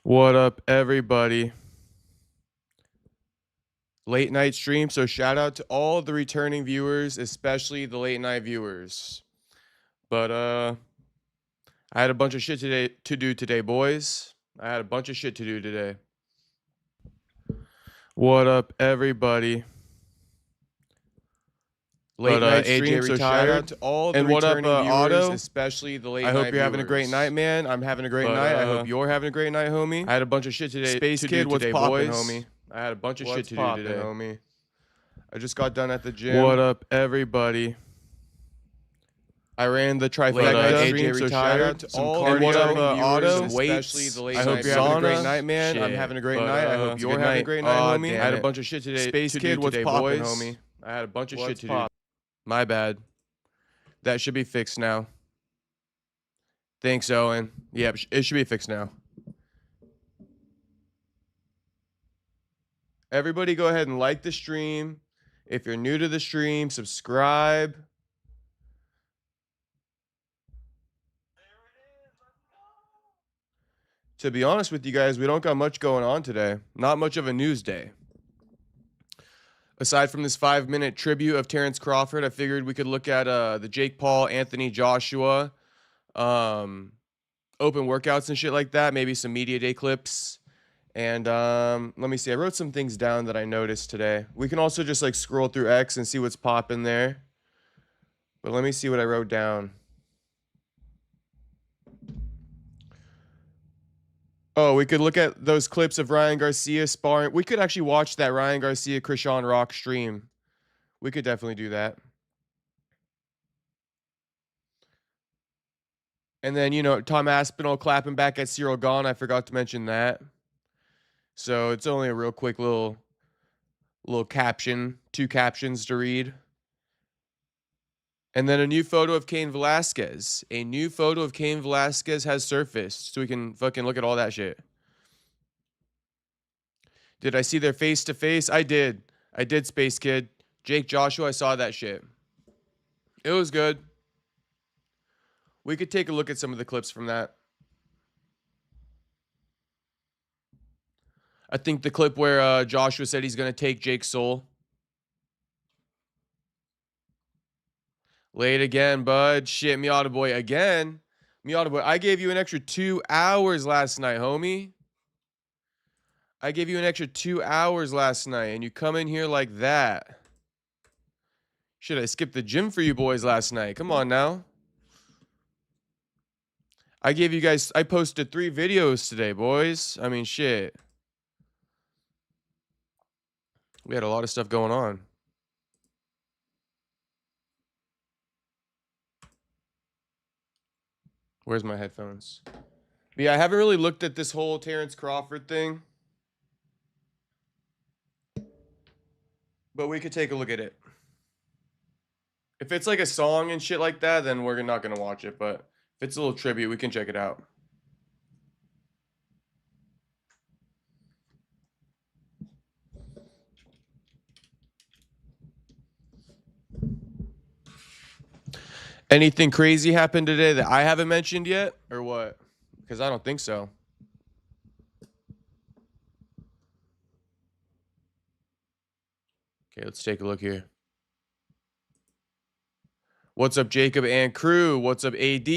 What up, everybody? Late night stream. So shout out to all the returning viewers, especially the late night viewers. But I had a bunch of shit to do today, boys. I had a bunch of shit to do today. What up, everybody? Late night AJ stream. So shout out to all the returning viewers, Otto? Especially the late night viewers. I hope you're having a great night, man. I'm having a great night. I hope you're having a great night, homie. I had a bunch of shit today. Space Kid, what's poppin', homie? I had a bunch of shit to do today, homie. I just got done at the gym. What up, everybody? I ran the trifecta. AJ so shout out to all the Otto, especially the late night. I hope you're having a great night, man. I'm having a great night. I hope you're having a great night, homie. I had a bunch of shit today. Space Kid, what's poppin', homie? I had a bunch of shit to do. My bad. That should be fixed now. Thanks, Owen. Yep, it should be fixed now. Everybody go ahead and like the stream. If you're new to the stream, subscribe. To be honest with you guys, we don't got much going on today. Not much of a news day. Aside from this 5-minute tribute of Terence Crawford, I figured we could look at the Jake Paul, Anthony Joshua, open workouts and shit like that. Maybe some media day clips. And let me see. I wrote some things down that I noticed today. We can also just like scroll through X and see what's popping there. But let me see what I wrote down. Oh, we could look at those clips of Ryan Garcia sparring. We could actually watch that Ryan Garcia Krishan Rock stream. We could definitely do that. And then, you know, Tom Aspinall clapping back at Ciryl Gane. I forgot to mention that. So it's only a real quick little caption, 2 captions to read. And then a new photo of Cain Velasquez. A new photo of Cain Velasquez has surfaced, so we can fucking look at all that shit. Did I see their face to face? I did. I did, Space Kid. Jake Joshua, I saw that shit. It was good. We could take a look at some of the clips from that. I think the clip where Joshua said he's going to take Jake's soul. Late again, bud. Shit, Miata boy again. Miata boy, I gave you an extra 2 hours last night, homie. I gave you an extra 2 hours last night, and you come in here like that. Shit, I skipped the gym for you boys last night. Come on now. I gave you guys, I posted 3 videos today, boys. I mean, shit. We had a lot of stuff going on. Where's my headphones? But yeah, I haven't really looked at this whole Terence Crawford thing. But we could take a look at it. If it's like a song and shit like that, then we're not going to watch it. But if it's a little tribute, we can check it out. Anything crazy happened today that I haven't mentioned yet? Or what? Because I don't think so. Okay, let's take a look here. What's up, Jacob and crew? What's up, AD?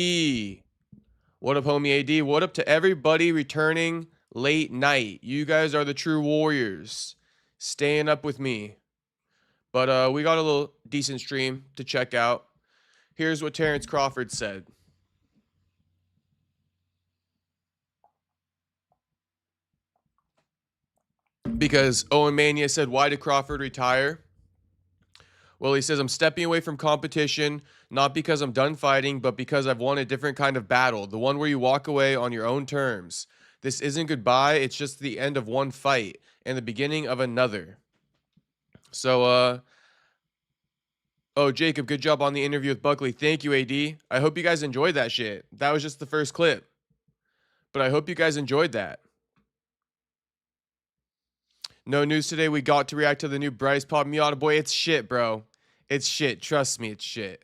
What up, homie AD? What up to everybody returning late night? You guys are the true warriors. Staying up with me. But we got a little decent stream to check out. Here's what Terence Crawford said. Because Owen Mania said, why did Crawford retire? Well, he says, I'm stepping away from competition, not because I'm done fighting, but because I've won a different kind of battle, the one where you walk away on your own terms. This isn't goodbye, it's just the end of one fight and the beginning of another. So, oh, Jacob, good job on the interview with Buckley. Thank you, AD. I hope you guys enjoyed that shit. That was just the first clip. But I hope you guys enjoyed that. No news today. We got to react to the new Bryce Pop Miata boy. It's shit, bro. It's shit. Trust me, it's shit.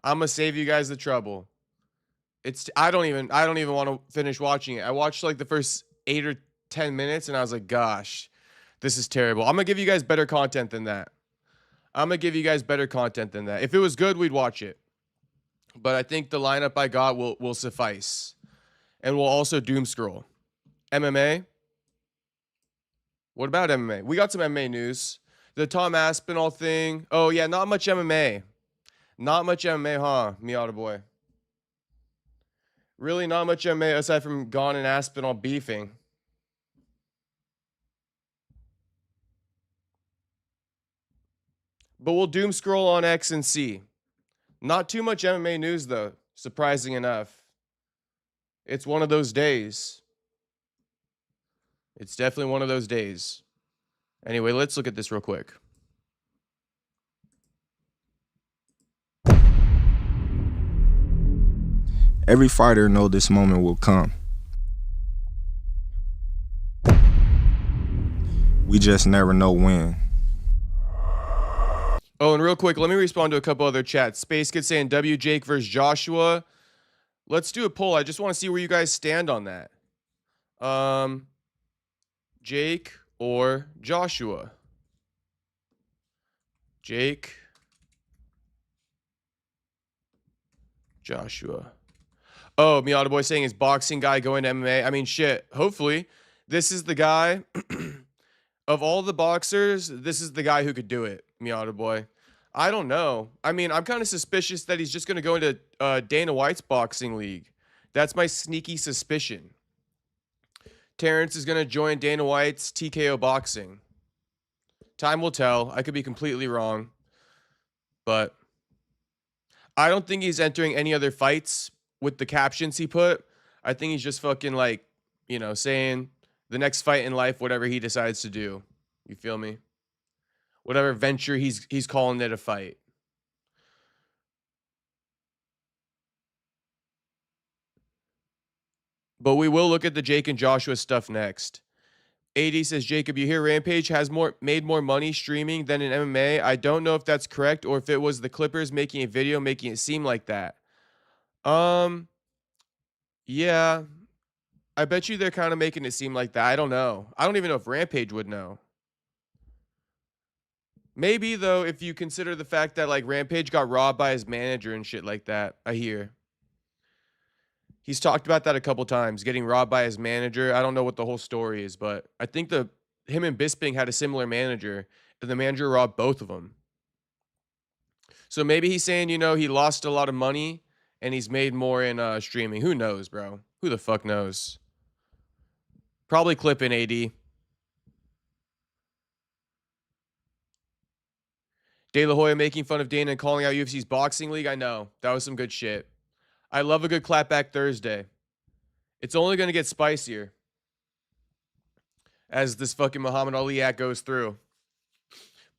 I'm gonna save you guys the trouble. I don't even want to finish watching it. I watched like the first 8 or 10 minutes, and I was like, gosh, this is terrible. I'm going to give you guys better content than that. If it was good, we'd watch it. But I think the lineup I got will suffice. And we'll also doom scroll. MMA? What about MMA? We got some MMA news. The Tom Aspinall thing. Oh, yeah, not much MMA. Not much MMA, huh, Miata boy? Really not much MMA aside from Gane and Aspinall beefing. But we'll doom scroll on X and C. Not too much MMA news, though, surprising enough. It's one of those days. It's definitely one of those days. Anyway, let's look at this real quick. Every fighter knows this moment will come. We just never know when. Oh, and real quick, let me respond to a couple other chats. Space Kid saying W Jake versus Joshua. Let's do a poll. I just want to see where you guys stand on that. Jake or Joshua? Jake. Joshua. Oh, Miata Boy saying is boxing guy going to MMA. I mean, shit. Hopefully. This is the guy. Of all the boxers, this is the guy who could do it, Miata Boy. I don't know. I mean, I'm kind of suspicious that he's just going to go into Dana White's boxing league. That's my sneaky suspicion. Terence is going to join Dana White's TKO boxing. Time will tell. I could be completely wrong. But I don't think he's entering any other fights with the captions he put. I think he's just fucking like, you know, saying the next fight in life, whatever he decides to do. You feel me? Whatever venture he's calling it a fight. But we will look at the Jake and Joshua stuff next. AD says, Jacob, you hear Rampage has made more money streaming than in MMA? I don't know if that's correct or if it was the Clippers making a video making it seem like that. Yeah. I bet you they're kind of making it seem like that. I don't know. I don't even know if Rampage would know. Maybe, though, if you consider the fact that, like, Rampage got robbed by his manager and shit like that, I hear. He's talked about that a couple times, getting robbed by his manager. I don't know what the whole story is, but I think him and Bisping had a similar manager, and the manager robbed both of them. So maybe he's saying, you know, he lost a lot of money, and he's made more in streaming. Who knows, bro? Who the fuck knows? Probably clipping AD. De La Hoya making fun of Dana and calling out UFC's boxing league. I know. That was some good shit. I love a good clapback Thursday. It's only going to get spicier as this fucking Muhammad Ali act goes through.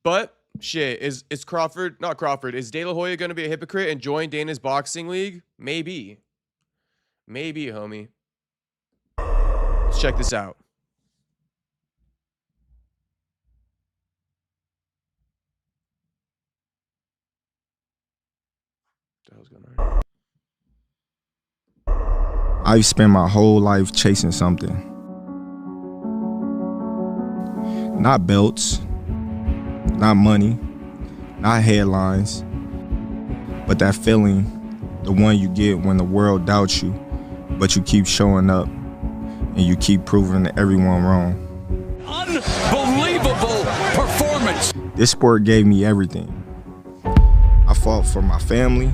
But, shit, is Crawford, not Crawford, is De La Hoya going to be a hypocrite and join Dana's boxing league? Maybe. Maybe, homie. Let's check this out. What the hell's going on? I've spent my whole life chasing something. Not belts, not money, not headlines, but that feeling, the one you get when the world doubts you, but you keep showing up and you keep proving everyone wrong. Unbelievable performance. This sport gave me everything. I fought for my family.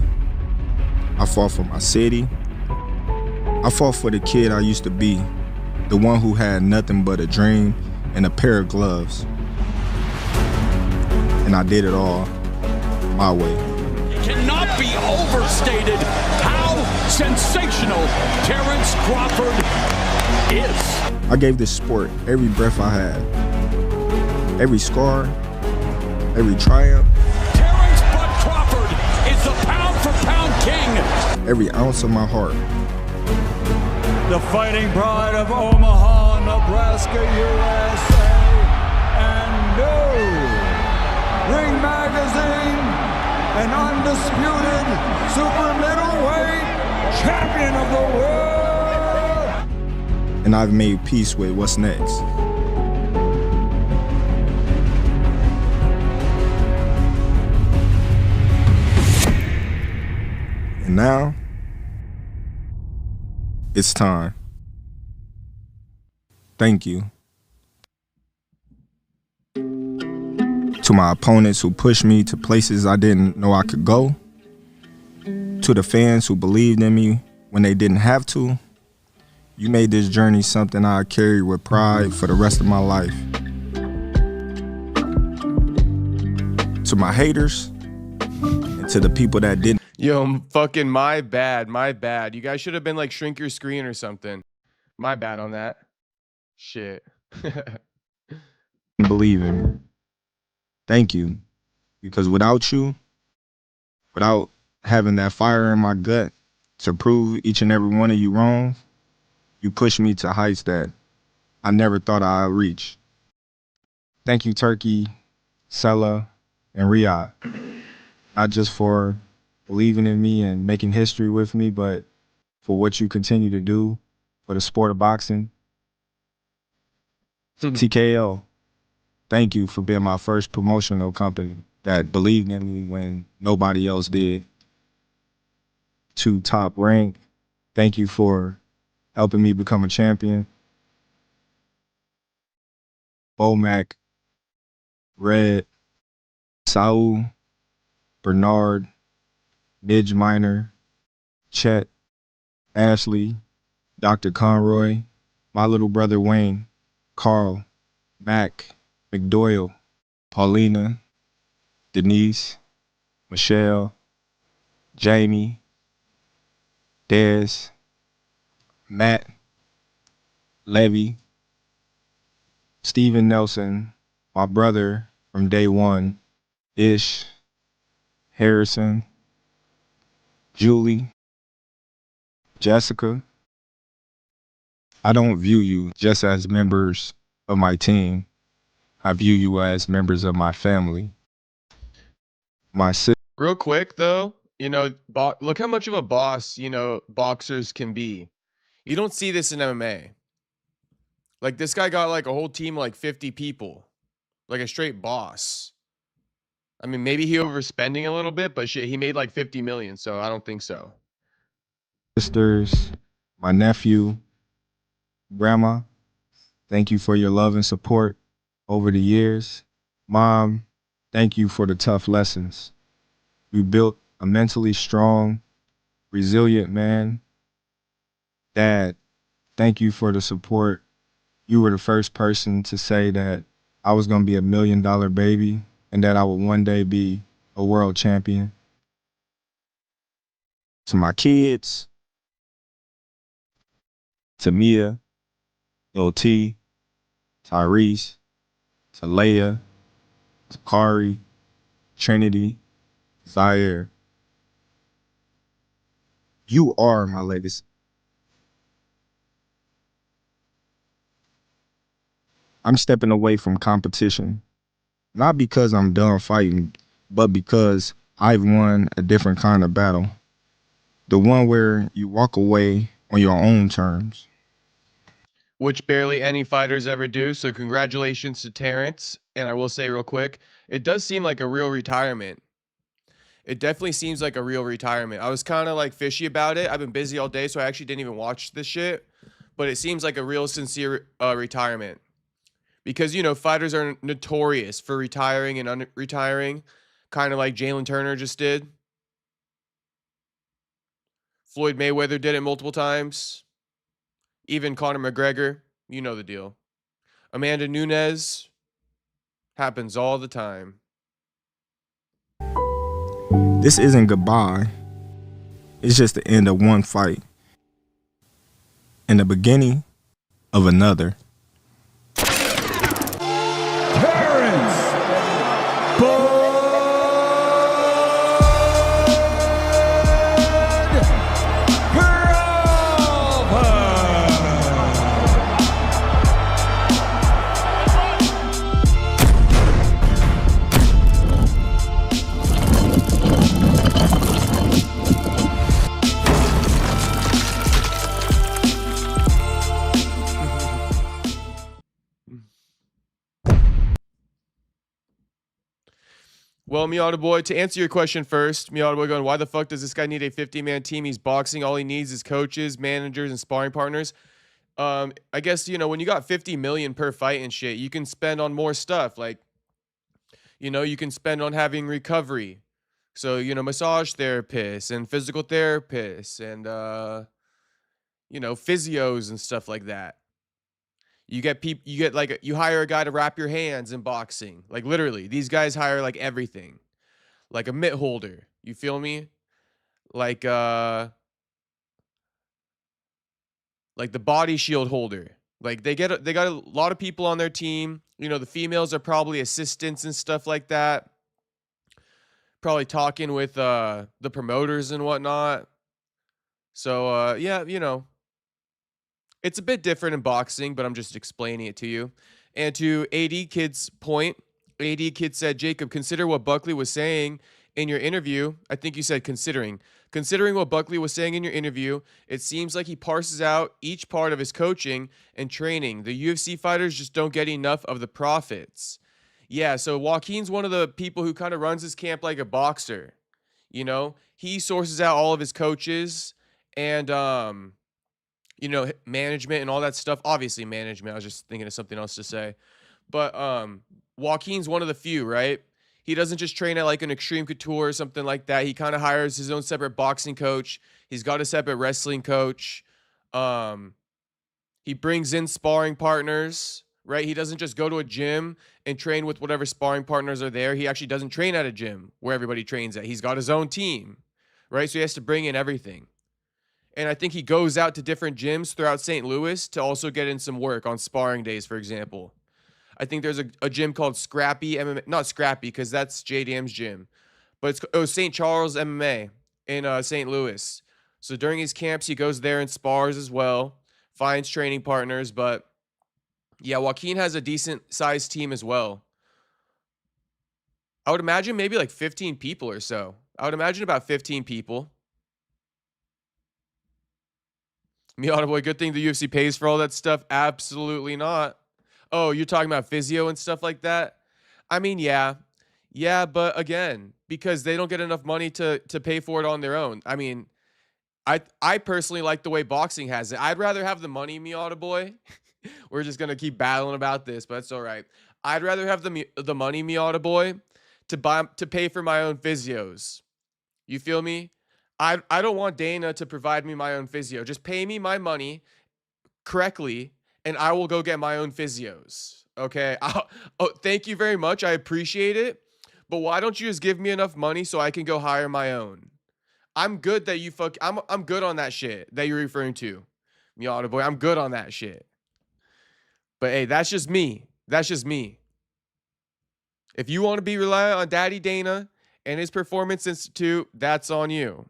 I fought for my city. I fought for the kid I used to be, the one who had nothing but a dream and a pair of gloves. And I did it all my way. It cannot be overstated how sensational Terence Crawford is. I gave this sport every breath I had, every scar, every triumph. Terence Bud Crawford is the pound-for-pound king. Every ounce of my heart. The fighting pride of Omaha, Nebraska, USA, and new Ring Magazine, an undisputed super middleweight champion of the world. and I've made peace with what's next. And now, it's time. Thank you. To my opponents who pushed me to places I didn't know I could go. To the fans who believed in me when they didn't have to. You made this journey something I carry with pride for the rest of my life. To my haters, and to the people that didn't. Yo, fucking my bad. You guys should have been like shrink your screen or something. My bad on that. Shit. Believe in me. Thank you. Because without you, without having that fire in my gut to prove each and every one of you wrong, you pushed me to heights that I never thought I'd reach. Thank you, Turkey, Sella, and Riyadh. Not just for believing in me and making history with me, but for what you continue to do for the sport of boxing. TKO, thank you for being my first promotional company that believed in me when nobody else did. To Top Rank, thank you for helping me become a champion. Bomac, Red, Saul, Bernard, Midge Minor, Chet, Ashley, Dr. Conroy, my little brother Wayne, Carl, Mac, McDoyle, Paulina, Denise, Michelle, Jamie, Diaz, Matt, Levy, Steven Nelson, my brother from day one, Ish, Harrison, Julie, Jessica. I don't view you just as members of my team. I view you as members of my family. My sister. Real quick though, you know, look how much of a boss, you know, boxers can be. You don't see this in MMA. Like this guy got like a whole team of like 50 people. Like a straight boss. I mean, maybe he overspending a little bit, but shit, he made like 50 million, so I don't think so. Sisters, my nephew, grandma, thank you for your love and support over the years. Mom, thank you for the tough lessons. You built a mentally strong, resilient man. Dad, thank you for the support. You were the first person to say that I was going to be $1 million baby and that I would one day be a world champion. To my kids, to Mia, Lil T, Tyrese, to Leia, to Kari, Trinity, Zaire. You are my legacy. I'm stepping away from competition, not because I'm done fighting, but because I've won a different kind of battle. The one where you walk away on your own terms. Which barely any fighters ever do, so congratulations to Terence. And I will say real quick, it does seem like a real retirement. It definitely seems like a real retirement. I was kind of like fishy about it. I've been busy all day, so I actually didn't even watch this shit. But it seems like a real sincere retirement. Because, you know, fighters are notorious for retiring and unretiring, kind of like Jalen Turner just did. Floyd Mayweather did it multiple times. Even Conor McGregor, you know the deal. Amanda Nunes, happens all the time. This isn't goodbye. It's just the end of one fight and the beginning of another. Terence Well, Miata Boy, to answer your question first, Miata Boy going, why the fuck does this guy need a 50-man team? He's boxing. All he needs is coaches, managers, and sparring partners. I guess, you know, when you got 50 million per fight and shit, you can spend on more stuff. Like, you know, you can spend on having recovery. So, you know, massage therapists and physical therapists and, you know, physios and stuff like that. You get like, you hire a guy to wrap your hands in boxing. Like, literally, these guys hire like everything. Like a mitt holder. You feel me? Like, like the body shield holder. Like they got a lot of people on their team. You know, the females are probably assistants and stuff like that. Probably talking with the promoters and whatnot. So yeah, you know, it's a bit different in boxing, but I'm just explaining it to you. And to AD Kid's point, AD Kid said, Jacob, consider what Buckley was saying in your interview. I think you said considering what Buckley was saying in your interview, it seems like he parses out each part of his coaching and training. The UFC fighters just don't get enough of the profits. Yeah, so Joaquin's one of the people who kind of runs his camp like a boxer. You know, he sources out all of his coaches and you know, management and all that stuff. Obviously management. I was just thinking of something else to say. But Joaquin's one of the few, right? He doesn't just train at like an Extreme Couture or something like that. He kind of hires his own separate boxing coach. He's got a separate wrestling coach. He brings in sparring partners, right? He doesn't just go to a gym and train with whatever sparring partners are there. He actually doesn't train at a gym where everybody trains at. He's got his own team, right? So he has to bring in everything. And I think he goes out to different gyms throughout St. Louis to also get in some work on sparring days, for example. I think there's a gym called Scrappy MMA, not Scrappy because that's JDM's gym, but it's St. Charles MMA in St. Louis. So during his camps, he goes there and spars as well, finds training partners. But yeah, Joaquin has a decent sized team as well. I would imagine maybe like 15 people or so. I would imagine about 15 people. Miata Boy, good thing the UFC pays for all that stuff. Absolutely not. Oh, you're talking about physio and stuff like that? I mean, yeah. Yeah, but again, because they don't get enough money to pay for it on their own. I mean, I personally like the way boxing has it. I'd rather have the money, Miata Boy. We're just going to keep battling about this, but that's all right. I'd rather have the money, Miata Boy, to pay for my own physios. You feel me? I don't want Dana to provide me my own physio. Just pay me my money correctly, and I will go get my own physios. Okay? Thank you very much. I appreciate it. But why don't you just give me enough money so I can go hire my own? I'm good that you I'm good on that shit that you're referring to, Miata Boy. I'm good on that shit. But hey, that's just me. That's just me. If you want to be reliant on Daddy Dana and his Performance Institute, that's on you.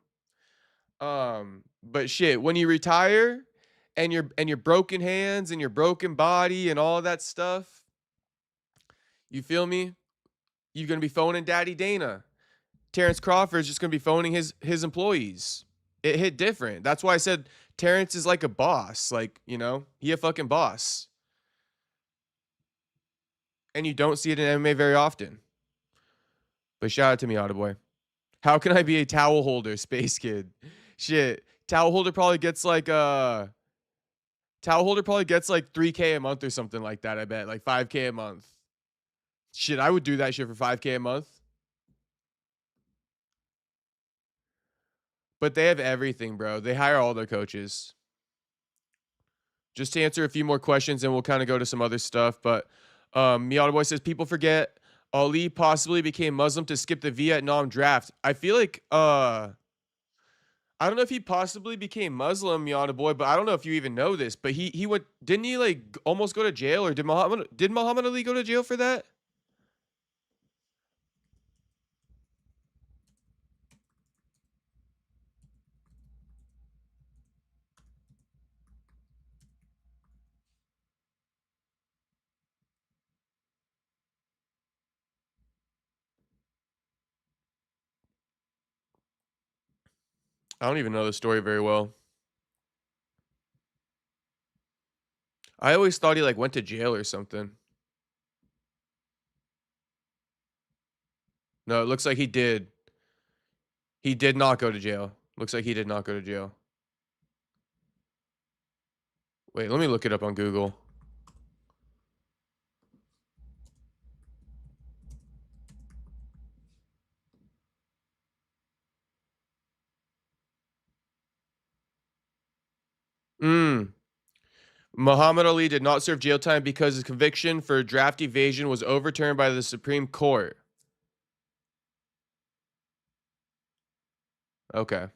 But shit, when you retire and your broken hands and your broken body and all of that stuff, you feel me? You're gonna be phoning Daddy Dana. Terence Crawford is just gonna be phoning his employees. It hit different. That's why I said Terence is like a boss. Like, you know, he a fucking boss. And you don't see it in MMA very often. But shout out to Miata Boy. How can I be a towel holder, Space Kid? Shit. Towel holder probably gets like 3K a month or something like that, I bet. Like 5K a month. Shit, I would do that shit for 5K a month. But they have everything, bro. They hire all their coaches. Just to answer a few more questions, and we'll kind of go to some other stuff. But Miata Boy says, people forget Ali possibly became Muslim to skip the Vietnam draft. I feel like, I don't know if he possibly became Muslim, Miata Boy, but I don't know if you even know this. But he went, didn't he like almost go to jail, or did Muhammad Ali go to jail for that? I don't even know the story very well. I always thought he like went to jail or something. No, it looks like he did. He did not go to jail. Looks like he did not go to jail. Wait, let me look it up on Google. Muhammad Ali did not serve jail time because his conviction for draft evasion was overturned by the Supreme Court. Okay.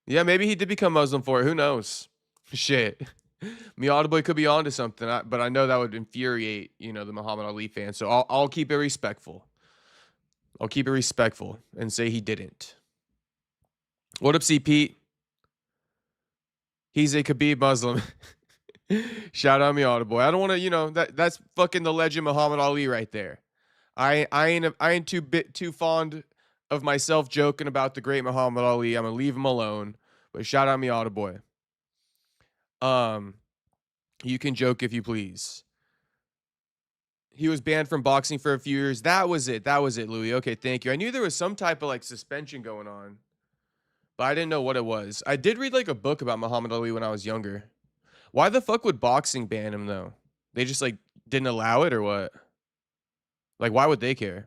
Yeah, maybe he did become Muslim for it. Who knows? Shit. Me Audeboy could be onto something, but I know that would infuriate, the Muhammad Ali fans. So I'll keep it respectful. I'll keep it respectful and say he didn't. What up, C Pete? He's a Khabib Muslim. Shout out me Audeboy. I don't want to, that's fucking the legend Muhammad Ali right there. I ain't too fond of myself joking about the great Muhammad Ali. I'm gonna leave him alone. But shout out me Audeboy. You can joke if you please. He was banned from boxing for a few years. That was it, Louis. Okay, thank you. I knew there was some type of suspension going on, but I didn't know what it was. I did read a book about Muhammad Ali when I was younger. Why the fuck would boxing ban him though? They just didn't allow it or what? Why would they care?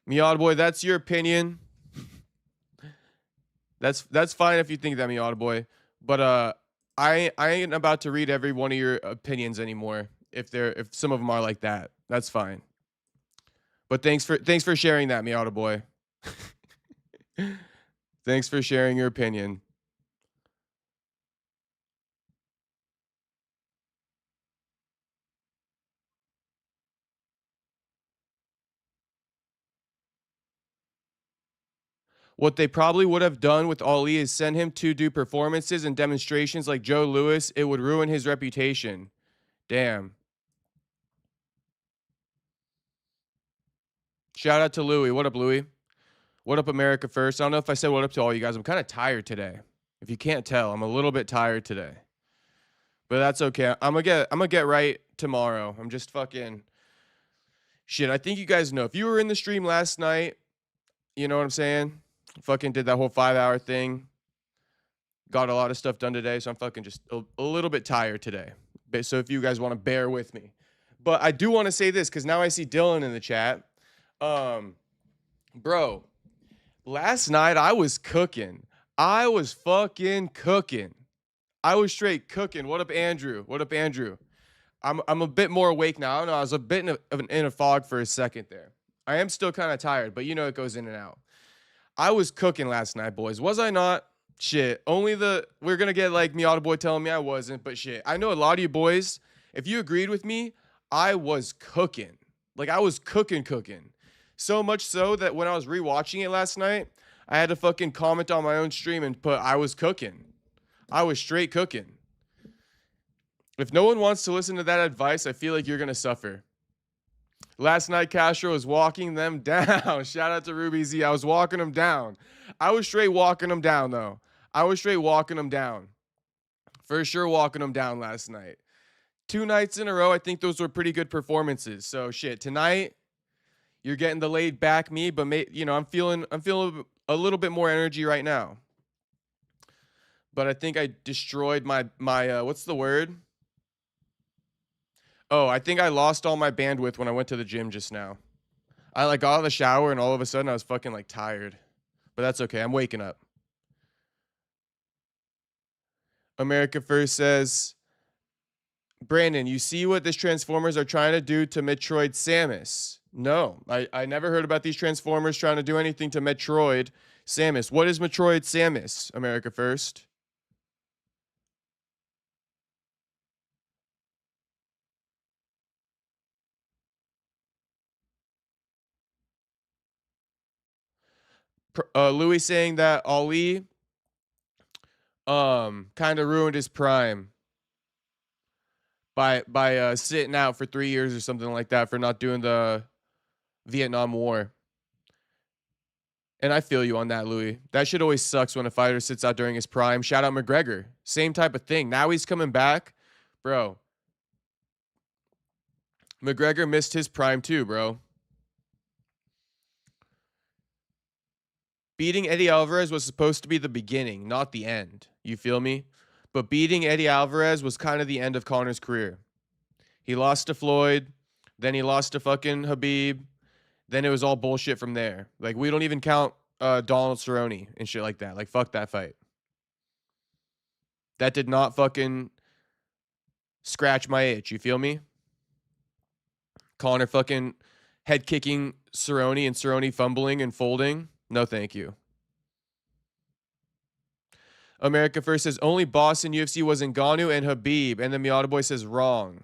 Miad boy, that's your opinion. That's fine if you think that, Miad boy. But I ain't about to read every one of your opinions anymore. If some of them are like that, that's fine. But thanks for sharing that, Miad boy. Thanks for sharing your opinion. What they probably would have done with Ali is send him to do performances and demonstrations like Joe Louis. It would ruin his reputation. Damn. Shout out to Louis. What up, Louis? What up, America First? I don't know if I said what up to all you guys. I'm kind of tired today. If you can't tell, I'm a little bit tired today. But that's okay. I'm gonna get right tomorrow. I'm just fucking shit. I think you guys know. If you were in the stream last night, you know what I'm saying? Fucking did that whole 5-hour thing. Got a lot of stuff done today, so I'm fucking just a little bit tired today. So if you guys want to bear with me. But I do want to say this because now I see Dylan in the chat. Bro, last night I was cooking. I was fucking cooking. I was straight cooking. What up, Andrew? What up, Andrew? I'm a bit more awake now. I don't know. I was a bit in a fog for a second there. I am still kind of tired, but it goes in and out. I was cooking last night, boys. Was I not? Shit. Only we're going to get Miata Boy telling me I wasn't, but shit. I know a lot of you boys, if you agreed with me, I was cooking. I was cooking. So much so that when I was rewatching it last night, I had to fucking comment on my own stream and put, I was cooking. I was straight cooking. If no one wants to listen to that advice, I feel like you're going to suffer. Last night, Castro was walking them down. Shout out to Ruby Z. I was walking them down. I was straight walking them down, though. I was straight walking them down. For sure walking them down last night. 2 nights in a row, I think those were pretty good performances. So, shit, tonight, you're getting the laid back me, but, I'm feeling a little bit more energy right now. But I think I destroyed my what's the word? Oh, I think I lost all my bandwidth when I went to the gym just now. I got out of the shower and all of a sudden I was fucking tired. But that's okay. I'm waking up. America First says, Brandon, you see what these Transformers are trying to do to Metroid Samus? No, I never heard about these Transformers trying to do anything to Metroid Samus. What is Metroid Samus, America First? Louis saying that Ali kind of ruined his prime by sitting out for 3 years or something like that for not doing the Vietnam War. And I feel you on that, Louis. That shit always sucks when a fighter sits out during his prime. Shout out McGregor. Same type of thing. Now he's coming back. Bro, McGregor missed his prime too, bro. Beating Eddie Alvarez was supposed to be the beginning, not the end. You feel me? But beating Eddie Alvarez was kind of the end of Conor's career. He lost to Floyd, then he lost to fucking Khabib. Then it was all bullshit from there. Like, we don't even count Donald Cerrone and shit like that. Like, fuck that fight. That did not fucking scratch my itch. You feel me? Conor fucking head kicking Cerrone and Cerrone fumbling and folding. No, thank you. America First says only boss in UFC was Ngannou and Khabib. And then Miata Boy says wrong.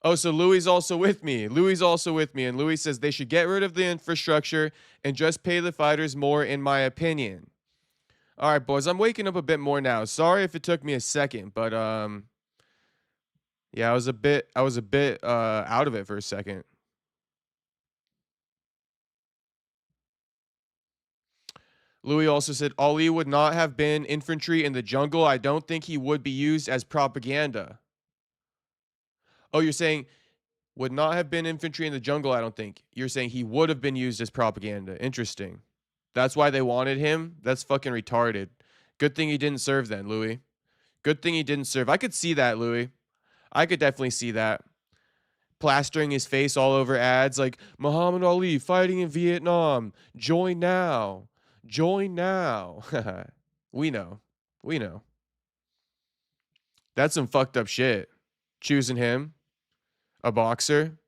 Oh, so Louis also with me. Louis also with me. And Louis says they should get rid of the infrastructure and just pay the fighters more, in my opinion. All right, boys, I'm waking up a bit more now. Sorry if it took me a second, but yeah, I was a bit out of it for a second. Louis also said Ali would not have been infantry in the jungle. I don't think he would be used as propaganda. Oh, you're saying would not have been infantry in the jungle, I don't think. You're saying he would have been used as propaganda. Interesting. That's why they wanted him? That's fucking retarded. Good thing he didn't serve then, Louis. Good thing he didn't serve. I could see that, Louis. I could definitely see that. Plastering his face all over ads like, Muhammad Ali fighting in Vietnam. Join now. Join now. We know. We know. That's some fucked up shit. Choosing him. A boxer.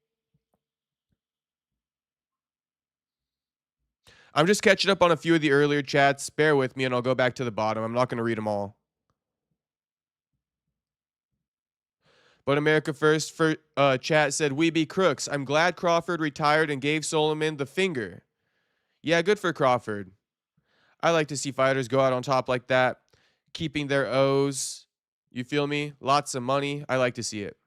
I'm just catching up on a few of the earlier chats. Bear with me and I'll go back to the bottom. I'm not going to read them all. But America First for chat said, we be crooks. I'm glad Crawford retired and gave Solomon the finger. Yeah, good for Crawford. I like to see fighters go out on top like that. Keeping their O's. You feel me? Lots of money. I like to see it.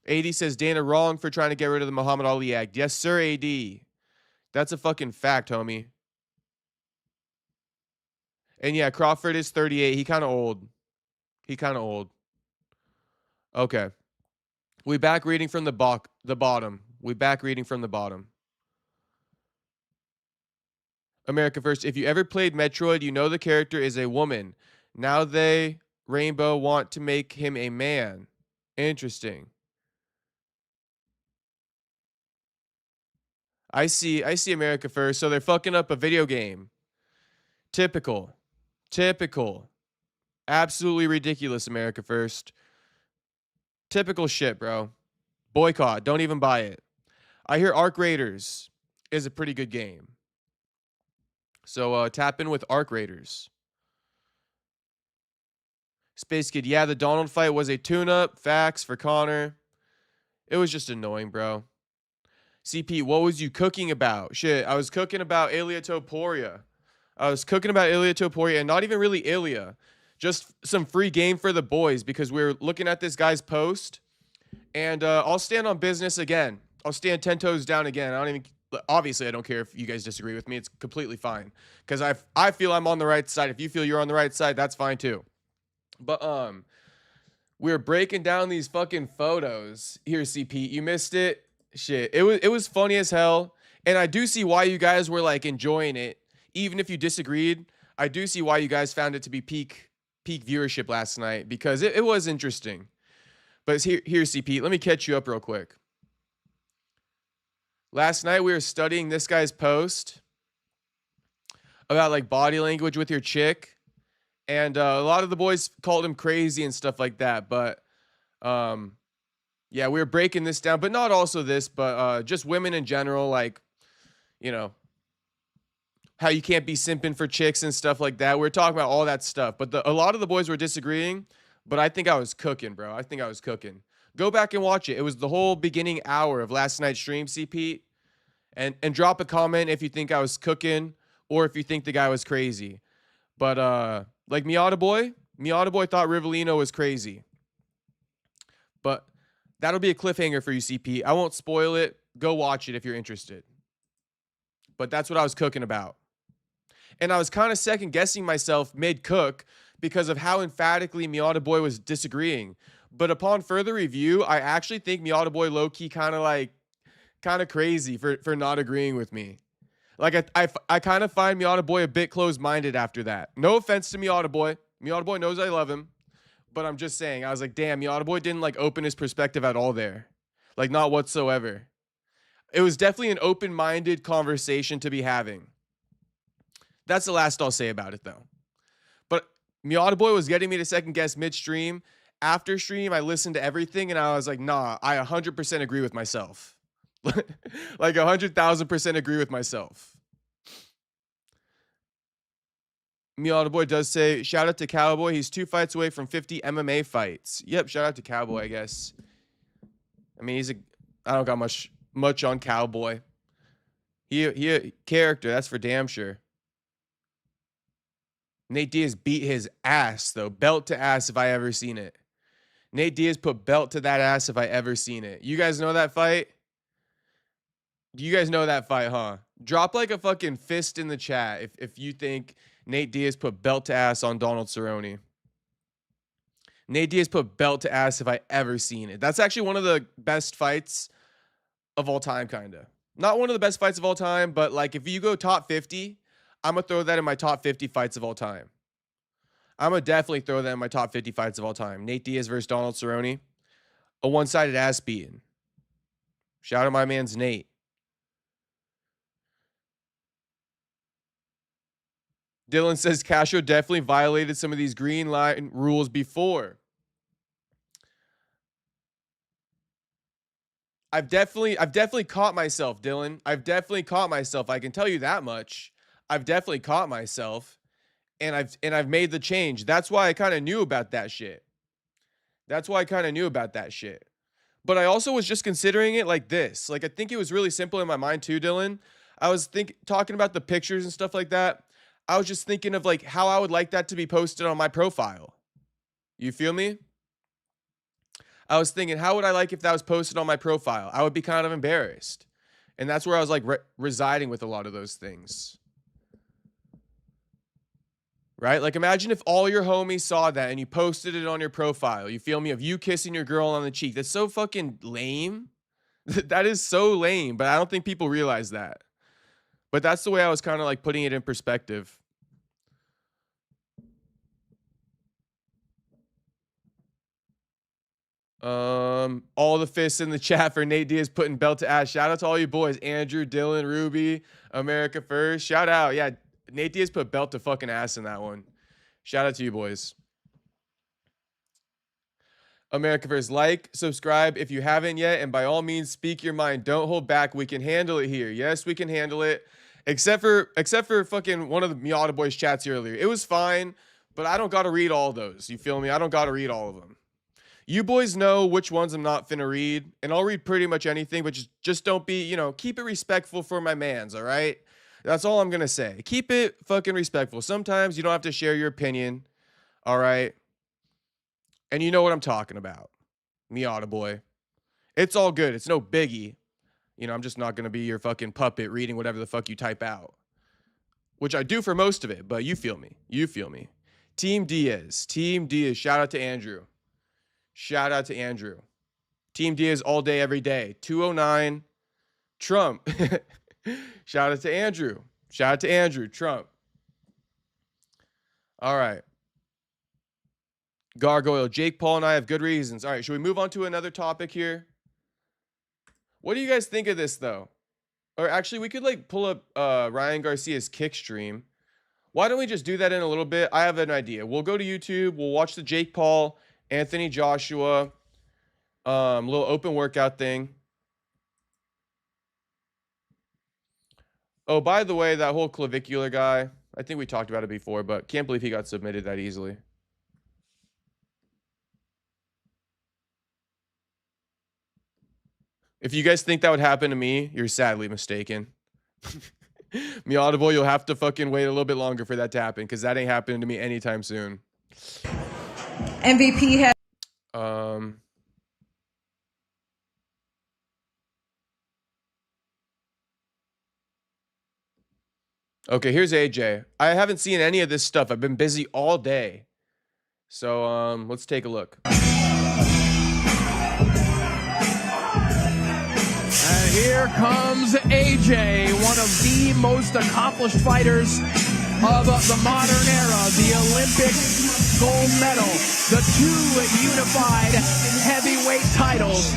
80 says, Dana wrong for trying to get rid of the Muhammad Ali Act. Yes, sir, AD. That's a fucking fact, homie. And yeah, Crawford is 38. He kind of old. He kind of old. Okay. We back reading from the bottom. We back reading from the bottom. America First. If you ever played Metroid, you know the character is a woman. Now they, Rainbow, want to make him a man. Interesting. I see America First. So they're fucking up a video game. Typical. Typical. Absolutely ridiculous, America First. Typical shit, bro. Boycott. Don't even buy it. I hear Arc Raiders is a pretty good game. So tap in with Arc Raiders. Space Kid. Yeah, the Donald fight was a tune-up. Facts for Conor. It was just annoying, bro. CP, what was you cooking about? Shit, I was cooking about Ilia Topuria. I was cooking about Ilia Topuria, and not even really Ilia. Just some free game for the boys because we were looking at this guy's post. And I'll stand on business again. I'll stand 10 toes down again. Obviously, I don't care if you guys disagree with me. It's completely fine. Because I feel I'm on the right side. If you feel you're on the right side, that's fine too. But we were breaking down these fucking photos. Here, CP, you missed it. Shit, it was funny as hell, and I do see why you guys were like enjoying it, even if you disagreed. I do see why you guys found it to be peak viewership last night because it was interesting. But here, CP, let me catch you up real quick. Last night we were studying this guy's post about like body language with your chick, and a lot of the boys called him crazy and stuff like that. But yeah, we were breaking this down, but not also this, but just women in general, like, you know, how you can't be simping for chicks and stuff like that. We were talking about all that stuff, but a lot of the boys were disagreeing, but I think I was cooking, bro. I think I was cooking. Go back and watch it. It was the whole beginning hour of last night's stream, CP, and drop a comment if you think I was cooking or if you think the guy was crazy. But like Miata Boy thought Rivellino was crazy. But that'll be a cliffhanger for you, CP. I won't spoil it. Go watch it if you're interested. But that's what I was cooking about. And I was kind of second guessing myself mid-cook because of how emphatically Miata Boy was disagreeing. But upon further review, I actually think Miata Boy low-key kind of crazy for not agreeing with me. Like I kind of find Miata Boy a bit closed-minded after that. No offense to Miata Boy. Miata Boy knows I love him. But I'm just saying, I was like, damn, Miata Boy didn't like open his perspective at all there. Like, not whatsoever. It was definitely an open-minded conversation to be having. That's the last I'll say about it, though. But Miata Boy was getting me to second guess midstream. After stream, I listened to everything, and I was like, nah, I 100% agree with myself. Like 100,000% agree with myself. Miata Boy does say, shout out to Cowboy. He's 2 fights away from 50 MMA fights. Yep, shout out to Cowboy, I guess. I mean, I don't got much on Cowboy. He a character, that's for damn sure. Nate Diaz beat his ass, though. Belt to ass if I ever seen it. Nate Diaz put belt to that ass if I ever seen it. You guys know that fight? Do you guys know that fight, huh? Drop like a fucking fist in the chat if you think Nate Diaz put belt to ass on Donald Cerrone. Nate Diaz put belt to ass if I ever seen it. That's actually one of the best fights of all time, kind of. Not one of the best fights of all time, but like if you go top 50, I'm going to throw that in my top 50 fights of all time. I'm going to definitely throw that in my top 50 fights of all time. Nate Diaz versus Donald Cerrone. A one-sided ass beating. Shout out my man's Nate. Dylan says Castro definitely violated some of these green line rules before. I've definitely caught myself, Dylan. I've definitely caught myself. I can tell you that much. I've definitely caught myself, and I've made the change. That's why I kind of knew about that shit. But I also was just considering it like this. Like I think it was really simple in my mind too, Dylan. I was talking about the pictures and stuff like that. I was just thinking of like how I would like that to be posted on my profile. You feel me? I was thinking, how would I like if that was posted on my profile? I would be kind of embarrassed. And that's where I was like residing with a lot of those things. Right? Like imagine if all your homies saw that and you posted it on your profile. You feel me? Of you kissing your girl on the cheek. That's so fucking lame. That is so lame, but I don't think people realize that. But that's the way I was kind of like putting it in perspective. All the fists in the chat for Nate Diaz putting belt to ass. Shout out to all you boys. Andrew, Dylan, Ruby, America First. Shout out. Yeah, Nate Diaz put belt to fucking ass in that one. Shout out to you boys. America First, like, subscribe if you haven't yet, and by all means, speak your mind. Don't hold back. We can handle it here. Yes, we can handle it. Except for fucking one of the Miata Boys chats earlier. It was fine, but I don't gotta read all those. You feel me? I don't gotta read all of them. You boys know which ones I'm not finna read, and I'll read pretty much anything, but just don't be, you know, keep it respectful for my mans, all right? That's all I'm gonna say. Keep it fucking respectful. Sometimes you don't have to share your opinion, all right? And you know what I'm talking about. Miata Boy. It's all good. It's no biggie. You know, I'm just not gonna be your fucking puppet reading whatever the fuck you type out. Which I do for most of it, but you feel me. You feel me. Team Diaz. Team Diaz. Shout out to Andrew. Shout out to Andrew. Team Diaz all day, every day. 209. Trump. Shout out to Andrew. Shout out to Andrew. Trump. All right. Gargoyle. Jake Paul and I have good reasons. All right. Should we move on to another topic here? What do you guys think of this, though? Or actually, we could like pull up Ryan Garcia's kick stream. Why don't we just do that in a little bit? I have an idea. We'll go to YouTube. We'll watch the Jake Paul, Anthony Joshua, little open workout thing. Oh, by the way, that whole clavicular guy, I think we talked about it before, but can't believe he got submitted that easily. If you guys think that would happen to me, you're sadly mistaken. Miata Boy, you'll have to fucking wait a little bit longer for that to happen, because that ain't happening to me anytime soon. MVP has Okay, here's AJ. I haven't seen any of this stuff. I've been busy all day. So, let's take a look. And here comes AJ, one of the most accomplished fighters of the modern era, the Olympic gold medal, the 2 unified heavyweight titles,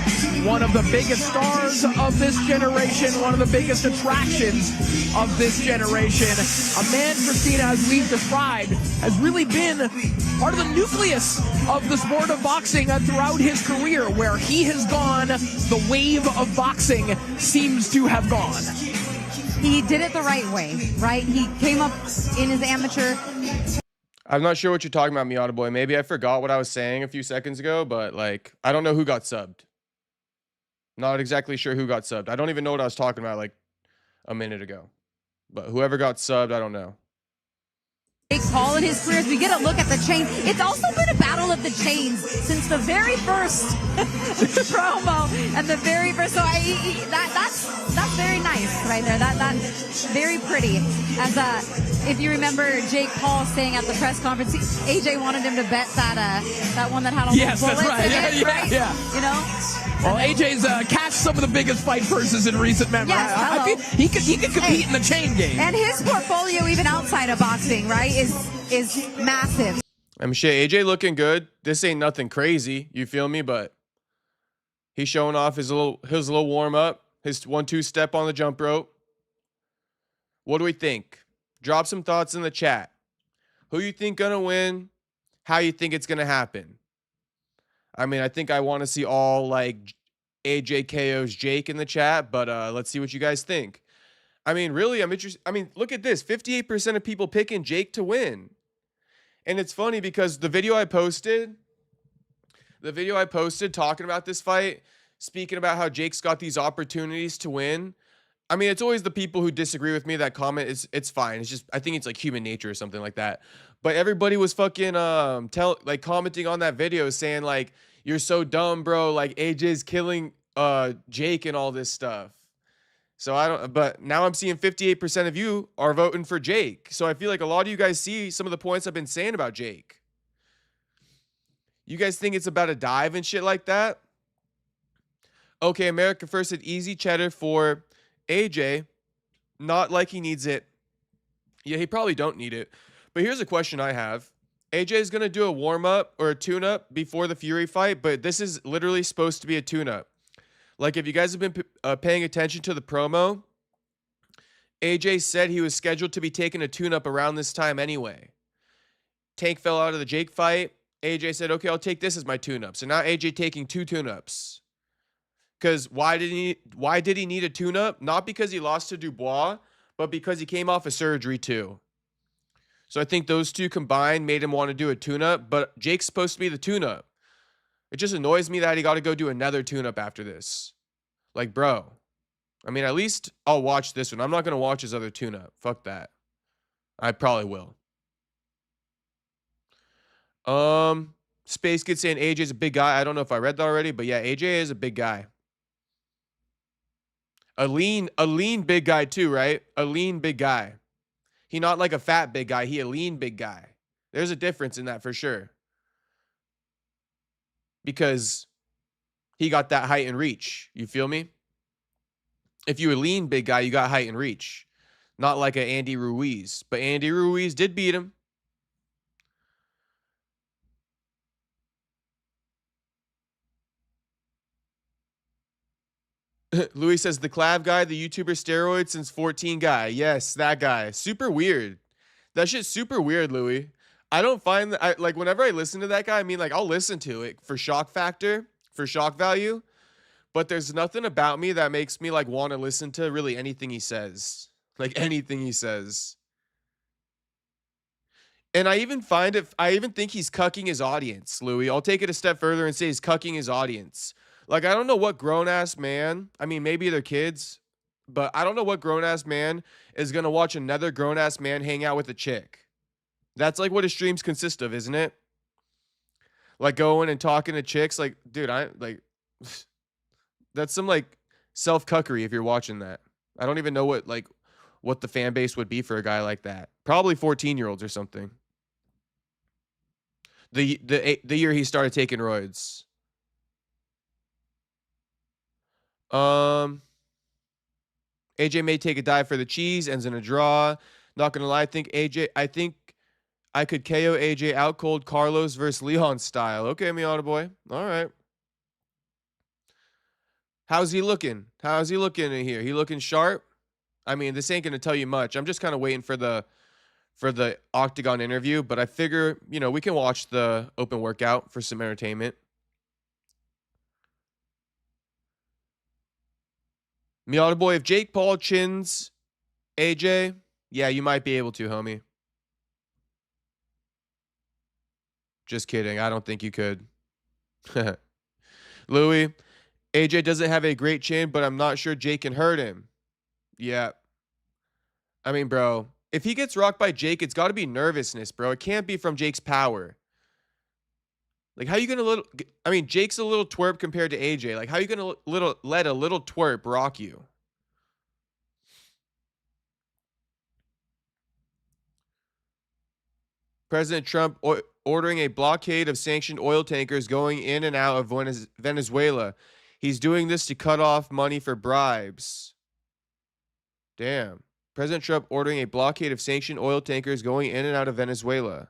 one of the biggest stars of this generation, one of the biggest attractions of this generation. A man, Christina, as we've described, has really been part of the nucleus of the sport of boxing throughout his career. Where he has gone, the wave of boxing seems to have gone. He did it the right way, right? He came up in his amateur. I'm not sure what you're talking about, Miata Boy. Maybe I forgot what I was saying a few seconds ago, but like, I don't know who got subbed. Not exactly sure who got subbed. I don't even know what I was talking about like a minute ago. But whoever got subbed, I don't know. Paul in his career, as we get a look at the chain. It's also been a battle of the chains since the very first promo and the very first. So that's very nice right there. That's very pretty. As if you remember Jake Paul saying at the press conference, AJ wanted him to bet that one that had all yes, the bullets that's right. in it, right? Yeah. You know. Well, AJ's cashed some of the biggest fight purses in recent memory. Yes, I feel he could compete in the chain game. And his portfolio, even outside of boxing, right, is massive. I'm sure AJ looking good. This ain't nothing crazy, you feel me? But he's showing off his little warm up, his 1-2 step on the jump rope. What do we think? Drop some thoughts in the chat. Who you think gonna win? How you think it's gonna happen? I mean, I think I want to see all like AJ KO's Jake in the chat, but let's see what you guys think. I mean, really, I'm interested. I mean, look at this. 58% of people picking Jake to win. And it's funny because the video I posted talking about this fight, speaking about how Jake's got these opportunities to win. I mean, it's always the people who disagree with me that comment. It's fine. It's just, I think it's like human nature or something like that. But everybody was fucking commenting on that video saying like, you're so dumb, bro. Like AJ's killing Jake and all this stuff. So but now I'm seeing 58% of you are voting for Jake. So I feel like a lot of you guys see some of the points I've been saying about Jake. You guys think it's about a dive and shit like that? Okay, America First said easy cheddar for AJ. Not like he needs it. Yeah, he probably don't need it. But here's a question I have. AJ is going to do a warm-up or a tune-up before the Fury fight, but this is literally supposed to be a tune-up. Like, if you guys have been paying attention to the promo, AJ said he was scheduled to be taking a tune-up around this time anyway. Tank fell out of the Jake fight. AJ said, okay, I'll take this as my tune-up. So now AJ taking 2 tune-ups. Because why did he need a tune-up? Not because he lost to Dubois, but because he came off a surgery too. So I think those two combined made him want to do a tune-up, but Jake's supposed to be the tune-up. It just annoys me that he got to go do another tune-up after this. Like, bro. I mean, at least I'll watch this one. I'm not going to watch his other tune-up. Fuck that. I probably will. Space Kid saying AJ's a big guy. I don't know if I read that already, but yeah, AJ is a big guy. A lean big guy too, right? A lean big guy. He not like a fat big guy. He a lean big guy. There's a difference in that for sure. Because he got that height and reach. You feel me? If you a lean big guy, you got height and reach. Not like a Andy Ruiz. But Andy Ruiz did beat him. Louis says the Clav guy, the YouTuber steroids since 14 guy. Yes, that guy. Super weird. That shit's super weird, Louis. I don't find that, like, whenever I listen to that guy, I mean, like, I'll listen to it for shock factor, for shock value, but there's nothing about me that makes me, like, want to listen to really anything he says. Like, anything he says. And I even think he's cucking his audience, Louis. I'll take it a step further and say he's cucking his audience. Like, I don't know what grown-ass man, I mean, maybe they're kids, but I don't know what grown-ass man is going to watch another grown-ass man hang out with a chick. That's, like, what his streams consist of, isn't it? Like, going and talking to chicks. Like, dude, that's some, like, self-cuckery if you're watching that. I don't even know what, like, what the fan base would be for a guy like that. Probably 14-year-olds or something. The year he started taking roids. AJ may take a dive for the cheese, ends in a draw. Not gonna lie, I think I could KO AJ out cold Carlos versus Leon style. Okay, Miata boy. All right. How's he looking? How's he looking in here? He looking sharp? I mean, this ain't gonna tell you much. I'm just kind of waiting for the Octagon interview, but I figure, you know, we can watch the open workout for some entertainment. Miata boy, if Jake Paul chins AJ, yeah, you might be able to, homie. Just kidding. I don't think you could. Louis, AJ doesn't have a great chin, but I'm not sure Jake can hurt him. Yeah. I mean, bro, if he gets rocked by Jake, it's got to be nervousness, bro. It can't be from Jake's power. Like, how you gonna I mean, Jake's a little twerp compared to AJ. Like, how you gonna let a little twerp rock you? President Trump ordering a blockade of sanctioned oil tankers going in and out of Venezuela. He's doing this to cut off money for bribes. Damn. President Trump ordering a blockade of sanctioned oil tankers going in and out of Venezuela.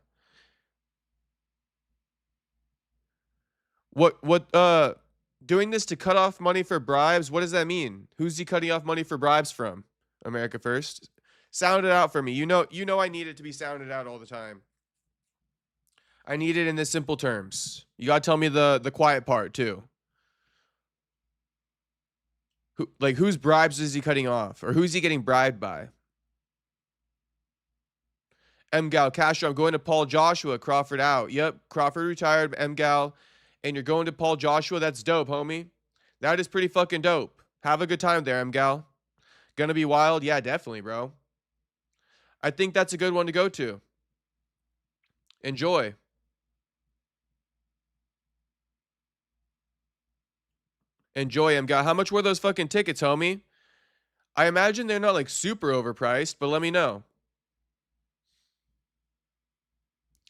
Doing this to cut off money for bribes? What does that mean? Who's he cutting off money for bribes from? America First. Sound it out for me. You know I need it to be sounded out all the time. I need it in the simple terms. You gotta tell me the quiet part too. Whose bribes is he cutting off? Or who's he getting bribed by? Mgal, Castro, I'm going to Paul Joshua. Crawford out. Yep, Crawford retired. Mgal, and you're going to Paul Joshua. That's dope, homie. That is pretty fucking dope. Have a good time there, Mgal. Gonna be wild? Yeah, definitely, bro. I think that's a good one to go to. Enjoy. Enjoy, Mgal. How much were those fucking tickets, homie? I imagine they're not like super overpriced, but let me know.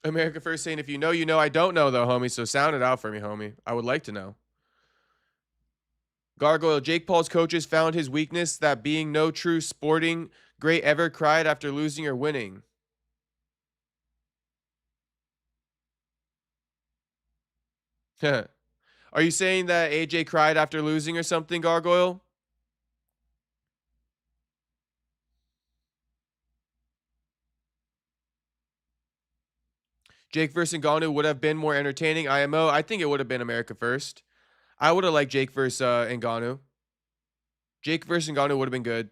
America First saying, if you know, you know. I don't know, though, homie, so sound it out for me, homie. I would like to know. Gargoyle, Jake Paul's coaches found his weakness, that being no true sporting great ever cried after losing or winning. Are you saying that AJ cried after losing or something, Gargoyle? Jake versus Ngannou would have been more entertaining. IMO, I think it would have been America First. I would have liked Jake versus Ngannou. Jake versus Ngannou would have been good.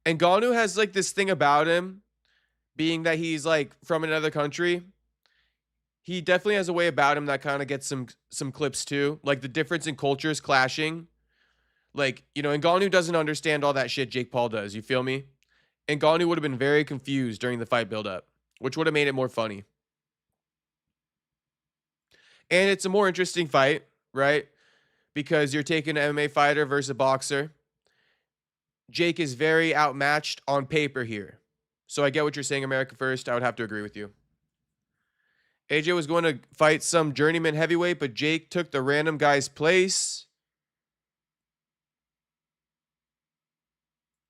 Ngannou has like this thing about him, being that he's like from another country. He definitely has a way about him that kind of gets some clips too. Like the difference in cultures clashing. Like, you know, Ngannou doesn't understand all that shit Jake Paul does. You feel me? Ngannou would have been very confused during the fight build-up, which would have made it more funny. And it's a more interesting fight, right? Because you're taking an MMA fighter versus a boxer. Jake is very outmatched on paper here. So I get what you're saying, America First. I would have to agree with you. AJ was going to fight some journeyman heavyweight, but Jake took the random guy's place.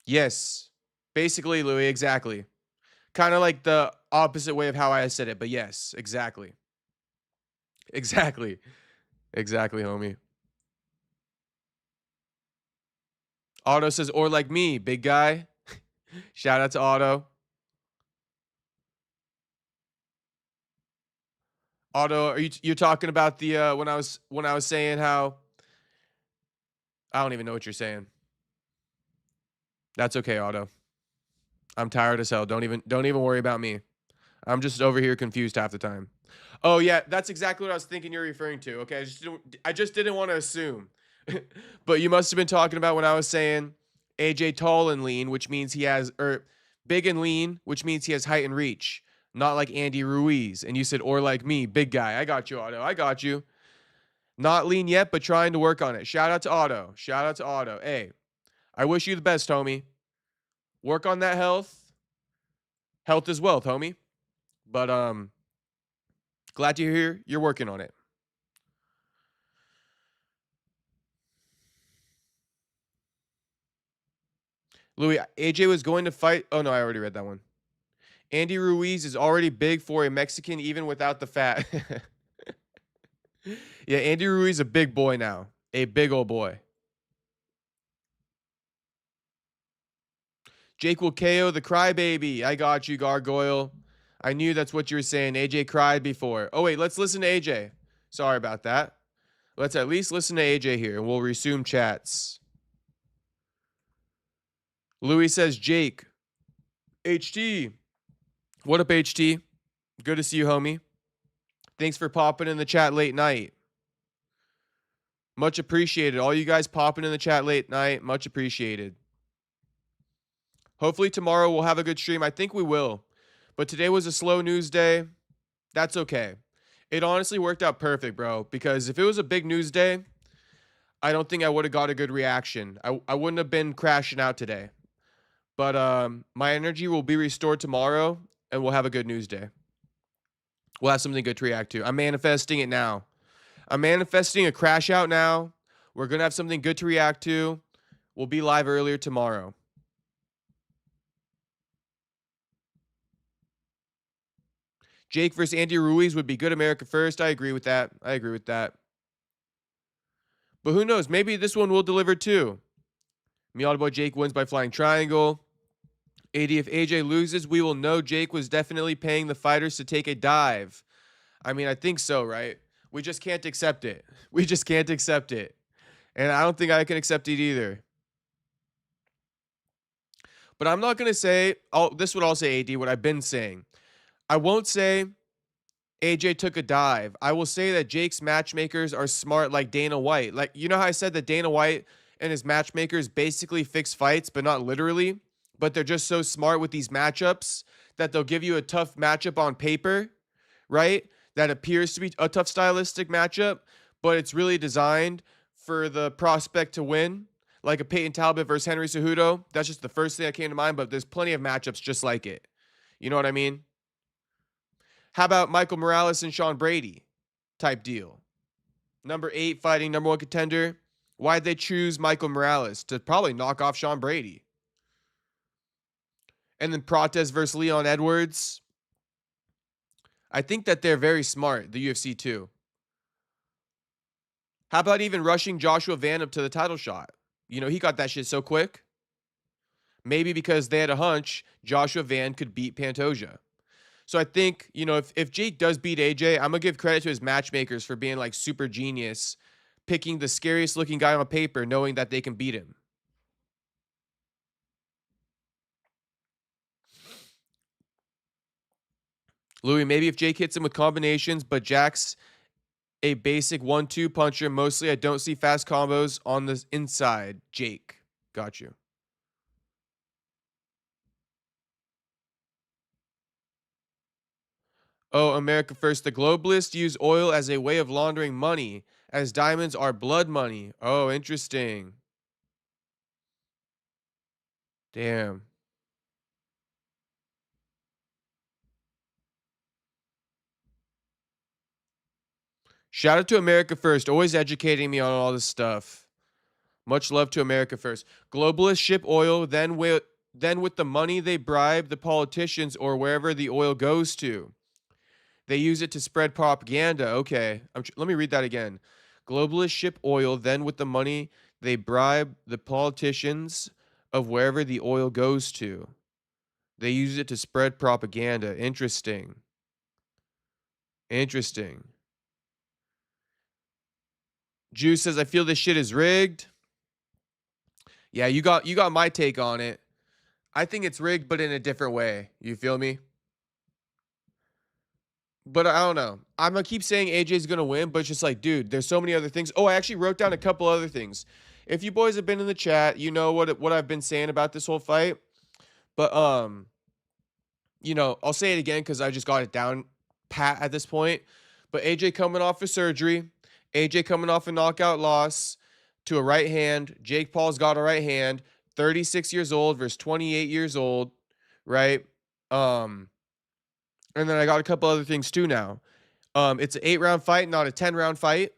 Yes. Basically, Louis, exactly. Kind of like the opposite way of how I said it, but yes, exactly. Exactly. Exactly, homie. Otto says, or like me, big guy. Shout out to Otto. Otto, are you're talking about the when I was saying how I don't even know what you're saying. That's okay, Otto. I'm tired as hell. Don't even worry about me. I'm just over here confused half the time. Oh yeah, that's exactly what I was thinking you're referring to. Okay, I just didn't want to assume. But you must have been talking about when I was saying AJ tall and lean, which means he has, or big and lean, which means he has height and reach. Not like Andy Ruiz. And you said, or like me, big guy. I got you, Otto. I got you. Not lean yet, but trying to work on it. Shout out to Otto. Shout out to Otto. Hey, I wish you the best, homie. Work on that health. Health is wealth, homie. But glad to hear you're working on it. Louis, AJ was going to fight. Oh, no, I already read that one. Andy Ruiz is already big for a Mexican, even without the fat. Yeah, Andy Ruiz is a big boy now. A big old boy. Jake will KO the crybaby. I got you, Gargoyle. I knew that's what you were saying. AJ cried before. Oh, wait, let's listen to AJ. Sorry about that. Let's at least listen to AJ here, and we'll resume chats. Louis says, Jake. HT. What up, HT? Good to see you, homie. Thanks for popping in the chat late night. Much appreciated. All you guys popping in the chat late night, much appreciated. Hopefully tomorrow we'll have a good stream. I think we will. But today was a slow news day. That's okay. It honestly worked out perfect, bro. Because if it was a big news day, I don't think I would have got a good reaction. I wouldn't have been crashing out today. But my energy will be restored tomorrow, and we'll have a good news day. We'll have something good to react to. I'm manifesting it now. I'm manifesting a crash out now. We're going to have something good to react to. We'll be live earlier tomorrow. Jake versus Andy Ruiz would be good America first. I agree with that. But who knows? Maybe this one will deliver too. Miata Boy Jake wins by flying triangle. AD, if AJ loses, we will know Jake was definitely paying the fighters to take a dive. I mean, I think so, right? We just can't accept it. And I don't think I can accept it either. But I'm not going to say, this is what I'll say, AD, what I've been saying. I won't say AJ took a dive. I will say that Jake's matchmakers are smart like Dana White. Like, you know how I said that Dana White and his matchmakers basically fix fights, but not literally? But they're just so smart with these matchups that they'll give you a tough matchup on paper, right? That appears to be a tough stylistic matchup, but it's really designed for the prospect to win. Like a Peyton Talbot versus Henry Cejudo. That's just the first thing that came to mind, but there's plenty of matchups just like it. You know what I mean? How about Michael Morales and Sean Brady type deal? Number 8 fighting number 1 contender. Why'd they choose Michael Morales? To probably knock off Sean Brady. And then Prates versus Leon Edwards. I think that they're very smart, the UFC too. How about even rushing Joshua Van up to the title shot? You know, he got that shit so quick. Maybe because they had a hunch Joshua Van could beat Pantoja. So I think, you know, if Jake does beat AJ, I'm going to give credit to his matchmakers for being like super genius, picking the scariest looking guy on paper, knowing that they can beat him. Louis, maybe if Jake hits him with combinations, but Jack's a basic 1-2 puncher. Mostly I don't see fast combos on the inside. Jake. Got you. Oh, America first. The globalists use oil as a way of laundering money, as diamonds are blood money. Oh, interesting. Damn. Shout out to America First, always educating me on all this stuff. Much love to America First. Globalists ship oil, then with the money they bribe the politicians or wherever the oil goes to. They use it to spread propaganda. Okay, let me read that again. Globalists ship oil, then with the money they bribe the politicians of wherever the oil goes to. They use it to spread propaganda. Interesting. Interesting. Juice says, I feel this shit is rigged. Yeah, you got my take on it. I think it's rigged, but in a different way. You feel me? But I don't know. I'm going to keep saying AJ's going to win, but it's just like, dude, there's so many other things. Oh, I actually wrote down a couple other things. If you boys have been in the chat, you know what I've been saying about this whole fight. But, you know, I'll say it again because I just got it down pat at this point. But AJ coming off of surgery. AJ coming off a knockout loss to a right hand. Jake Paul's got a right hand. 36 years old versus 28 years old, right? And then I got a couple other things too now. It's an 8-round fight, not a 10-round fight,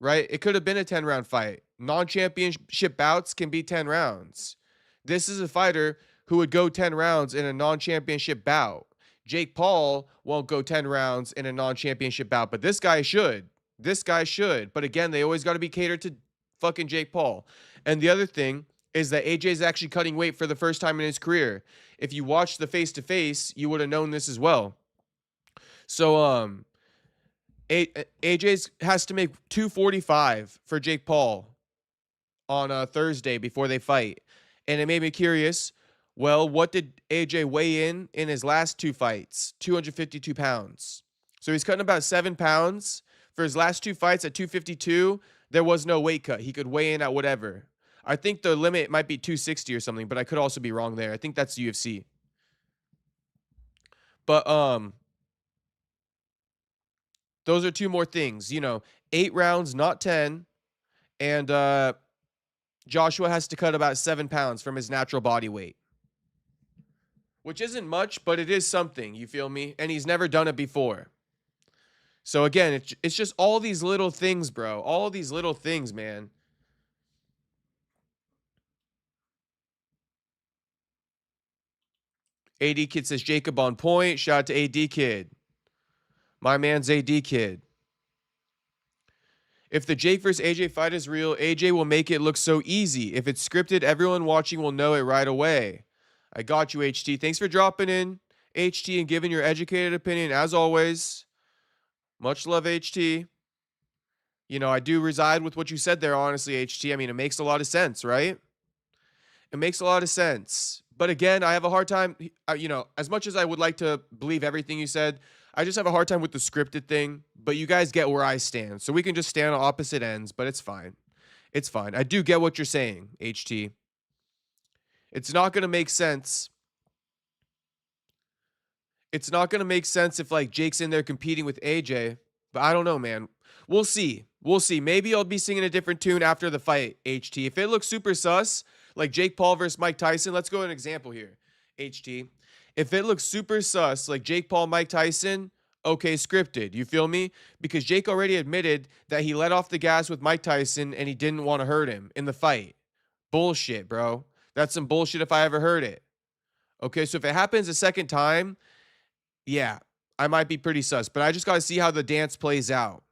right? It could have been a 10-round fight. Non-championship bouts can be 10 rounds. This is a fighter who would go 10 rounds in a non-championship bout. Jake Paul won't go 10 rounds in a non-championship bout, but this guy should. This guy should. But again, they always got to be catered to fucking Jake Paul. And the other thing is that AJ's actually cutting weight for the first time in his career. If you watched the face-to-face, you would have known this as well. So, AJ's has to make 245 for Jake Paul on Thursday before they fight. And it made me curious, well, what did AJ weigh in his last 2 fights? 252 pounds. So he's cutting about 7 pounds. For his last 2 fights at 252, there was no weight cut. He could weigh in at whatever. I think the limit might be 260 or something, but I could also be wrong there. I think that's UFC. But those are 2 more things. 8 rounds, not 10. And Joshua has to cut about 7 pounds from his natural body weight. Which isn't much, but it is something, you feel me? And he's never done it before. So again, it's just all these little things, bro. All these little things, man. AD Kid says Jacob on point. Shout out to AD Kid. My man's AD Kid. If the Jake versus AJ fight is real, AJ will make it look so easy. If it's scripted, everyone watching will know it right away. I got you, HT. Thanks for dropping in, HT, and giving your educated opinion, as always. Much love, HT. I do reside with what you said there, honestly, HT. I mean, it makes a lot of sense, right? It makes a lot of sense. But again, I have a hard time, as much as I would like to believe everything you said, I just have a hard time with the scripted thing. But you guys get where I stand. So we can just stand on opposite ends, but it's fine. It's fine. I do get what you're saying, HT. It's not going to make sense. It's not going to make sense if, Jake's in there competing with AJ. But I don't know, man. We'll see. We'll see. Maybe I'll be singing a different tune after the fight, HT. If it looks super sus, like Jake Paul versus Mike Tyson, let's go an example here, HT. If it looks super sus, like Jake Paul, Mike Tyson, okay, scripted. You feel me? Because Jake already admitted that he let off the gas with Mike Tyson and he didn't want to hurt him in the fight. Bullshit, bro. That's some bullshit if I ever heard it. Okay, so if it happens a second time, yeah, I might be pretty sus. But I just got to see how the dance plays out.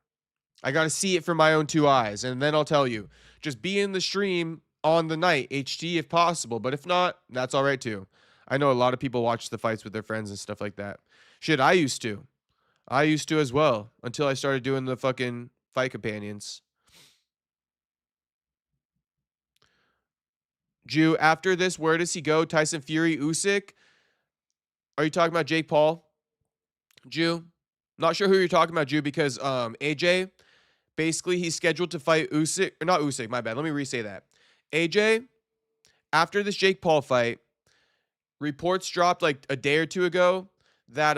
I got to see it from my own 2 eyes. And then I'll tell you. Just be in the stream on the night, HT, if possible. But if not, that's all right, too. I know a lot of people watch the fights with their friends and stuff like that. Shit, I used to. I used to as well. Until I started doing the fucking fight companions. Jew, after this, where does he go? Tyson Fury, Usyk? Are you talking about Jake Paul? Jew? Not sure who you're talking about, Jew, because AJ, basically he's scheduled to fight Usyk, or not Usyk, my bad. Let me re-say that. AJ, after this Jake Paul fight, reports dropped like a day or 2 ago that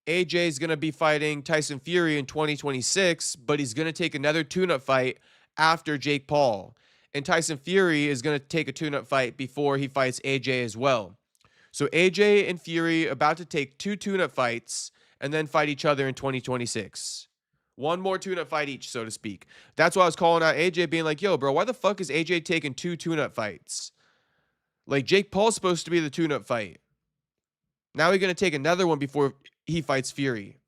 AJ is going to be fighting Tyson Fury in 2026, but he's going to take another tune-up fight after Jake Paul. And Tyson Fury is going to take a tune-up fight before he fights AJ as well. So AJ and Fury about to take 2 tune-up fights and then fight each other in 2026. 1 more tune-up fight each, so to speak. That's why I was calling out AJ, being like, yo, bro, why the fuck is AJ taking 2 tune-up fights? Like, Jake Paul's supposed to be the tune-up fight. Now he's going to take another one before he fights Fury.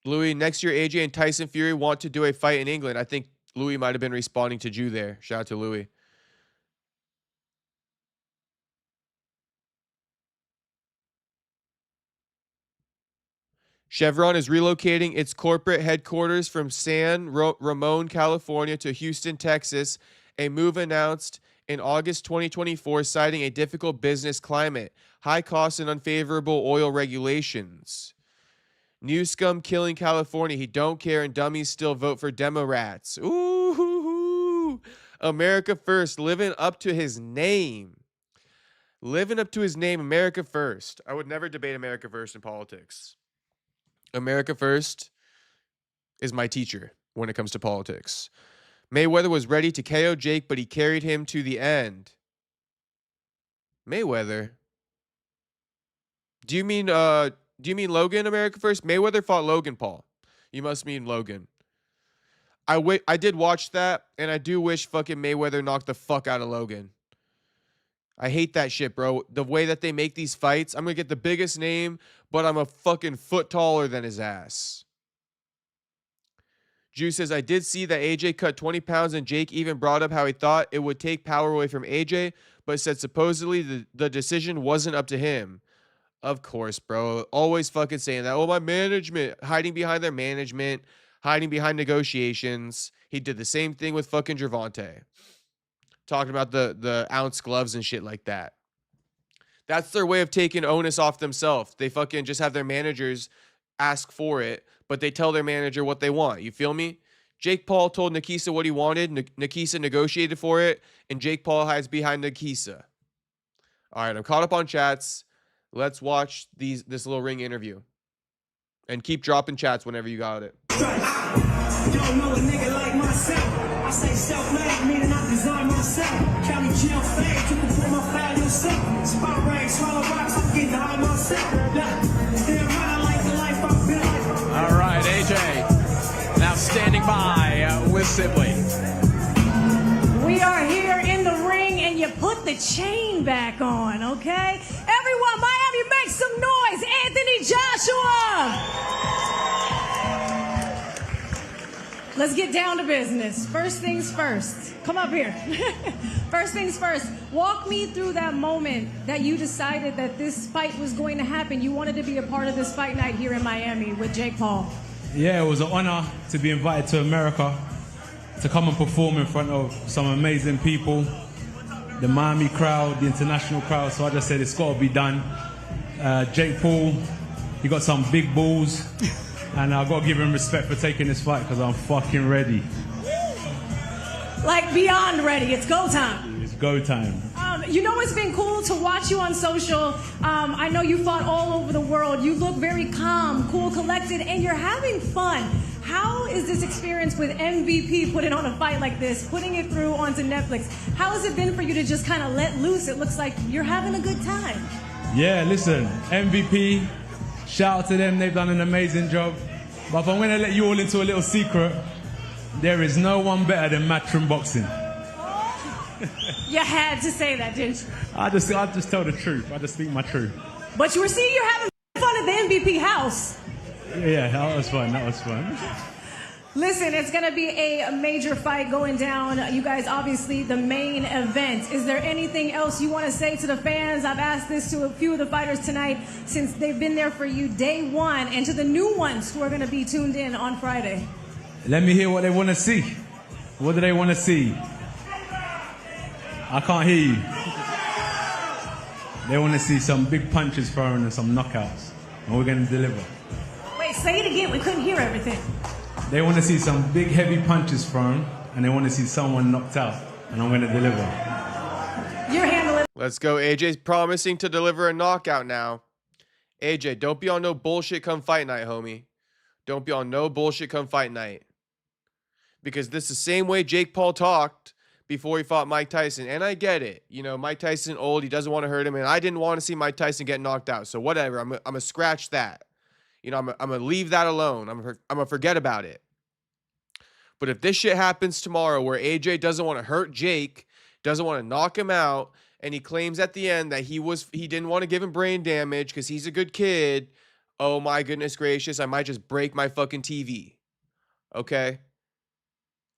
Louis, next year, AJ and Tyson Fury want to do a fight in England. I think Louis might have been responding to Jew there. Shout out to Louis. Chevron is relocating its corporate headquarters from San Ramon, California to Houston, Texas. A move announced in August 2024, citing a difficult business climate, high costs, and unfavorable oil regulations. New scum killing California. He don't care, and dummies still vote for Demorats. Ooh, America first, living up to his name. Living up to his name, America first. I would never debate America first in politics. America first. is my teacher when it comes to politics. Mayweather was ready to KO Jake, but he carried him to the end. Mayweather? Do you mean Logan, America First? Mayweather fought Logan Paul. You must mean Logan. I did watch that, and I do wish fucking Mayweather knocked the fuck out of Logan. I hate that shit, bro. The way that they make these fights, I'm going to get the biggest name, but I'm a fucking foot taller than his ass. Jew says, I did see that AJ cut 20 pounds, and Jake even brought up how he thought it would take power away from AJ, but said supposedly the decision wasn't up to him. Of course, bro. Always fucking saying that. Oh, my management. Hiding behind their management. Hiding behind negotiations. He did the same thing with fucking Gervonta. Talking about the ounce gloves and shit like that. That's their way of taking onus off themselves. They fucking just have their managers ask for it, but they tell their manager what they want. You feel me? Jake Paul told Nikisa what he wanted. Nikisa negotiated for it, and Jake Paul hides behind Nikisa. All right, I'm caught up on chats. Let's watch this little ring interview. And keep dropping chats whenever you got it. Don't know a nigga like myself. I say self-made, meaning I design myself. County jail fade, you can pull my file yourself. Spot rag, swallow rocks, I'm getting high myself. Damn right, I like the life I've been. All right, AJ, now standing by with Sibley. We are here in the ring, and you put the chain back on, okay? Everyone, Miami, make some noise. Anthony Joshua. Let's get down to business. First things first. Come up here. First things first. Walk me through that moment that you decided that this fight was going to happen. You wanted to be a part of this fight night here in Miami with Jake Paul. Yeah, it was an honor to be invited to America to come and perform in front of some amazing people, the Miami crowd, the international crowd. So I just said it's got to be done. Jake Paul, he got some big balls. And I've got to give him respect for taking this fight because I'm fucking ready. Like beyond ready. It's go time. It's go time. You know it's been cool to watch you on social. I know you fought all over the world. You look very calm, cool, collected, and you're having fun. How is this experience with MVP putting on a fight like this, putting it through onto Netflix? How has it been for you to just kind of let loose? It looks like you're having a good time. Yeah, listen, MVP. Shout out to them, they've done an amazing job. But if I'm going to let you all into a little secret, there is no one better than Matchroom Boxing. You had to say that, didn't you? I just tell the truth. I just speak my truth. But you're having fun at the MVP house. Yeah, that was fun. That was fun. Listen, it's going to be a major fight going down. You guys, obviously, the main event. Is there anything else you want to say to the fans? I've asked this to a few of the fighters tonight since they've been there for you day one, and to the new ones who are going to be tuned in on Friday. Let me hear what they want to see. What do they want to see? I can't hear you. They want to see some big punches thrown and some knockouts, and we're going to deliver. Wait, say it again. We couldn't hear everything. They want to see some big, heavy punches thrown, and they want to see someone knocked out, and I'm going to deliver. You're handling. Let's go. AJ's promising to deliver a knockout now. AJ, don't be on no bullshit come fight night, homie. Don't be on no bullshit come fight night. Because this is the same way Jake Paul talked before he fought Mike Tyson. And I get it. You know, Mike Tyson old. He doesn't want to hurt him. And I didn't want to see Mike Tyson get knocked out. So whatever. I'm going to scratch that. You know, I'm going to leave that alone. I'm going to forget about it. But if this shit happens tomorrow where AJ doesn't want to hurt Jake, doesn't want to knock him out, and he claims at the end that he didn't want to give him brain damage because he's a good kid, oh my goodness gracious, I might just break my fucking TV. Okay?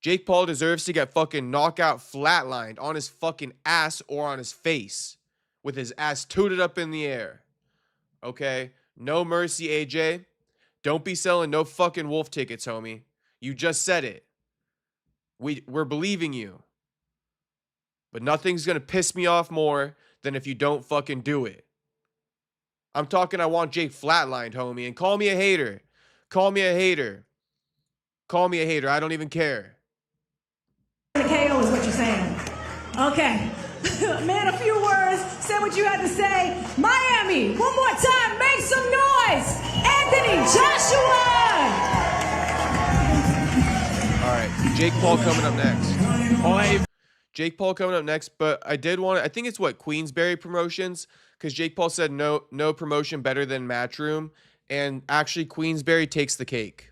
Jake Paul deserves to get fucking knockout flatlined on his fucking ass or on his face with his ass tooted up in the air. Okay? No mercy, AJ. Don't be selling no fucking wolf tickets, homie. You just said it. We're believing you. But nothing's going to piss me off more than if you don't fucking do it. I'm talking I want Jake flatlined, homie. And call me a hater. Call me a hater. Call me a hater. I don't even care. The KO is what you're saying. Okay. Man, a few words. Say what you had to say. Miami, one more time. Make some noise. Anthony Joshua. Jake Paul coming up next. Hoya. Jake Paul coming up next, but I did want to, I think it's what, Queensberry Promotions, because Jake Paul said no promotion better than Matchroom, and actually Queensberry takes the cake.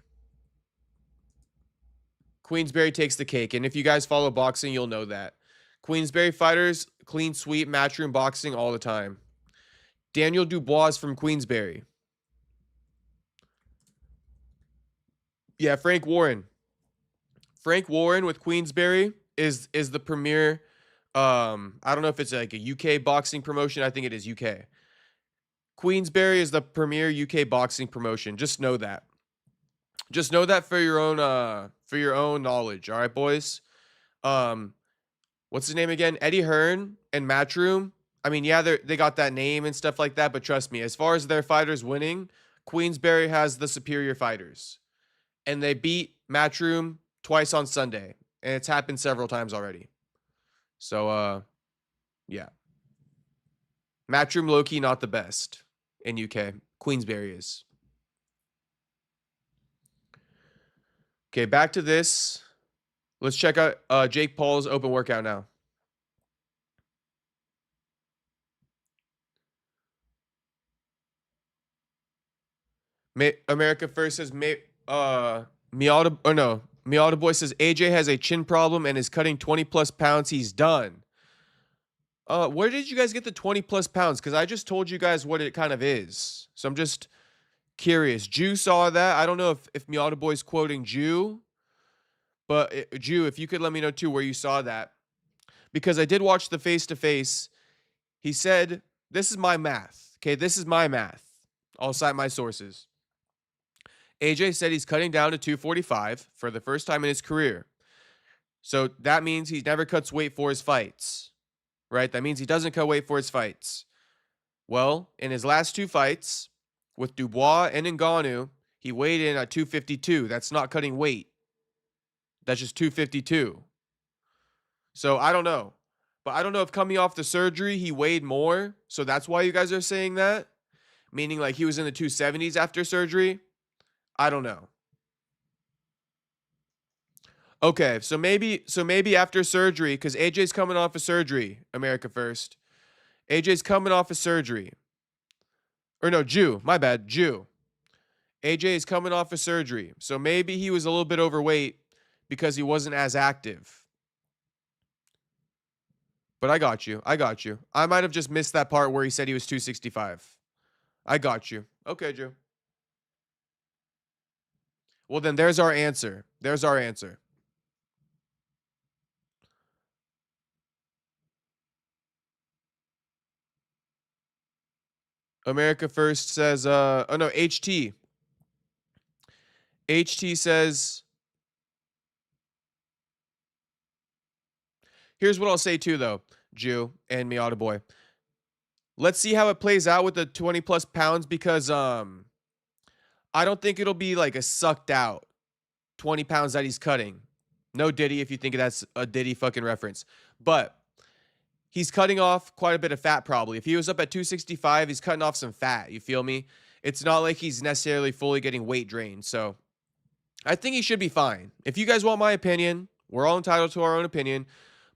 Queensberry takes the cake, and if you guys follow boxing, you'll know that. Queensberry fighters, clean sweep, Matchroom boxing all the time. Daniel Dubois from Queensberry. Yeah, Frank Warren. Frank Warren with Queensberry is the premier. I don't know if it's like a UK boxing promotion. I think it is UK. Queensberry is the premier UK boxing promotion. Just know that. Just know that for your own knowledge. All right, boys. What's his name again? Eddie Hearn and Matchroom. I mean, yeah, they got that name and stuff like that, but trust me, as far as their fighters winning, Queensberry has the superior fighters. And they beat Matchroom twice on Sunday. And it's happened several times already. So, yeah. Matchroom low-key not the best in UK. Queensberry is. Okay, back to this. Let's check out Jake Paul's open workout now. America First says Miata Boy says AJ has a chin problem and is cutting 20 plus pounds. He's done. Where did you guys get the 20 plus pounds? Because I just told you guys what it kind of is. So I'm just curious. Jew saw that. I don't know if Miata Boy's quoting Jew. But Jew, if you could let me know too where you saw that. Because I did watch the face-to-face. He said, this is my math. Okay, this is my math. I'll cite my sources. AJ said he's cutting down to 245 for the first time in his career. So that means he never cuts weight for his fights, right? That means he doesn't cut weight for his fights. Well, in his last two fights with Dubois and Ngannou, he weighed in at 252. That's not cutting weight. That's just 252. So I don't know. But I don't know if coming off the surgery, he weighed more. So that's why you guys are saying that. Meaning like he was in the 270s after surgery. I don't know. Okay, so maybe after surgery, because AJ's coming off of surgery, America First. AJ's coming off of surgery. Or no, Jew. My bad, Jew. AJ is coming off of surgery. So maybe he was a little bit overweight because he wasn't as active. But I got you. I might have just missed that part where he said he was 265. I got you. Okay, Jew. Well, then there's our answer. America First says, oh no, HT. HT says, here's what I'll say too, though, Jew and Miata Boy. Let's see how it plays out with the 20 plus pounds because, I don't think it'll be like a sucked out 20 pounds that he's cutting. No Diddy if you think that's a Diddy fucking reference. But he's cutting off quite a bit of fat probably. If he was up at 265, he's cutting off some fat. You feel me? It's not like he's necessarily fully getting weight drained. So I think he should be fine. If you guys want my opinion, we're all entitled to our own opinion.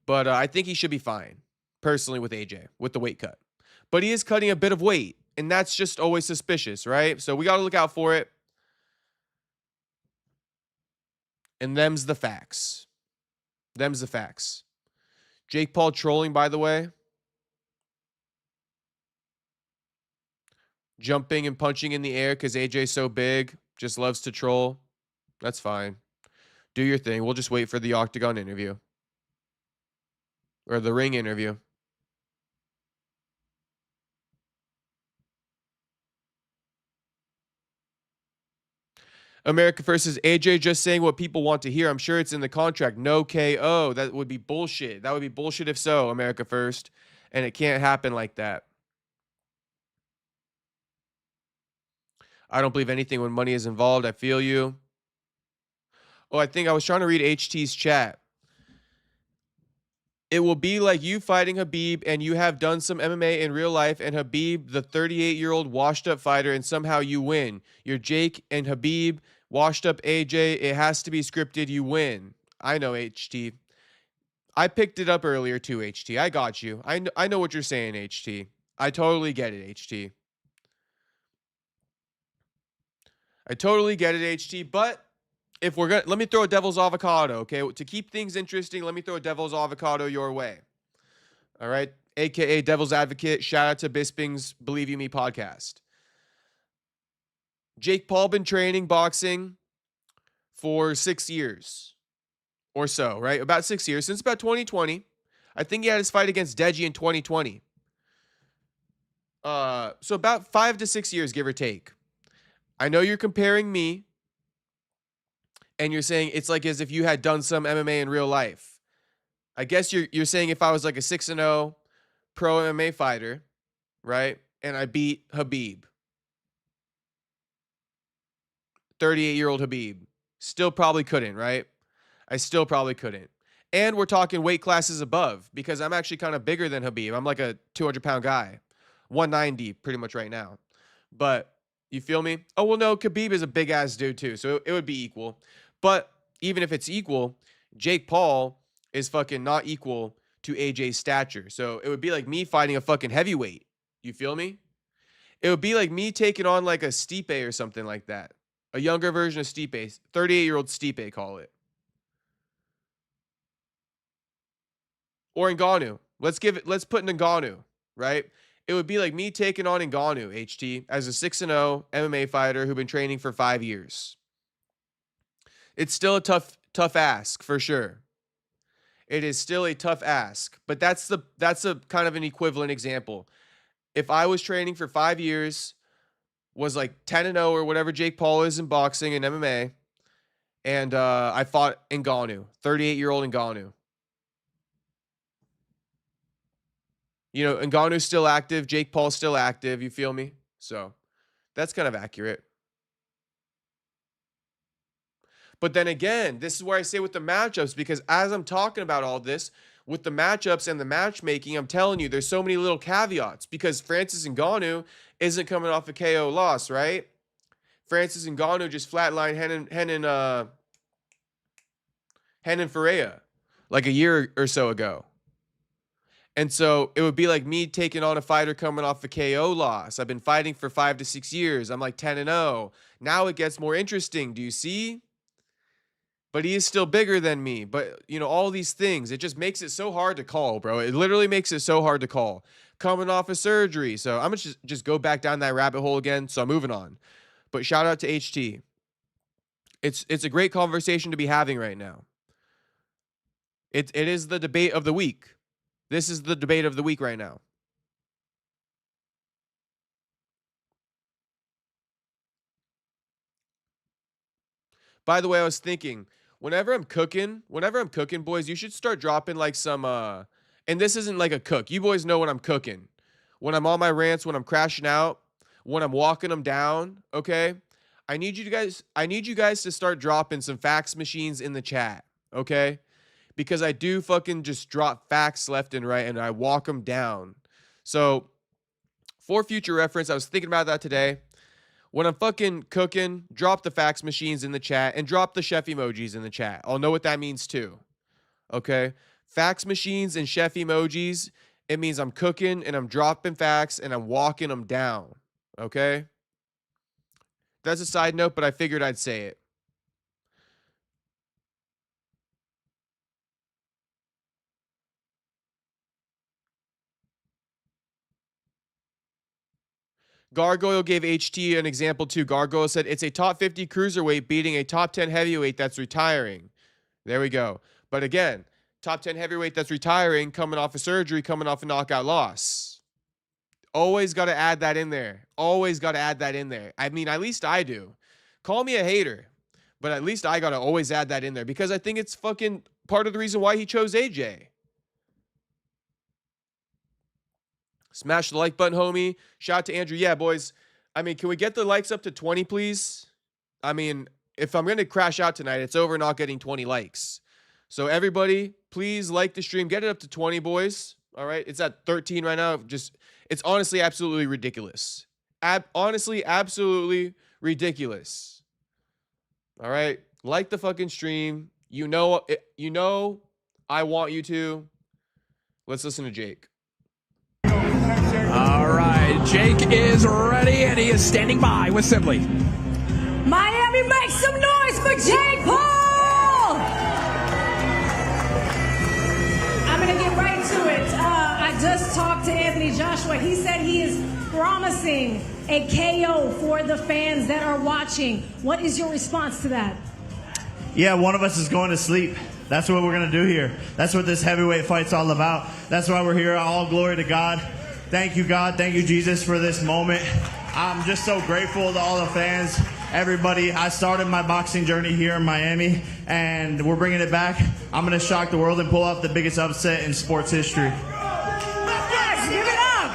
But I think he should be fine, personally, with AJ, with the weight cut. But he is cutting a bit of weight. And that's just always suspicious, right? So we got to look out for it. And them's the facts. Jake Paul trolling, by the way. Jumping and punching in the air because AJ's so big. Just loves to troll. That's fine. Do your thing. We'll just wait for the Octagon interview. Or the ring interview. America versus AJ just saying what people want to hear. I'm sure it's in the contract. No KO. That would be bullshit. That would be bullshit if so, America First. And it can't happen like that. I don't believe anything when money is involved. I feel you. Oh, I think I was trying to read HT's chat. It will be like you fighting Khabib and you have done some MMA in real life and Khabib, the 38-year-old washed up fighter, and somehow you win. You're Jake and Khabib, washed up AJ. It has to be scripted. You win. I know, HT. I picked it up earlier too, HT. I got you. I know what you're saying, HT. I totally get it, HT. I totally get it, HT. But if we're gonna, let me throw a devil's avocado, okay? To keep things interesting, let me throw a devil's avocado your way. All right? AKA Devil's Advocate. Shout out to Bisping's Believe You Me podcast. Jake Paul been training boxing for 6 years or so, right? About 6 years, since about 2020. I think he had his fight against Deji in 2020. So about 5 to 6 years, give or take. I know you're comparing me, and you're saying it's like as if you had done some MMA in real life. I guess you're saying if I was like a 6-0 pro MMA fighter, right? And I beat Habib. 38-year-old Habib. Still probably couldn't, right? I still probably couldn't. And we're talking weight classes above, because I'm actually kind of bigger than Habib. I'm like a 200-pound guy. 190 pretty much right now. But you feel me? Oh, well, no, Khabib is a big-ass dude too, so it would be equal. But even if it's equal, Jake Paul is fucking not equal to AJ's stature. So it would be like me fighting a fucking heavyweight. You feel me? It would be like me taking on like a Stipe or something like that. A younger version of Stipe. 38-year-old Stipe, call it. Or Ngannou. Let's put Ngannou, right? It would be like me taking on Ngannou, HT, as a 6-0 MMA fighter who've been training for 5 years. It's still a tough ask, for sure. It is still a tough ask, but that's a kind of an equivalent example. If I was training for 5 years, was like 10-0 or whatever Jake Paul is in boxing and MMA, and I fought Ngannou, 38-year-old Ngannou. You know, Ngannou's still active, Jake Paul's still active, you feel me? So that's kind of accurate. But then again, this is where I say with the matchups, because as I'm talking about all this, with the matchups and the matchmaking, I'm telling you, there's so many little caveats, because Francis Ngannou isn't coming off a KO loss, right? Francis Ngannou just flatlined Renan Ferreira like a year or so ago. And so it would be like me taking on a fighter coming off a KO loss. I've been fighting for 5 to 6 years. I'm like 10-0. Now it gets more interesting. Do you see? But he is still bigger than me. But, you know, all these things, it just makes it so hard to call, bro. It literally makes it so hard to call. Coming off a surgery. So I'm going to just go back down that rabbit hole again. So I'm moving on. But shout out to HT. It's a great conversation to be having right now. It is the debate of the week. This is the debate of the week right now. By the way, I was thinking, whenever I'm cooking, boys, you should start dropping like some, and this isn't like a cook. You boys know when I'm cooking. When I'm on my rants, when I'm crashing out, when I'm walking them down, okay? I need you guys to start dropping some fax machines in the chat, okay? Because I do fucking just drop facts left and right, and I walk them down. So, for future reference, I was thinking about that today. When I'm fucking cooking, drop the fax machines in the chat, and drop the chef emojis in the chat. I'll know what that means too. Okay? Fax machines and chef emojis, it means I'm cooking, and I'm dropping facts, and I'm walking them down. Okay? That's a side note, but I figured I'd say it. Gargoyle gave HT an example too. Gargoyle said, it's a top 50 cruiserweight beating a top 10 heavyweight that's retiring. There we go. But again, top 10 heavyweight that's retiring, coming off a surgery, coming off a knockout loss. Always got to add that in there. Always got to add that in there. I mean, at least I do. Call me a hater, but at least I got to always add that in there, because I think it's fucking part of the reason why he chose AJ. Smash the like button, homie. Shout out to Andrew. Yeah, boys. I mean, can we get the likes up to 20, please? I mean, if I'm going to crash out tonight, it's over not getting 20 likes. So everybody, please like the stream. Get it up to 20, boys. All right? It's at 13 right now. It's honestly absolutely ridiculous. Honestly, absolutely ridiculous. All right? Like the fucking stream. You know, I want you to. Let's listen to Jake. All right, Jake is ready, and he is standing by with Sibley. Miami, make some noise for Jake Paul! I'm going to get right to it. I just talked to Anthony Joshua. He said he is promising a KO for the fans that are watching. What is your response to that? Yeah, one of us is going to sleep. That's what we're going to do here. That's what this heavyweight fight's all about. That's why we're here. All glory to God. Thank you, God. Thank you, Jesus, for this moment. I'm just so grateful to all the fans, everybody. I started my boxing journey here in Miami, and we're bringing it back. I'm going to shock the world and pull off the biggest upset in sports history. Yes, give it up!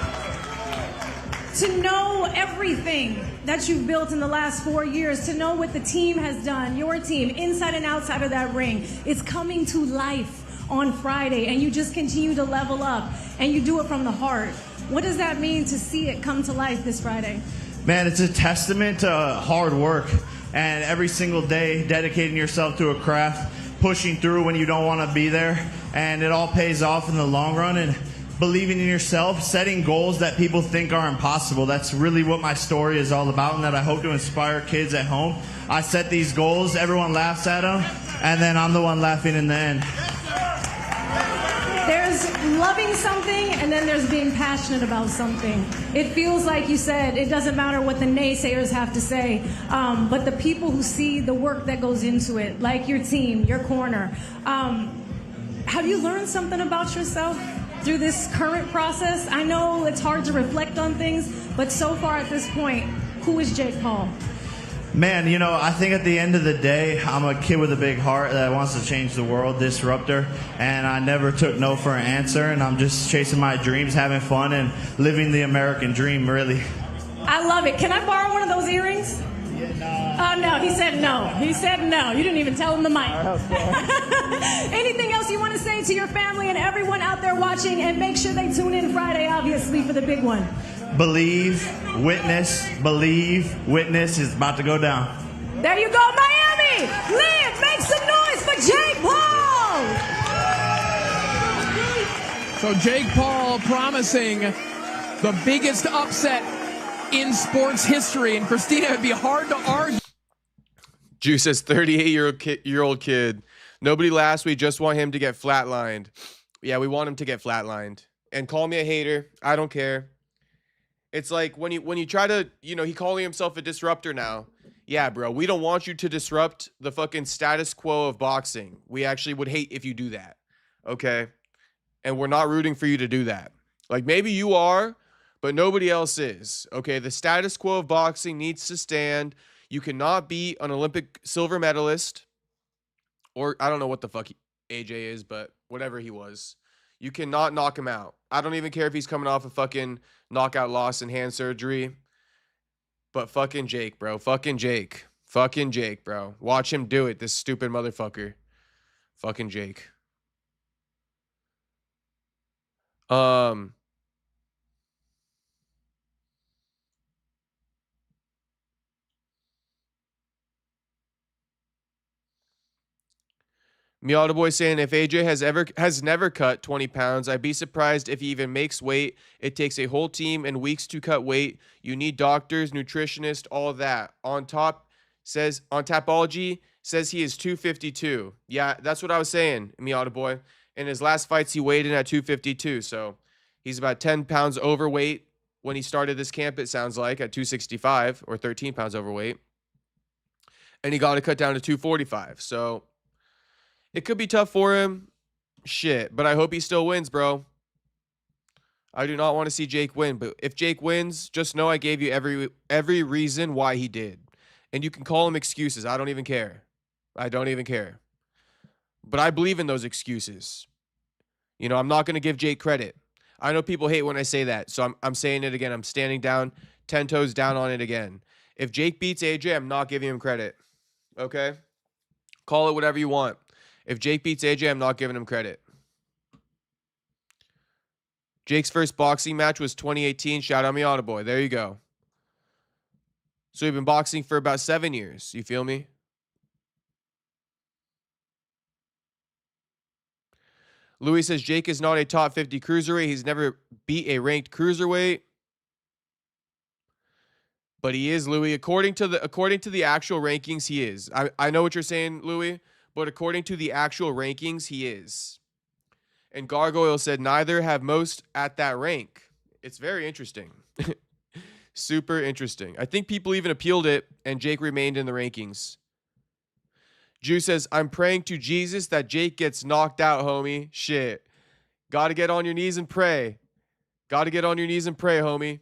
To know everything that you've built in the last 4 years, to know what the team has done, your team, inside and outside of that ring, it's coming to life on Friday, and you just continue to level up, and you do it from the heart. What does that mean to see it come to life this Friday? Man, it's a testament to hard work and every single day dedicating yourself to a craft, pushing through when you don't want to be there, and it all pays off in the long run. And believing in yourself, setting goals that people think are impossible. That's really what my story is all about, and that I hope to inspire kids at home. I set these goals, everyone laughs at them, and then I'm the one laughing in the end. There's loving something, and then there's being passionate about something. It feels like you said, it doesn't matter what the naysayers have to say, but the people who see the work that goes into it, like your team, your corner. Have you learned something about yourself through this current process? I know it's hard to reflect on things, but so far at this point, who is Jake Paul? Man, you know, I think at the end of the day, I'm a kid with a big heart that wants to change the world, disruptor, and I never took no for an answer, and I'm just chasing my dreams, having fun, and living the American dream, really. I love it. Can I borrow one of those earrings? Oh, no, he said no. He said no. You didn't even tell him the mic. Anything else you want to say to your family and everyone out there watching? And make sure they tune in Friday, obviously, for the big one. Believe, witness is about to go down. There you go, Miami! Live, make some noise for Jake Paul! So Jake Paul promising the biggest upset in sports history, and Christina, it'd be hard to argue. Juice says 38-year-old kid. Nobody last. We just want him to get flatlined. Yeah, we want him to get flatlined. And call me a hater. I don't care. It's like when you try to, you know, he calling himself a disruptor now. Yeah, bro, we don't want you to disrupt the fucking status quo of boxing. We actually would hate if you do that. Okay? And we're not rooting for you to do that. Like, maybe you are, but nobody else is. Okay? The status quo of boxing needs to stand. You cannot be an Olympic silver medalist, or I don't know what the fuck AJ is, but whatever he was. You cannot knock him out. I don't even care if he's coming off a fucking knockout loss in hand surgery. But fucking Jake, bro. Fucking Jake. Fucking Jake, bro. Watch him do it, this stupid motherfucker. Fucking Jake. Miata Boy saying, if AJ has never cut 20 pounds, I'd be surprised if he even makes weight. It takes a whole team and weeks to cut weight. You need doctors, nutritionists, all of that. On Tapology, says he is 252. Yeah, that's what I was saying, Miata Boy. In his last fights, he weighed in at 252. So he's about 10 pounds overweight when he started this camp, it sounds like, at 265 or 13 pounds overweight. And he got to cut down to 245. So it could be tough for him. Shit. But I hope he still wins, bro. I do not want to see Jake win. But if Jake wins, just know I gave you every reason why he did. And you can call him excuses. I don't even care. I don't even care. But I believe in those excuses. You know, I'm not going to give Jake credit. I know people hate when I say that. So I'm saying it again. I'm standing down, 10 toes down on it again. If Jake beats AJ, I'm not giving him credit. Okay? Call it whatever you want. If Jake beats AJ, I'm not giving him credit. Jake's first boxing match was 2018. Shout out Miata Boy. There you go. So we've been boxing for about 7 years. You feel me? Louis says Jake is not a top 50 cruiserweight. He's never beat a ranked cruiserweight. But he is, Louis. According to the actual rankings, he is. I know what you're saying, Louis, but according to the actual rankings, he is. And Gargoyle said neither have most at that rank. It's very interesting. Super interesting. I think people even appealed it, and Jake remained in the rankings. Drew says, I'm praying to Jesus that Jake gets knocked out, homie. Shit. Got to get on your knees and pray. Got to get on your knees and pray, homie.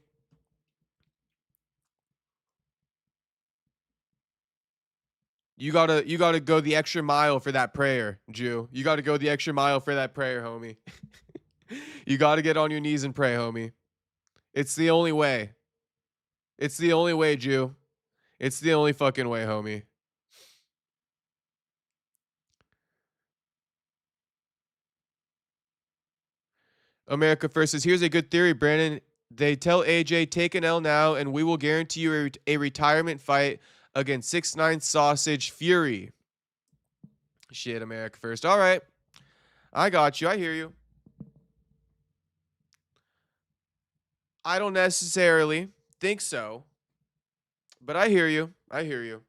You gotta go the extra mile for that prayer, Jew. You gotta go the extra mile for that prayer, homie. You gotta get on your knees and pray, homie. It's the only way. It's the only way, Jew. It's the only fucking way, homie. America First says, here's a good theory, Brandon. They tell AJ, take an L now, and we will guarantee you a retirement fight against 6ix9ine Sausage Fury. Shit, America First. All right. I got you. I hear you. I don't necessarily think so, but I hear you. I hear you.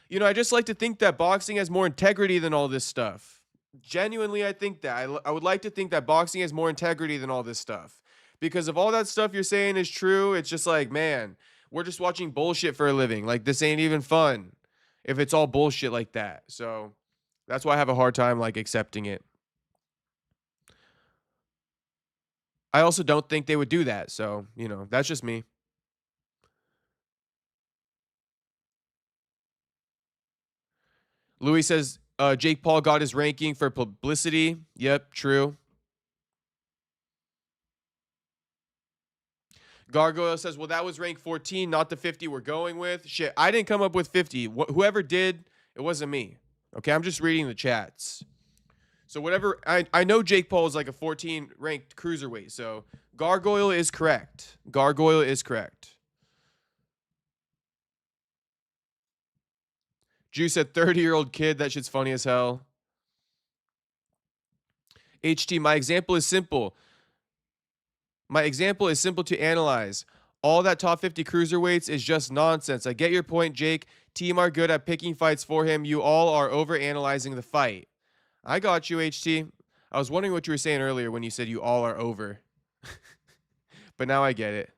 You know, I just like to think that boxing has more integrity than all this stuff. Genuinely, I think that. I would like to think that boxing has more integrity than all this stuff. Because if all that stuff you're saying is true, it's just like, man, we're just watching bullshit for a living. Like, this ain't even fun if it's all bullshit like that. So that's why I have a hard time, like, accepting it. I also don't think they would do that. So, you know, that's just me. Louis says, Jake Paul got his ranking for publicity. Yep, true. Gargoyle says, well, that was rank 14, not the 50 we're going with. Shit, I didn't come up with 50. Whoever did, it wasn't me. Okay, I'm just reading the chats. So whatever, I know Jake Paul is like a 14 ranked cruiserweight. So Gargoyle is correct. Gargoyle is correct. Drew said 30-year-old kid. That shit's funny as hell. HT, my example is simple. My example is simple to analyze. All that top 50 cruiserweights is just nonsense. I get your point, Jake. Team are good at picking fights for him. You all are over-analyzing the fight. I got you, HT. I was wondering what you were saying earlier when you said you all are over. But now I get it.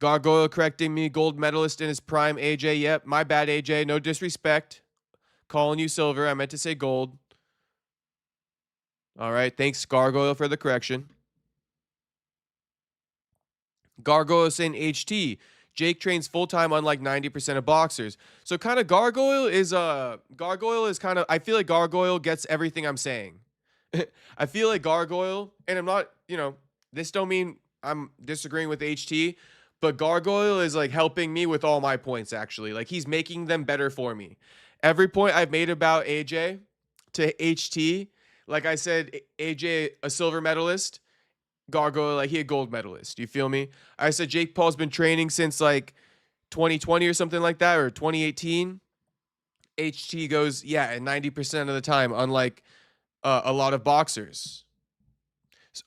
Gargoyle correcting me. Gold medalist in his prime, AJ. Yep, my bad, AJ. No disrespect. Calling you silver. I meant to say gold. All right. Thanks, Gargoyle, for the correction. Gargoyle saying HT. Jake trains full-time unlike 90% of boxers. So kind of Gargoyle is kind of, I feel like Gargoyle gets everything I'm saying. I feel like Gargoyle, and I'm not, you know, this don't mean I'm disagreeing with HT, but Gargoyle is like helping me with all my points, actually. Like, he's making them better for me. Every point I've made about AJ to HT, like I said, AJ, a silver medalist, Gargoyle, like, he a gold medalist. You feel me? I said Jake Paul's been training since like 2020 or something like that, or 2018. HT goes, yeah, and 90% of the time, unlike a lot of boxers.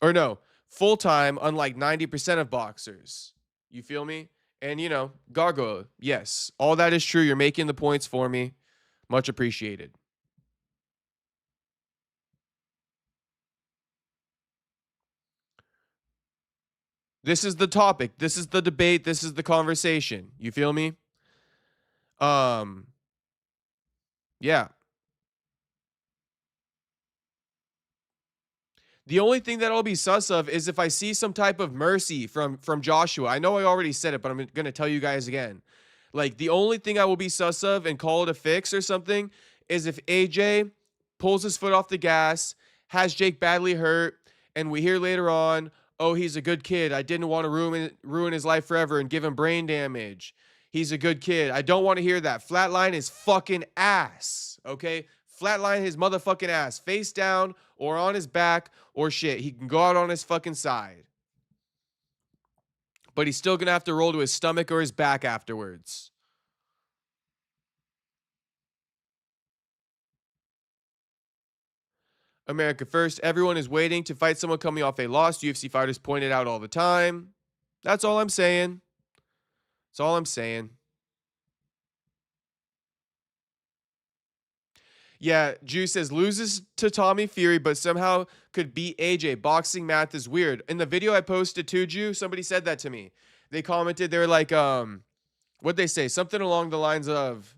Or no, full-time, unlike 90% of boxers. You feel me? And, you know, Gargoyle, yes, all that is true. You're making the points for me. Much appreciated. This is the topic. This is the debate. This is the conversation. You feel me? Yeah. The only thing that I'll be sus of is if I see some type of mercy from Joshua. I know I already said it, but I'm going to tell you guys again. Like, the only thing I will be sus of and call it a fix or something is if AJ pulls his foot off the gas, has Jake badly hurt, and we hear later on, oh, he's a good kid. I didn't want to ruin his life forever and give him brain damage. He's a good kid. I don't want to hear that. Flatline his fucking ass, okay? Flatline his motherfucking ass. Face down or on his back or shit. He can go out on his fucking side. But he's still going to have to roll to his stomach or his back afterwards. America First. Everyone is waiting to fight someone coming off a loss. UFC fighters point it out all the time. That's all I'm saying. That's all I'm saying. Yeah, Juice says loses to Tommy Fury, but somehow could beat AJ. Boxing math is weird. In the video I posted to Ju, somebody said that to me. They commented, they were like, what'd they say? Something along the lines of,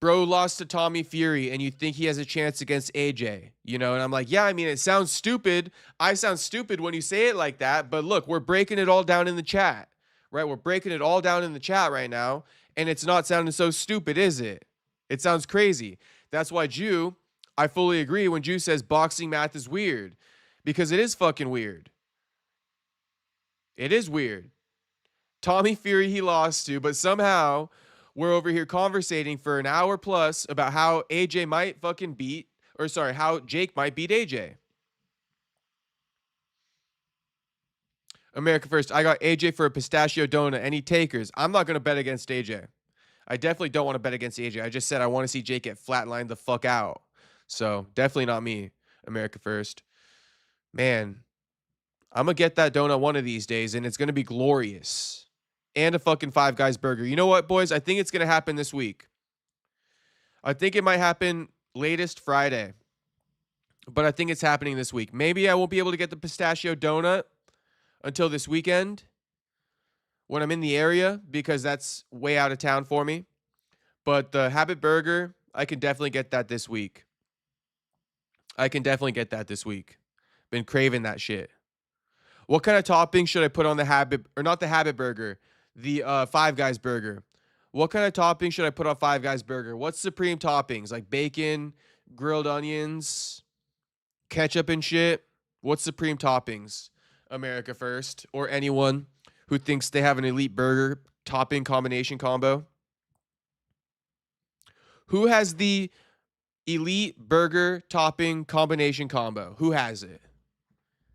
bro lost to Tommy Fury and you think he has a chance against AJ, you know? And I'm like, yeah, I mean, it sounds stupid. I sound stupid when you say it like that, but look, we're breaking it all down in the chat, right? We're breaking it all down in the chat right now, and it's not sounding so stupid, is it? It sounds crazy. That's why Jew, I fully agree when Jew says boxing math is weird, because it is fucking weird. It is weird. Tommy Fury he lost to, but somehow we're over here conversating for an hour plus about how AJ might fucking beat, or sorry, how Jake might beat AJ. America First, I got AJ for a pistachio donut. Any takers? I'm not going to bet against AJ. I definitely don't want to bet against AJ. I just said I want to see Jake get flatlined the fuck out. So definitely not me. America First. Man, I'm going to get that donut one of these days, and it's going to be glorious. And a fucking Five Guys burger. You know what, boys? I think it's going to happen this week. I think it might happen latest Friday. But I think it's happening this week. Maybe I won't be able to get the pistachio donut until this weekend when I'm in the area, because that's way out of town for me. But the Habit Burger, I can definitely get that this week. I can definitely get that this week. Been craving that shit. What kind of toppings should I put on the Habit, or not the Habit Burger, the Five Guys burger? What kind of toppings should I put on Five Guys burger? What's supreme toppings? Like bacon, grilled onions, ketchup and shit? What's supreme toppings? America First, or anyone who thinks they have an elite burger topping combination combo. Who has the elite burger topping combination combo? Who has it?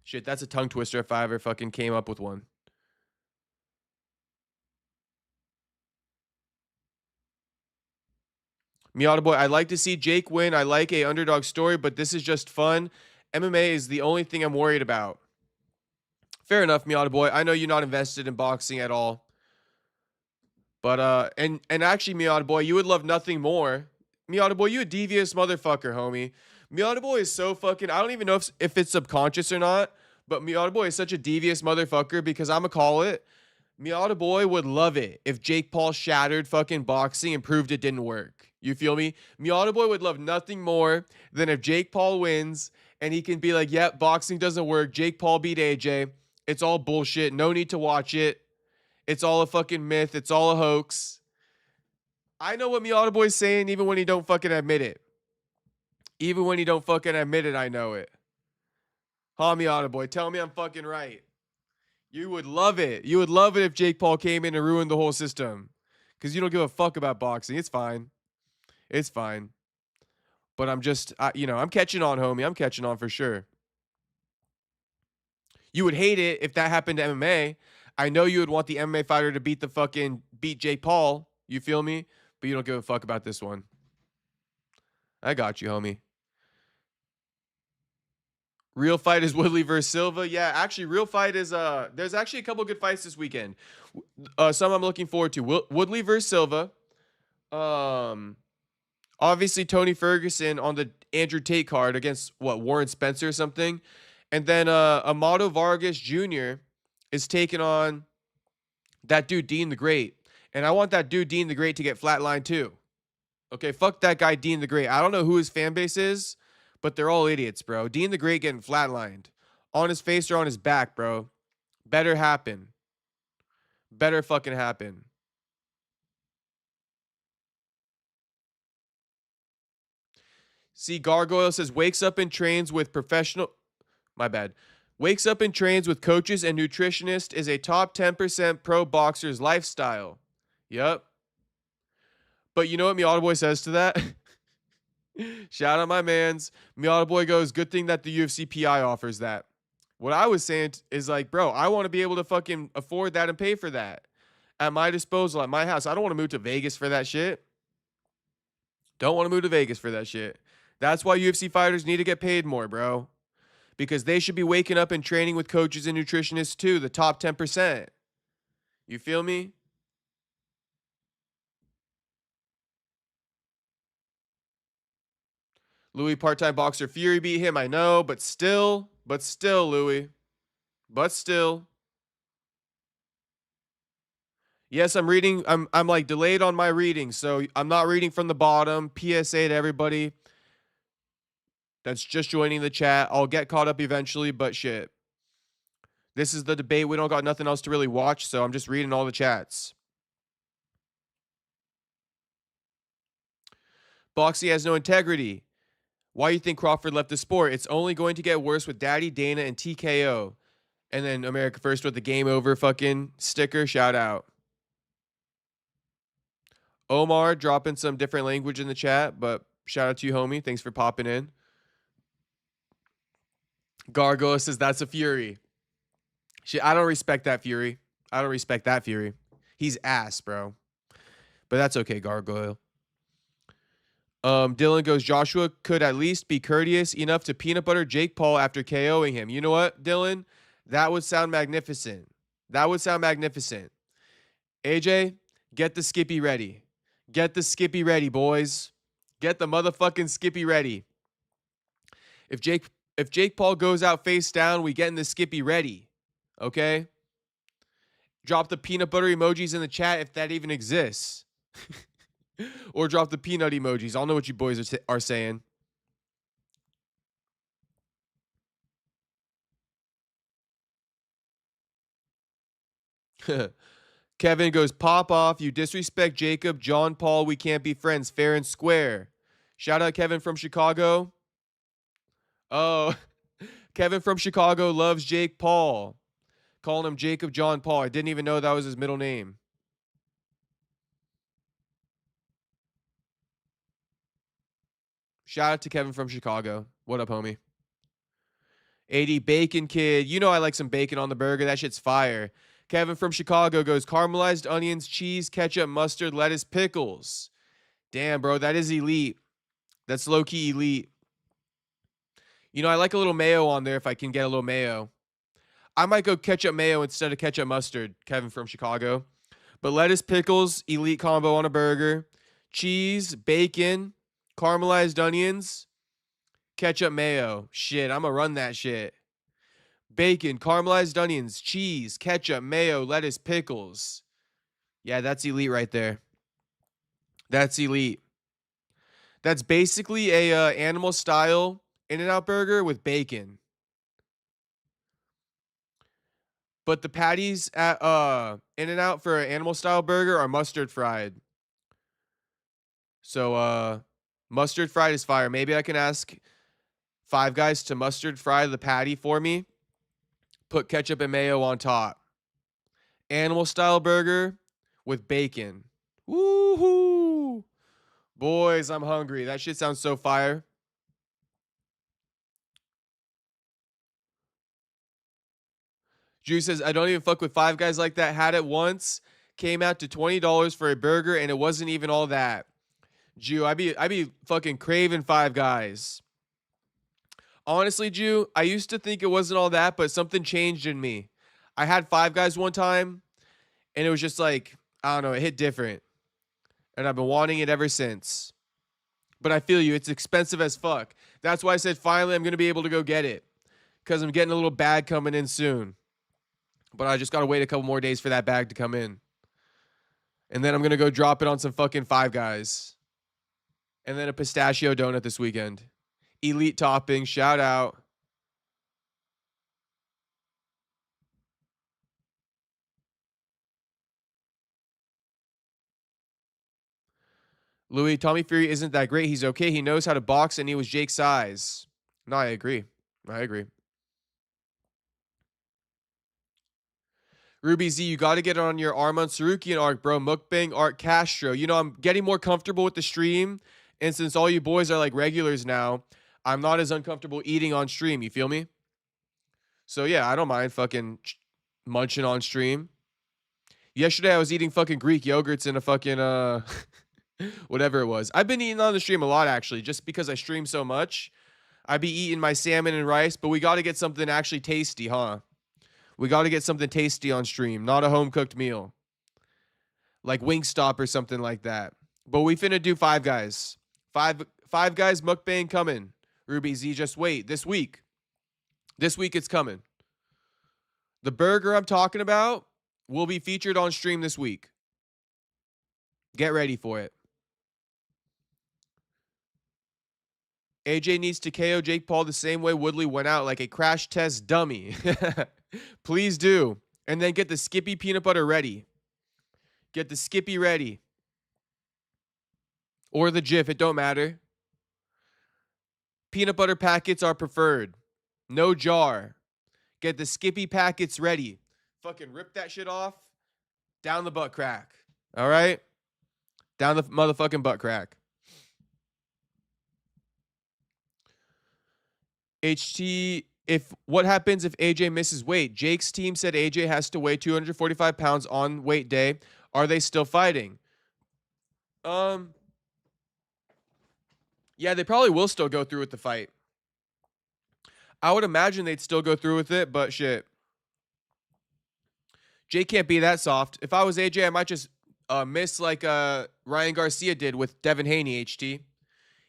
Shit, that's a tongue twister if I ever fucking came up with one. Miata Boy, I'd like to see Jake win. I like a underdog story, but this is just fun. MMA is the only thing I'm worried about. Fair enough, Miata Boy. I know you're not invested in boxing at all. But, and actually, Miata Boy, you would love nothing more. Miata Boy, you a devious motherfucker, homie. Miata Boy is so fucking, I don't even know if it's subconscious or not, but Miata Boy is such a devious motherfucker, because I'm gonna call it. Miata Boy would love it if Jake Paul shattered fucking boxing and proved it didn't work. You feel me? Miata Boy would love nothing more than if Jake Paul wins and he can be like, yep, boxing doesn't work. Jake Paul beat AJ. It's all bullshit. No need to watch it. It's all a fucking myth. It's all a hoax. I know what Miata Boy's saying even when he don't fucking admit it. Even when he don't fucking admit it, I know it. Huh, Miata Boy? Tell me I'm fucking right. You would love it. You would love it if Jake Paul came in and ruined the whole system. Because you don't give a fuck about boxing. It's fine. It's fine. But I'm just, I'm catching on, homie. I'm catching on for sure. You would hate it if that happened to MMA. I know you would want the MMA fighter to beat Jake Paul. You feel me? But you don't give a fuck about this one. I got you, homie. Real fight is Woodley versus Silva. Yeah, actually, real fight is there's actually a couple good fights this weekend. Some I'm looking forward to. Woodley versus Silva. Obviously Tony Ferguson on the Andrew Tate card against Warren Spencer or something. And then Amado Vargas Jr. is taking on that dude Dean the Great. And I want that dude Dean the Great to get flatlined too. Okay, fuck that guy Dean the Great. I don't know who his fan base is, but they're all idiots, bro. Dean the Great getting flatlined. On his face or on his back, bro. Better happen. Better fucking happen. See, Gargoyle says, wakes up and trains with professional... My bad. Wakes up and trains with coaches and nutritionist is a top 10% pro boxer's lifestyle. Yep. But you know what Miata Boy says to that? Shout out my mans. Miata Boy goes, good thing that the UFC PI offers that. What I was saying is like, bro, I want to be able to fucking afford that and pay for that. At my disposal, at my house. I don't want to move to Vegas for that shit. Don't want to move to Vegas for that shit. That's why UFC fighters need to get paid more, bro. Because they should be waking up and training with coaches and nutritionists too, the top 10%. You feel me? Louis, part-time boxer. Fury beat him, I know, but still, Louis. But still. Yes, I'm reading. I'm like delayed on my reading, so I'm not reading from the bottom. PSA to everybody that's just joining the chat. I'll get caught up eventually, but shit. This is the debate. We don't got nothing else to really watch, so I'm just reading all the chats. Boxing has no integrity. Why you think Crawford left the sport? It's only going to get worse with Daddy, Dana, and TKO. And then America First with the game over fucking sticker. Shout out. Omar dropping some different language in the chat, but shout out to you, homie. Thanks for popping in. Gargoyle says that's a Fury. Shit, I don't respect that Fury. I don't respect that Fury. He's ass, bro. But that's okay, Gargoyle. Dylan goes, Joshua could at least be courteous enough to peanut butter Jake Paul after KOing him. You know what, Dylan? That would sound magnificent. That would sound magnificent. AJ, get the Skippy ready. Get the Skippy ready, boys. Get the motherfucking Skippy ready. If Jake Paul goes out face down, we get in the Skippy ready. Okay? Drop the peanut butter emojis in the chat if that even exists. Or drop the peanut emojis. I don't know what you boys are saying. Kevin goes, pop off. You disrespect Jacob, John Paul. We can't be friends. Fair and square. Shout out Kevin from Chicago. Oh, Kevin from Chicago loves Jake Paul. Calling him Jacob John Paul. I didn't even know that was his middle name. Shout out to Kevin from Chicago. What up, homie? 80 Bacon Kid. You know I like some bacon on the burger. That shit's fire. Kevin from Chicago goes, caramelized onions, cheese, ketchup, mustard, lettuce, pickles. Damn, bro, that is elite. That's low-key elite. You know, I like a little mayo on there if I can get a little mayo. I might go ketchup mayo instead of ketchup mustard, Kevin from Chicago. But lettuce, pickles, elite combo on a burger. Cheese, bacon, caramelized onions, ketchup mayo. Shit, I'm going to run that shit. Bacon, caramelized onions, cheese, ketchup, mayo, lettuce, pickles. Yeah, that's elite right there. That's elite. That's basically a animal style In-N-Out burger with bacon. But the patties at In-N-Out for an animal style burger are mustard fried. So mustard fried is fire. Maybe I can ask Five Guys to mustard fry the patty for me. Put ketchup and mayo on top. Animal style burger with bacon. Woohoo! Boys, I'm hungry. That shit sounds so fire. Drew says, I don't even fuck with Five Guys like that. Had it once. Came out to $20 for a burger, and it wasn't even all that. Jew, I be fucking craving Five Guys. Honestly, Jew, I used to think it wasn't all that, but something changed in me. I had Five Guys one time, and it was just like, I don't know, it hit different. And I've been wanting it ever since. But I feel you, it's expensive as fuck. That's why I said finally I'm going to be able to go get it. Because I'm getting a little bag coming in soon. But I just got to wait a couple more days for that bag to come in. And then I'm going to go drop it on some fucking Five Guys. And then a pistachio donut this weekend. Elite topping, shout out. Louis, Tommy Fury isn't that great. He's okay. He knows how to box, and he was Jake's size. No, I agree. I agree. Ruby Z, you got to get on your Arman Sarukian arc, bro. Mukbang arc Castro. You know, I'm getting more comfortable with the stream. And since all you boys are like regulars now, I'm not as uncomfortable eating on stream. You feel me? So, yeah, I don't mind fucking munching on stream. Yesterday, I was eating fucking Greek yogurts in a fucking, Whatever it was. I've been eating on the stream a lot, actually, just because I stream so much. I be eating my salmon and rice, but we got to get something actually tasty, huh? We got to get something tasty on stream, not a home-cooked meal. Like Wingstop or something like that. But we finna do Five Guys. Five Guys mukbang coming. Ruby Z, just wait. This week. This week it's coming. The burger I'm talking about will be featured on stream this week. Get ready for it. AJ needs to KO Jake Paul the same way Woodley went out, like a crash test dummy. Please do. And then get the Skippy peanut butter ready. Get the Skippy ready. Or the Jif, it don't matter. Peanut butter packets are preferred. No jar. Get the Skippy packets ready. Fucking rip that shit off. Down the butt crack. All right? Down the motherfucking butt crack. HT, what happens if AJ misses weight? Jake's team said AJ has to weigh 245 pounds on weight day. Are they still fighting? Yeah, they probably will still go through with the fight. I would imagine they'd still go through with it, but shit. Jake can't be that soft. If I was AJ, I might just miss like Ryan Garcia did with Devin Haney, HT.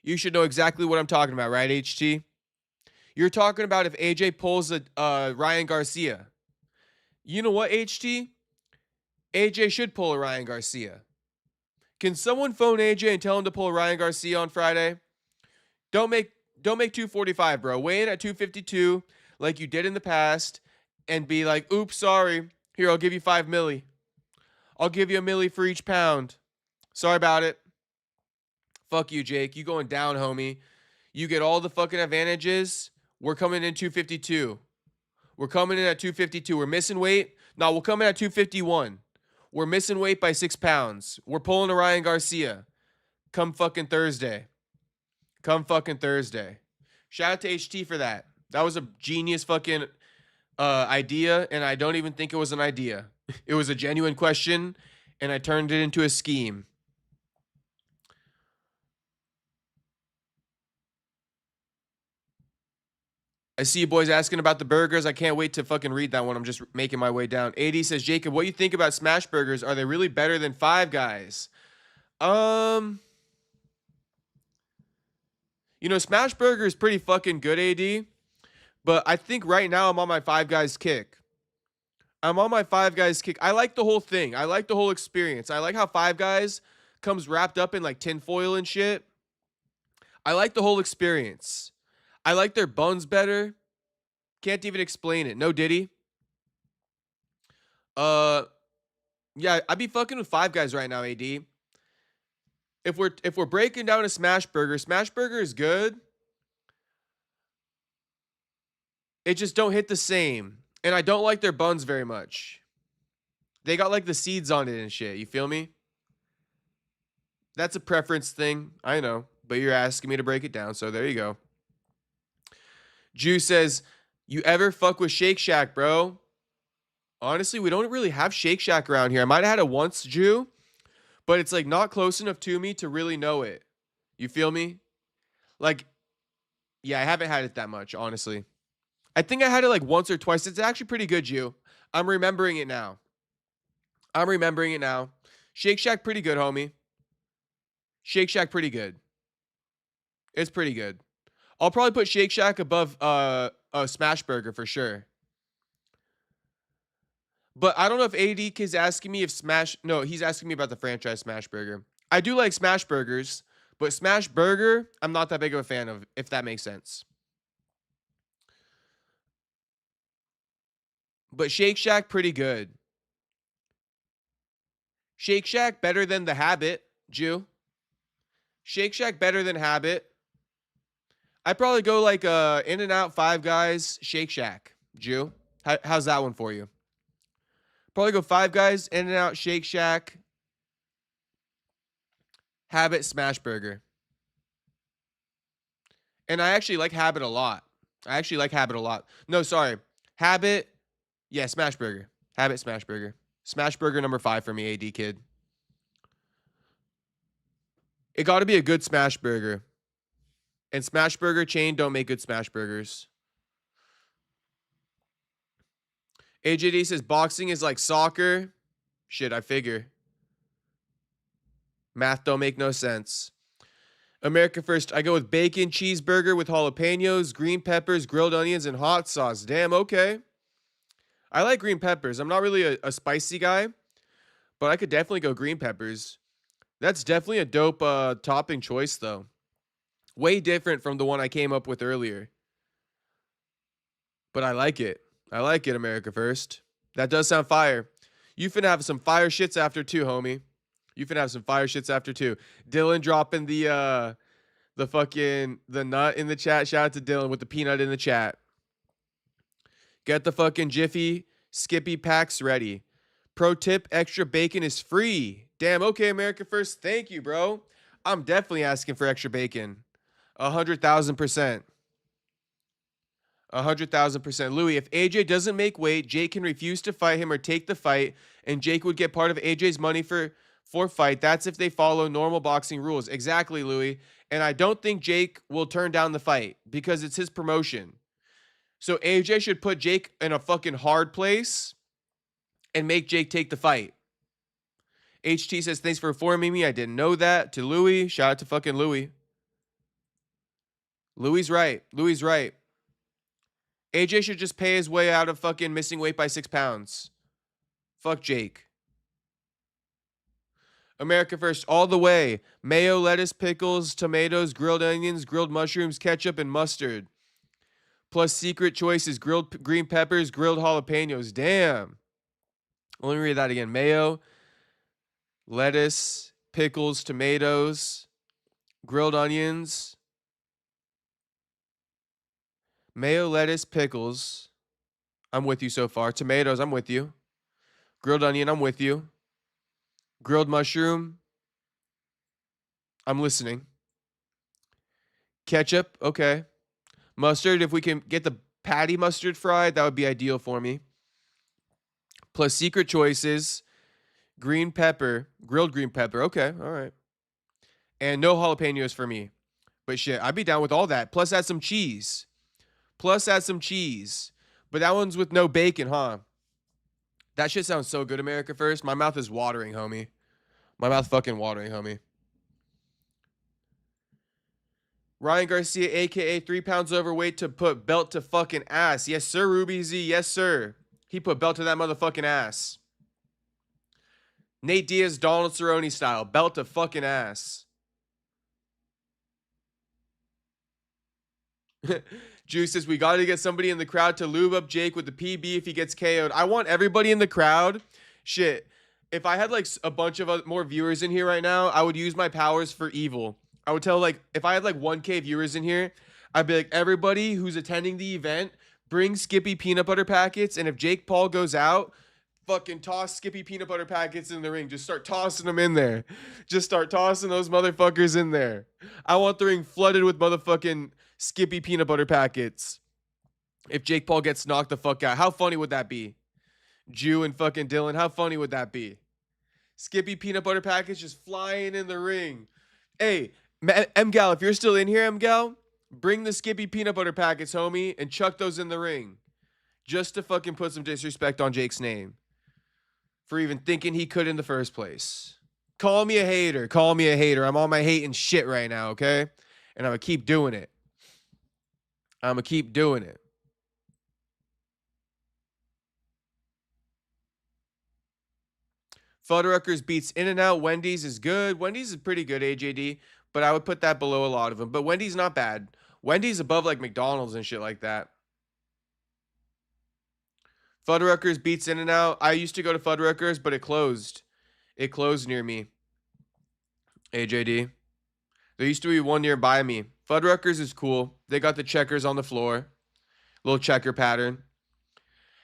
You should know exactly what I'm talking about, right, HT? You're talking about if AJ pulls a Ryan Garcia. You know what, HT? AJ should pull a Ryan Garcia. Can someone phone AJ and tell him to pull a Ryan Garcia on Friday? Don't make 245, bro. Weigh in at 252 like you did in the past and be like, oops, sorry. Here, I'll give you 5 milli. I'll give you a milli for each pound. Sorry about it. Fuck you, Jake. You going down, homie. You get all the fucking advantages. We're coming in 252. We're coming in at 252. We're missing weight. No, we'll come in at 251. We're missing weight by 6 pounds. We're pulling a Ryan Garcia. Come fucking Thursday. Come fucking Thursday. Shout out to HT for that. That was a genius fucking idea, and I don't even think it was an idea. It was a genuine question, and I turned it into a scheme. I see you boys asking about the burgers. I can't wait to fucking read that one. I'm just making my way down. AD says, Jacob, what do you think about smash burgers? Are they really better than Five Guys? You know, smash burger is pretty fucking good, AD. But I think right now I'm on my Five Guys kick. I'm on my Five Guys kick. I like the whole thing. I like the whole experience. I like how Five Guys comes wrapped up in like tinfoil and shit. I like the whole experience. I like their buns better. Can't even explain it. No Diddy. Yeah, I'd be fucking with Five Guys right now, AD. If we're breaking down a smash burger is good. It just don't hit the same. And I don't like their buns very much. They got like the seeds on it and shit. You feel me? That's a preference thing. I know. But you're asking me to break it down. So there you go. Jew says, you ever fuck with Shake Shack, bro? Honestly, we don't really have Shake Shack around here. I might have had it once, Jew. But it's like not close enough to me to really know it. You feel me? Like, yeah, I haven't had it that much, honestly. I think I had it like once or twice. It's actually pretty good, Jew. I'm remembering it now. Shake Shack pretty good, homie. Shake Shack pretty good. It's pretty good. I'll probably put Shake Shack above a Smash Burger for sure. But I don't know if AD is asking me if Smash... No, he's asking me about the franchise Smash Burger. I do like Smash Burgers, but Smash Burger, I'm not that big of a fan of, if that makes sense. But Shake Shack, pretty good. Shake Shack, better than the Habit, Jew. Shake Shack, better than Habit. I'd probably go like In-N-Out, Five Guys, Shake Shack, Jew. How's that one for you? Probably go Five Guys, In-N-Out, Shake Shack, Habit, Smash Burger. And I actually like Habit a lot. No, sorry. Habit, yeah, Smash Burger. Habit, Smash Burger. Smash Burger number 5 for me, AD kid. It got to be a good smash burger. And smash burger chain don't make good smash burgers. AJD says boxing is like soccer. Shit, I figure. Math don't make no sense. America First, I go with bacon cheeseburger with jalapenos, green peppers, grilled onions, and hot sauce. Damn, okay. I like green peppers. I'm not really a spicy guy, but I could definitely go green peppers. That's definitely a dope topping choice, though. Way different from the one I came up with earlier. But I like it. I like it, America First. That does sound fire. You finna have some fire shits after too, homie. You finna have some fire shits after too. Dylan dropping the nut in the chat. Shout out to Dylan with the peanut in the chat. Get the fucking Jiffy Skippy packs ready. Pro tip, extra bacon is free. Damn, okay, America First. Thank you, bro. I'm definitely asking for extra bacon. 100,000%. 100,000%. Louis, if AJ doesn't make weight, Jake can refuse to fight him or take the fight, and Jake would get part of AJ's money for fight. That's if they follow normal boxing rules. Exactly, Louis. And I don't think Jake will turn down the fight because it's his promotion. So AJ should put Jake in a fucking hard place and make Jake take the fight. HT says, thanks for informing me. I didn't know that. To Louis. Shout out to fucking Louis. Louis right. Louis right. AJ should just pay his way out of fucking missing weight by 6 pounds. Fuck Jake. America First all the way. Mayo, lettuce, pickles, tomatoes, grilled onions, grilled mushrooms, ketchup, and mustard. Plus secret choices, grilled green peppers, grilled jalapenos. Damn. Let me read that again. Mayo, lettuce, pickles, tomatoes, grilled onions. Mayo, lettuce, pickles. I'm with you so far. Tomatoes, I'm with you. Grilled onion, I'm with you. Grilled mushroom. I'm listening. Ketchup, okay. Mustard, if we can get the patty mustard fried, that would be ideal for me. Plus secret choices. Green pepper. Grilled green pepper. Okay, all right. And no jalapenos for me. But shit, I'd be down with all that. Plus add some cheese. Plus add some cheese. But that one's with no bacon, huh? That shit sounds so good, America First. My mouth is watering, homie. My mouth fucking watering, homie. Ryan Garcia, a.k.a. 3 pounds overweight to put belt to fucking ass. Yes, sir, Ruby Z. Yes, sir. He put belt to that motherfucking ass. Nate Diaz, Donald Cerrone style. Belt to fucking ass. Juice says, we got to get somebody in the crowd to lube up Jake with the PB if he gets KO'd. I want everybody in the crowd. Shit. If I had like a bunch of more viewers in here right now, I would use my powers for evil. I would tell like, if I had like 1K viewers in here, I'd be like, everybody who's attending the event, bring Skippy peanut butter packets. And if Jake Paul goes out, fucking toss Skippy peanut butter packets in the ring. Just start tossing them in there. Just start tossing those motherfuckers in there. I want the ring flooded with motherfucking Skippy peanut butter packets. If Jake Paul gets knocked the fuck out. How funny would that be? Jew and fucking Dylan, how funny would that be? Skippy peanut butter packets just flying in the ring. Hey, M-Gal, if you're still in here, M-Gal, bring the Skippy peanut butter packets, homie, and chuck those in the ring. Just to fucking put some disrespect on Jake's name. For even thinking he could in the first place. Call me a hater. Call me a hater. I'm on my hating shit right now, okay? And I'm going to keep doing it. I'm going to keep doing it. Fuddruckers beats In-N-Out. Wendy's is good. Wendy's is pretty good, AJD. But I would put that below a lot of them. But Wendy's not bad. Wendy's above like McDonald's and shit like that. Fuddruckers beats In-N-Out. I used to go to Fuddruckers, but it closed. It closed near me. AJD. There used to be one nearby me. Fuddruckers is cool. They got the checkers on the floor. Little checker pattern.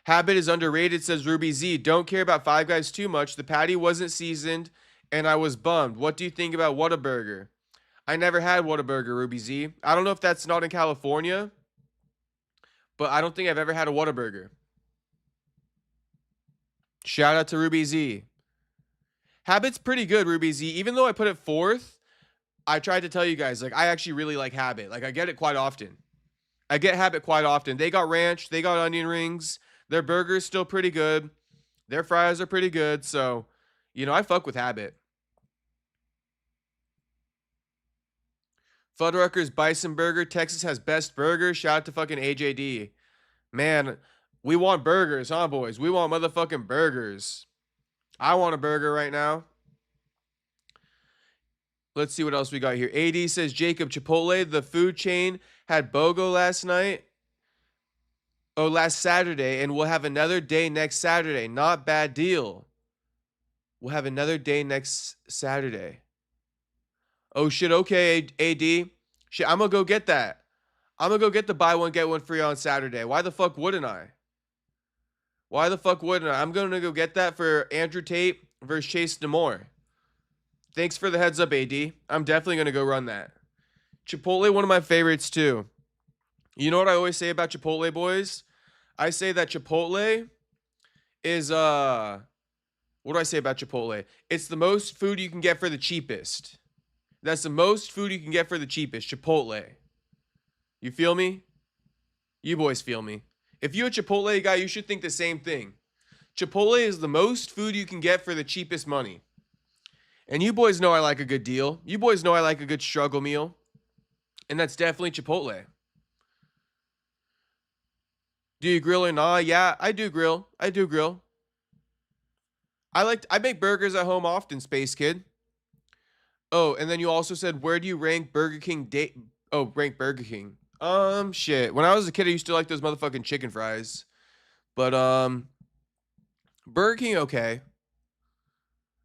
Habit is underrated, says Ruby Z. Don't care about Five Guys too much. The patty wasn't seasoned, and I was bummed. What do you think about Whataburger? I never had Whataburger, Ruby Z. I don't know if that's not in California, but I don't think I've ever had a Whataburger. Shout out to Ruby Z. Habit's pretty good, Ruby Z. Even though I put it fourth, I tried to tell you guys, like, I actually really like Habit. Like, I get it quite often. I get Habit quite often. They got ranch. They got onion rings. Their burger's still pretty good. Their fries are pretty good. So, you know, I fuck with Habit. Fuddruckers Bison Burger. Texas has best burger. Shout out to fucking AJD. Man, we want burgers, huh, boys? We want motherfucking burgers. I want a burger right now. Let's see what else we got here. AD says, Jacob, Chipotle, the food chain, had BOGO last night. Oh, last Saturday. And we'll have another day next Saturday. Not bad deal. We'll have another day next Saturday. Oh, shit. Okay, AD. Shit, I'm going to go get that. I'm going to go get the buy one, get one free on Saturday. Why the fuck wouldn't I? Why the fuck wouldn't I? I'm going to go get that for Andrew Tate versus Chase Demore. Thanks for the heads up, AD. I'm definitely going to go run that. Chipotle, one of my favorites too. You know what I always say about Chipotle, boys? I say that Chipotle is, what do I say about Chipotle? It's the most food you can get for the cheapest. That's the most food you can get for the cheapest. Chipotle. You feel me? You boys feel me. If you're a Chipotle guy, you should think the same thing. Chipotle is the most food you can get for the cheapest money. And you boys know I like a good deal. You boys know I like a good struggle meal. And that's definitely Chipotle. Do you grill or not? Yeah, I do grill. I do grill. I make burgers at home often, Space Kid. Oh, and then you also said, where do you rank Burger King rank Burger King. Shit. When I was a kid, I used to like those motherfucking chicken fries. But, Burger King, okay.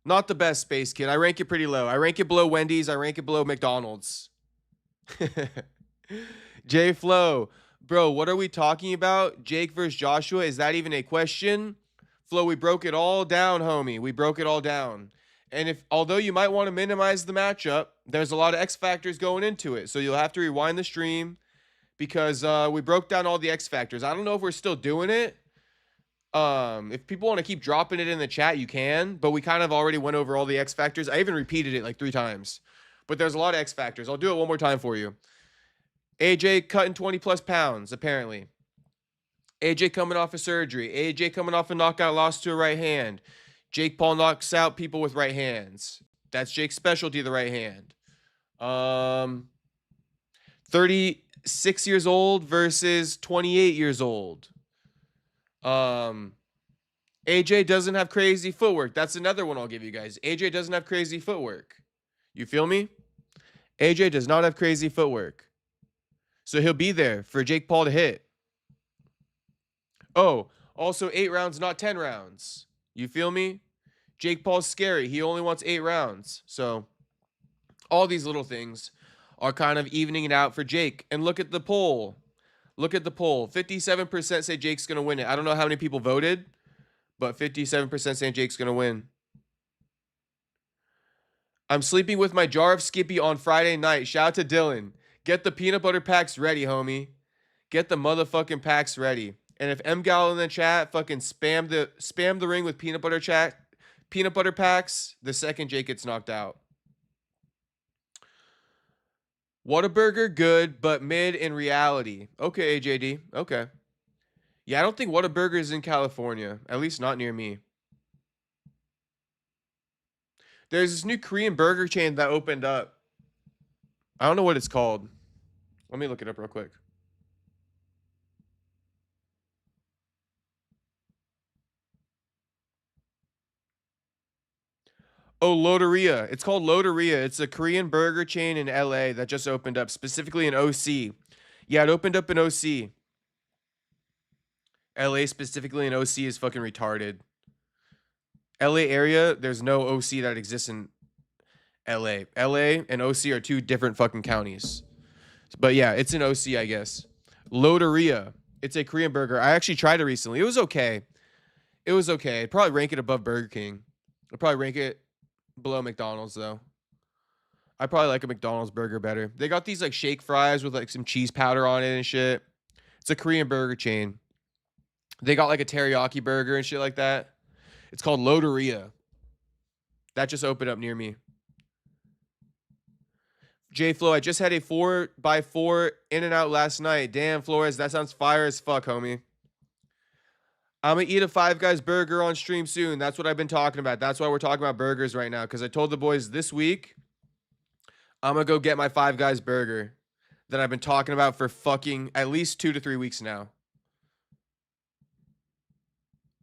Not the best, Space Kid. I rank it pretty low. I rank it below Wendy's. I rank it below McDonald's. J Flo. Bro, what are we talking about? Jake versus Joshua? Is that even a question? Flo, we broke it all down, homie. We broke it all down. And although you might want to minimize the matchup, there's a lot of X factors going into it. So you'll have to rewind the stream because we broke down all the X factors. I don't know if we're still doing it. If people want to keep dropping it in the chat, you can. But we kind of already went over all the X factors. I even repeated it like 3 times. But there's a lot of X factors. I'll do it one more time for you. AJ cutting 20 plus pounds, apparently. AJ coming off of surgery. AJ coming off a knockout loss to a right hand. Jake Paul knocks out people with right hands. That's Jake's specialty, the right hand. 36 years old versus 28 years old. AJ doesn't have crazy footwork. That's another one I'll give you guys. AJ doesn't have crazy footwork. You feel me? AJ does not have crazy footwork. So he'll be there for Jake Paul to hit. Oh, also 8 rounds, not 10 rounds. You feel me? Jake Paul's scary. He only wants 8 rounds. So all these little things are kind of evening it out for Jake. And look at the poll. Look at the poll. 57% say Jake's going to win it. I don't know how many people voted, but 57% saying Jake's going to win. I'm sleeping with my jar of Skippy on Friday night. Shout out to Dylan. Get the peanut butter packs ready, homie. Get the motherfucking packs ready. And if MGal in the chat fucking spam the ring with peanut butter packs, the second Jake gets knocked out. Whataburger, good, but mid in reality. Okay, AJD. Okay. Yeah, I don't think Whataburger is in California. At least not near me. There's this new Korean burger chain that opened up. I don't know what it's called. Let me look it up real quick. Oh, Loteria. It's called Loteria. It's a Korean burger chain in LA that just opened up, specifically in OC. Yeah, it opened up in OC. LA specifically in OC is fucking retarded. LA area, there's no OC that exists in LA. LA and OC are 2 different fucking counties. But yeah, it's in OC, I guess. Loteria. It's a Korean burger. I actually tried it recently. It was okay. It was okay. I'd probably rank it above Burger King. I'd probably rank it below McDonald's, though. I probably like a McDonald's burger better. They got these like shake fries with like some cheese powder on it and shit. It's a Korean burger chain. They got like a teriyaki burger and shit like that. It's called Loteria. That just opened up near me. J Flo, I just had a 4x4 In-N-Out last night. Damn, Flores, that sounds fire as fuck, homie. I'm going to eat a Five Guys burger on stream soon. That's what I've been talking about. That's why we're talking about burgers right now. Because I told the boys this week, I'm going to go get my Five Guys burger that I've been talking about for fucking at least 2 to 3 weeks now.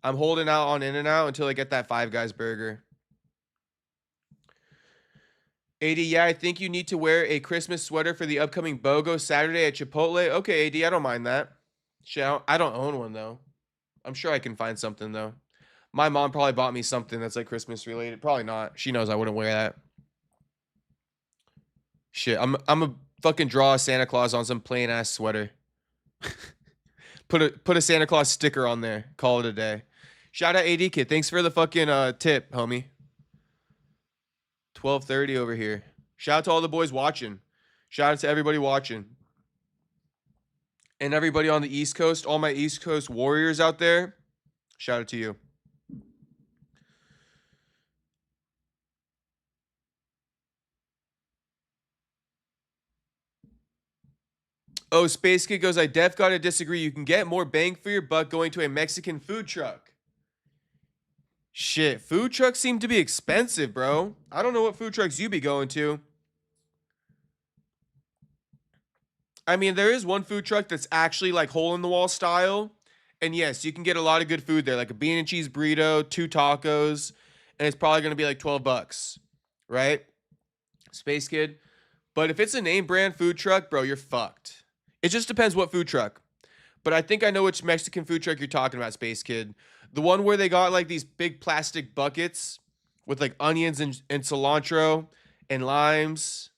I'm holding out on In-N-Out until I get that Five Guys burger. 80, yeah, I think you need to wear a Christmas sweater for the upcoming BOGO Saturday at Chipotle. Okay, AD, I don't mind that. Shit, I don't own one, though. I'm sure I can find something, though. My mom probably bought me something that's, like, Christmas-related. Probably not. She knows I wouldn't wear that. Shit, I'm a fucking draw a Santa Claus on some plain-ass sweater. Put a Santa Claus sticker on there. Call it a day. Shout out AD Kid. Thanks for the fucking tip, homie. 12:30 over here. Shout out to all the boys watching. Shout out to everybody watching. And everybody on the East Coast, all my East Coast warriors out there, shout out to you. Oh, Space Kid goes, I def gotta disagree. You can get more bang for your buck going to a Mexican food truck. Shit, food trucks seem to be expensive, bro. I don't know what food trucks you be going to. I mean, there is one food truck that's actually like hole-in-the-wall style. And yes, you can get a lot of good food there, like a bean and cheese burrito, 2 tacos, and it's probably going to be like $12, right? Space Kid. But if it's a name brand food truck, bro, you're fucked. It just depends what food truck. But I think I know which Mexican food truck you're talking about, Space Kid. The one where they got like these big plastic buckets with like onions and cilantro and limes.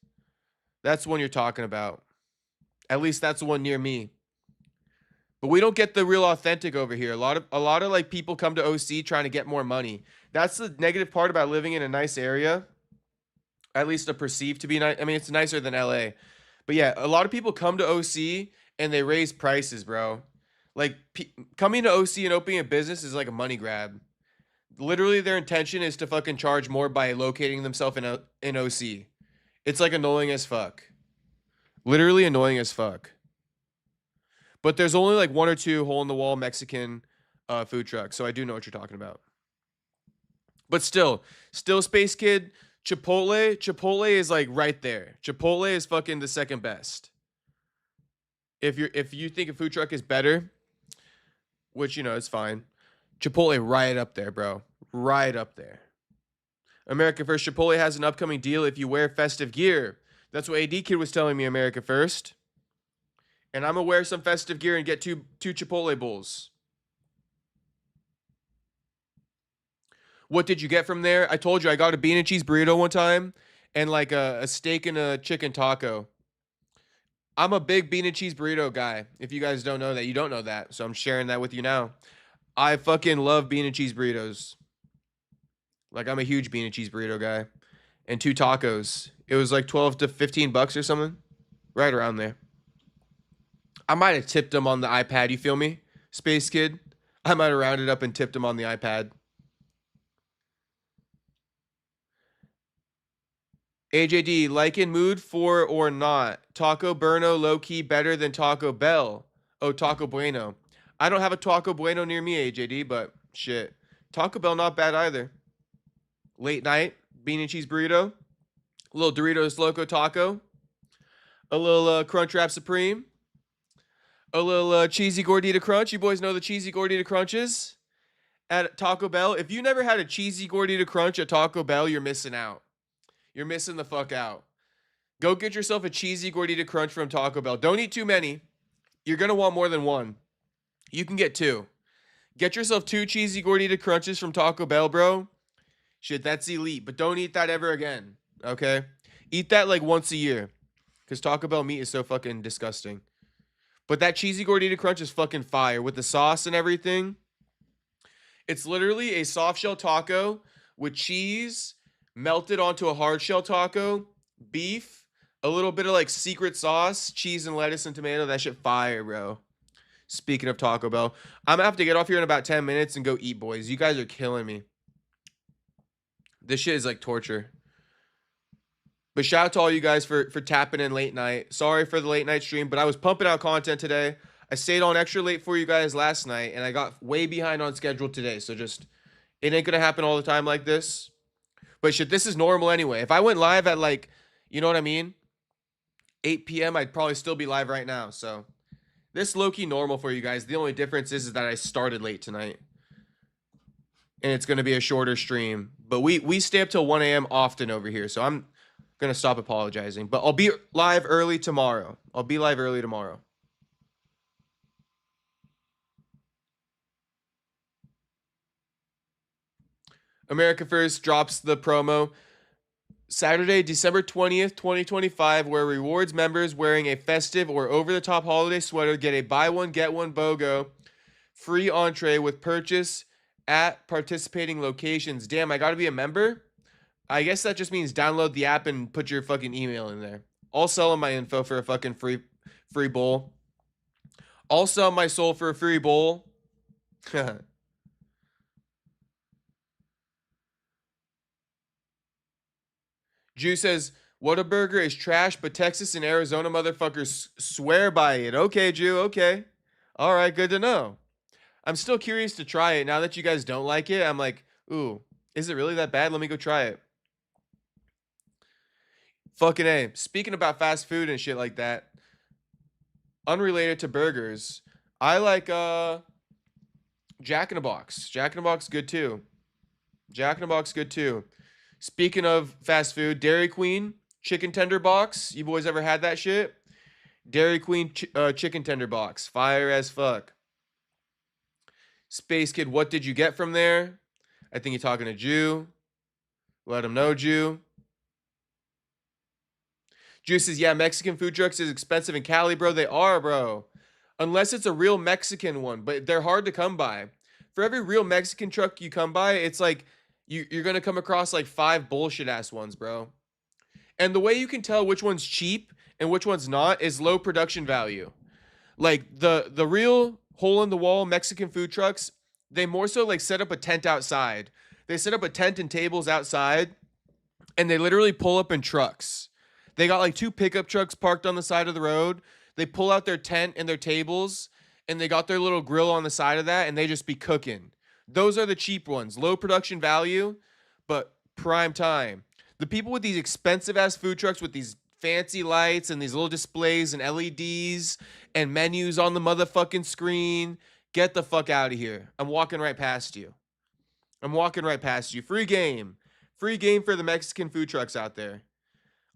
That's the one you're talking about. At least that's the one near me. But we don't get the real authentic over here. A lot of like people come to OC trying to get more money. That's the negative part about living in a nice area. At least a perceived to be nice. I mean, it's nicer than LA. But yeah, a lot of people come to OC and they raise prices, bro. Like, coming to OC and opening a business is like a money grab. Literally, their intention is to fucking charge more by locating themselves in OC. It's like annoying as fuck. Literally annoying as fuck. But there's only like 1 or 2 hole-in-the-wall Mexican food trucks, so I do know what you're talking about. But still Space Kid, Chipotle is like right there. Chipotle is fucking the second best. If you think a food truck is better, which, you know, is fine. Chipotle right up there, bro. Right up there. America First, Chipotle has an upcoming deal if you wear festive gear. That's what AD Kid was telling me, America First. And I'm going to wear some festive gear and get two Chipotle bowls. What did you get from there? I told you I got a bean and cheese burrito one time and like a steak and a chicken taco. I'm a big bean and cheese burrito guy. If you guys don't know that, you don't know that. So I'm sharing that with you now. I fucking love bean and cheese burritos. Like, I'm a huge bean and cheese burrito guy. And 2 tacos. It was like $12 to $15 or something. Right around there. I might have tipped them on the iPad, you feel me? Space Kid. I might have rounded up and tipped them on the iPad. AJD, like in mood for or not? Taco Burno low-key better than Taco Bell. Oh, Taco Bueno. I don't have a Taco Bueno near me, AJD, but shit. Taco Bell not bad either. Late night, bean and cheese burrito. A little Doritos Loco Taco. A little Crunchwrap Supreme. A little cheesy gordita crunch. You boys know the cheesy gordita crunches at Taco Bell. If you never had a cheesy gordita crunch at Taco Bell, you're missing out. You're missing the fuck out. Go get yourself a cheesy gordita crunch from Taco Bell. Don't eat too many. You're going to want more than one. You can get 2. Get yourself 2 cheesy gordita crunches from Taco Bell, bro. Shit, that's elite. But don't eat that ever again, okay? Eat that like once a year. Because Taco Bell meat is so fucking disgusting. But that cheesy gordita crunch is fucking fire. With the sauce and everything. It's literally a soft shell taco with cheese melted onto a hard shell taco, beef, a little bit of like secret sauce, cheese and lettuce and tomato. That shit fire, bro. Speaking of Taco Bell, I'm gonna have to get off here in about 10 minutes and go eat, boys. You guys are killing me. This shit is like torture. But shout out to all you guys for tapping in late night. Sorry for the late night stream, but I was pumping out content today. I stayed on extra late for you guys last night, and I got way behind on schedule today. So just, it ain't gonna happen all the time like this. But shit, this is normal anyway. If I went live at like, you know what I mean, 8 p.m., I'd probably still be live right now. So this low-key normal for you guys. The only difference is that I started late tonight. And it's gonna be a shorter stream. But we stay up till 1 a.m. often over here. So I'm gonna stop apologizing. But I'll be live early tomorrow. America First drops the promo Saturday, December 20th, 2025, where rewards members wearing a festive or over-the-top holiday sweater get a buy one, get one BOGO free entree with purchase at participating locations. Damn, I gotta be a member? I guess that just means download the app and put your fucking email in there. I'll sell them my info for a fucking free bowl. I'll sell my soul for a free bowl. Jew says, Whataburger is trash, but Texas and Arizona motherfuckers swear by it. Okay, Jew, okay. All right, good to know. I'm still curious to try it. Now that you guys don't like it, I'm like, ooh, is it really that bad? Let me go try it. Fucking A. Speaking about fast food and shit like that, unrelated to burgers, I like Jack in the Box. Jack in the Box good too. Speaking of fast food, Dairy Queen chicken tender box. You boys ever had that shit? Dairy Queen chicken tender box. Fire as fuck. Space Kid, what did you get from there? I think you're talking to Jew. Let him know, Jew. Jew says, yeah, Mexican food trucks is expensive in Cali, bro. They are, bro. Unless it's a real Mexican one, but they're hard to come by. For every real Mexican truck you come by, it's like you're going to come across like 5 bullshit ass ones, bro. And the way you can tell which one's cheap and which one's not is low production value. Like the real hole in the wall Mexican food trucks, they more so like set up a tent outside. They set up a tent and tables outside, and they literally pull up in trucks. They got like 2 pickup trucks parked on the side of the road. They pull out their tent and their tables, and they got their little grill on the side of that, and they just be cooking. Those are the cheap ones. Low production value, but prime time. The people with these expensive ass food trucks with these fancy lights and these little displays and LEDs and menus on the motherfucking screen, get the fuck out of here. I'm walking right past you. Free game. Free game for the Mexican food trucks out there.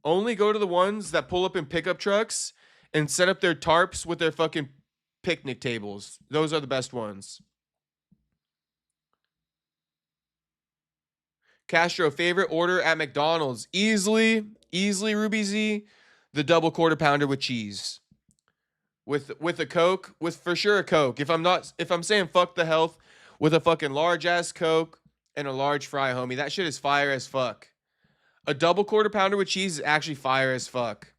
Only go to the ones that pull up in pickup trucks and set up their tarps with their fucking picnic tables. Those are the best ones. Castro, favorite order at McDonald's? Easily, Ruby Z, the double quarter pounder with cheese. With a Coke, with for sure a Coke. If I'm saying fuck the health, with a fucking large ass Coke and a large fry, homie. That shit is fire as fuck. A double quarter pounder with cheese is actually fire as fuck.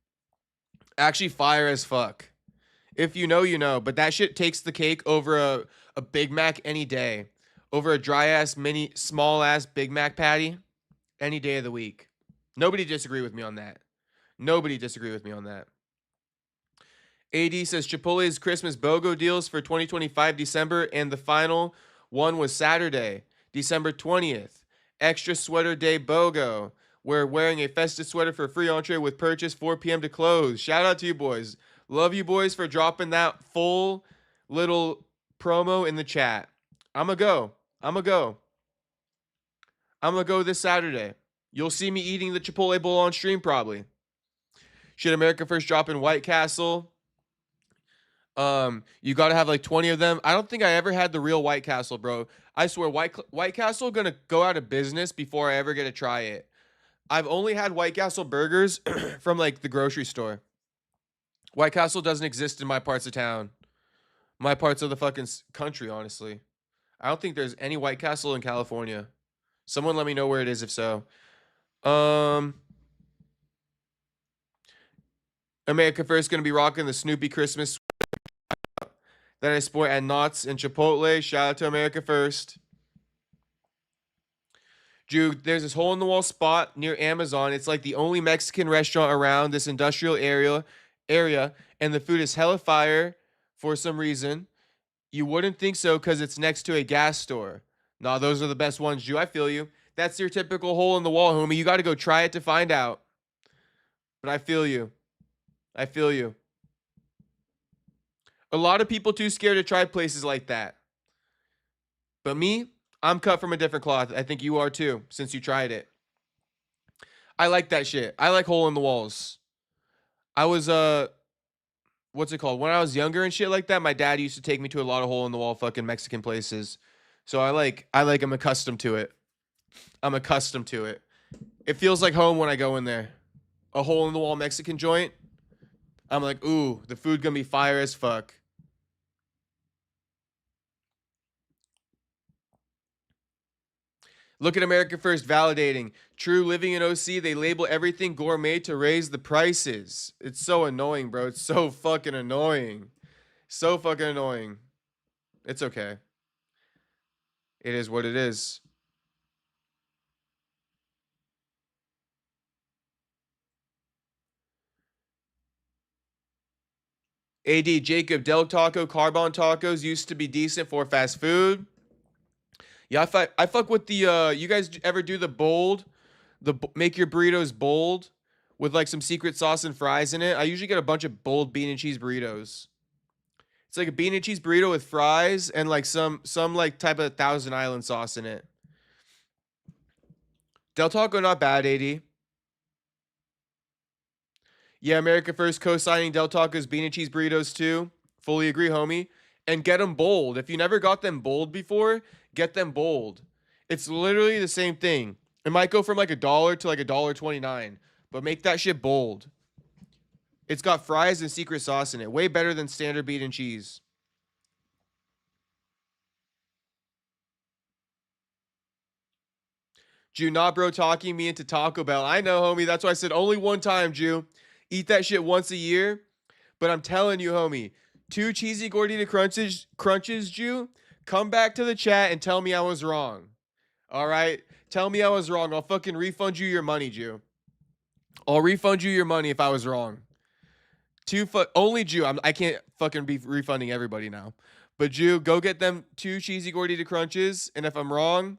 If you know, you know. But that shit takes the cake over a Big Mac any day. Over a dry ass small ass Big Mac patty any day of the week. Nobody disagree with me on that. AD says Chipotle's Christmas BOGO deals for 2025 December, and the final one was Saturday, December 20th. Extra sweater day BOGO. We're wearing a festive sweater for a free entree with purchase 4 p.m. to close. Shout out to you boys. Love you boys for dropping that full little promo in the chat. I'm going to go this Saturday. You'll see me eating the Chipotle bowl on stream probably. Should America First drop in White Castle? You got to have like 20 of them. I don't think I ever had the real White Castle, bro. I swear White Castle going to go out of business before I ever get to try it. I've only had White Castle burgers from like the grocery store. White Castle doesn't exist in my parts of town. My parts of the fucking country, honestly. I don't think there's any White Castle in California. Someone let me know where it is if so. America First going to be rocking the Snoopy Christmas that I sport at Knott's and Chipotle. Shout out to America First. Drew, there's this hole-in-the-wall spot near Amazon. It's like the only Mexican restaurant around this industrial area, and the food is hella fire for some reason. You wouldn't think so because it's next to a gas store. Nah, those are the best ones, Drew. I feel you. That's your typical hole-in-the-wall, homie. You got to go try it to find out. But I feel you. I feel you. A lot of people too scared to try places like that. But me, I'm cut from a different cloth. I think you are too, since you tried it. I like that shit. I like hole in the walls. I was what's it called? When I was younger and shit like that, my dad used to take me to a lot of hole in the wall fucking Mexican places. So I'm accustomed to it. I'm accustomed to it. It feels like home when I go in there. A hole in the wall Mexican joint. I'm like, ooh, the food gonna be fire as fuck. Look at America First validating. True, living in OC, they label everything gourmet to raise the prices. It's so annoying, bro. It's so fucking annoying. So fucking annoying. It's okay. It is what it is. AD Jacob, Del Taco, Carbon Tacos used to be decent for fast food. Yeah, I fuck with the, you guys ever do the bold, make your burritos bold with like some secret sauce and fries in it? I usually get a bunch of bold bean and cheese burritos. It's like a bean and cheese burrito with fries and like some like type of Thousand Island sauce in it. Del Taco, not bad, AD. Yeah, America First co-signing Del Taco's bean and cheese burritos too. Fully agree, homie. And get them bold. If you never got them bold before, get them bold. It's literally the same thing. It might go from like $1 to like $1.29, but make that shit bold. It's got fries and secret sauce in it. Way better than standard bean and cheese. Jew, not bro talking me into Taco Bell. I know, homie. That's why I said only one time, Jew. Eat that shit once a year. But I'm telling you, homie, 2 cheesy gordita crunches, Jew. Come back to the chat and tell me I was wrong. All right? Tell me I was wrong. I'll fucking refund you your money, Jew. I'll refund you your money if I was wrong. Only Jew. I can't fucking be refunding everybody now. But Jew, go get them 2 cheesy gordita crunches. And if I'm wrong,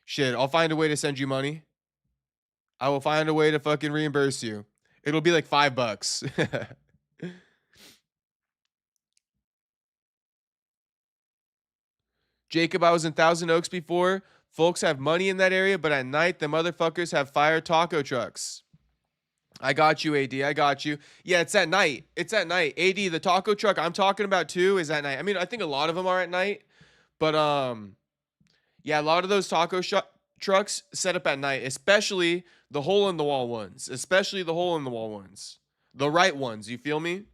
shit, I'll find a way to send you money. I will find a way to fucking reimburse you. It'll be like $5. Jacob, I was in Thousand Oaks before. Folks have money in that area, but at night, the motherfuckers have fire taco trucks. I got you, AD. I got you. Yeah, it's at night. It's at night. AD, the taco truck I'm talking about too is at night. I mean, I think a lot of them are at night, but yeah, a lot of those taco trucks set up at night, especially the hole-in-the-wall ones. Especially the hole-in-the-wall ones. The right ones, you feel me?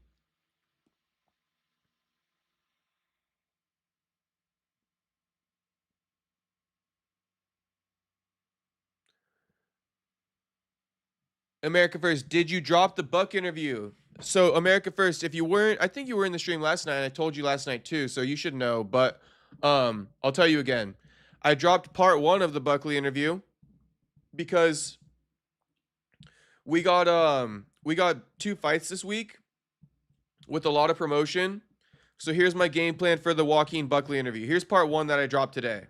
America First, did you drop the Buck interview? So, America First, if you weren't, I think you were in the stream last night, and I told you last night too, so you should know, but I'll tell you again. I dropped part 1 of the Buckley interview because we got 2 fights this week with a lot of promotion. So here's my game plan for the Joaquin Buckley interview. Here's part 1 that I dropped today.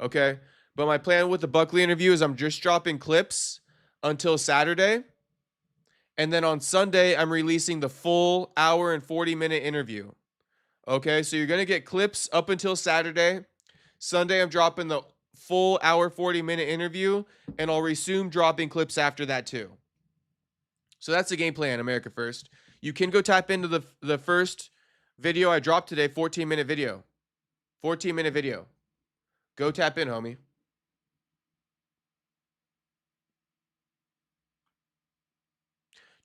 Okay? But my plan with the Buckley interview is I'm just dropping clips until Saturday. And then on Sunday, I'm releasing the full hour and 40-minute interview. Okay? So you're going to get clips up until Saturday. Sunday, I'm dropping the full hour, 40-minute interview, and I'll resume dropping clips after that too. So that's the game plan, America First. You can go tap into the first video I dropped today, 14-minute video. 14-minute video. Go tap in, homie.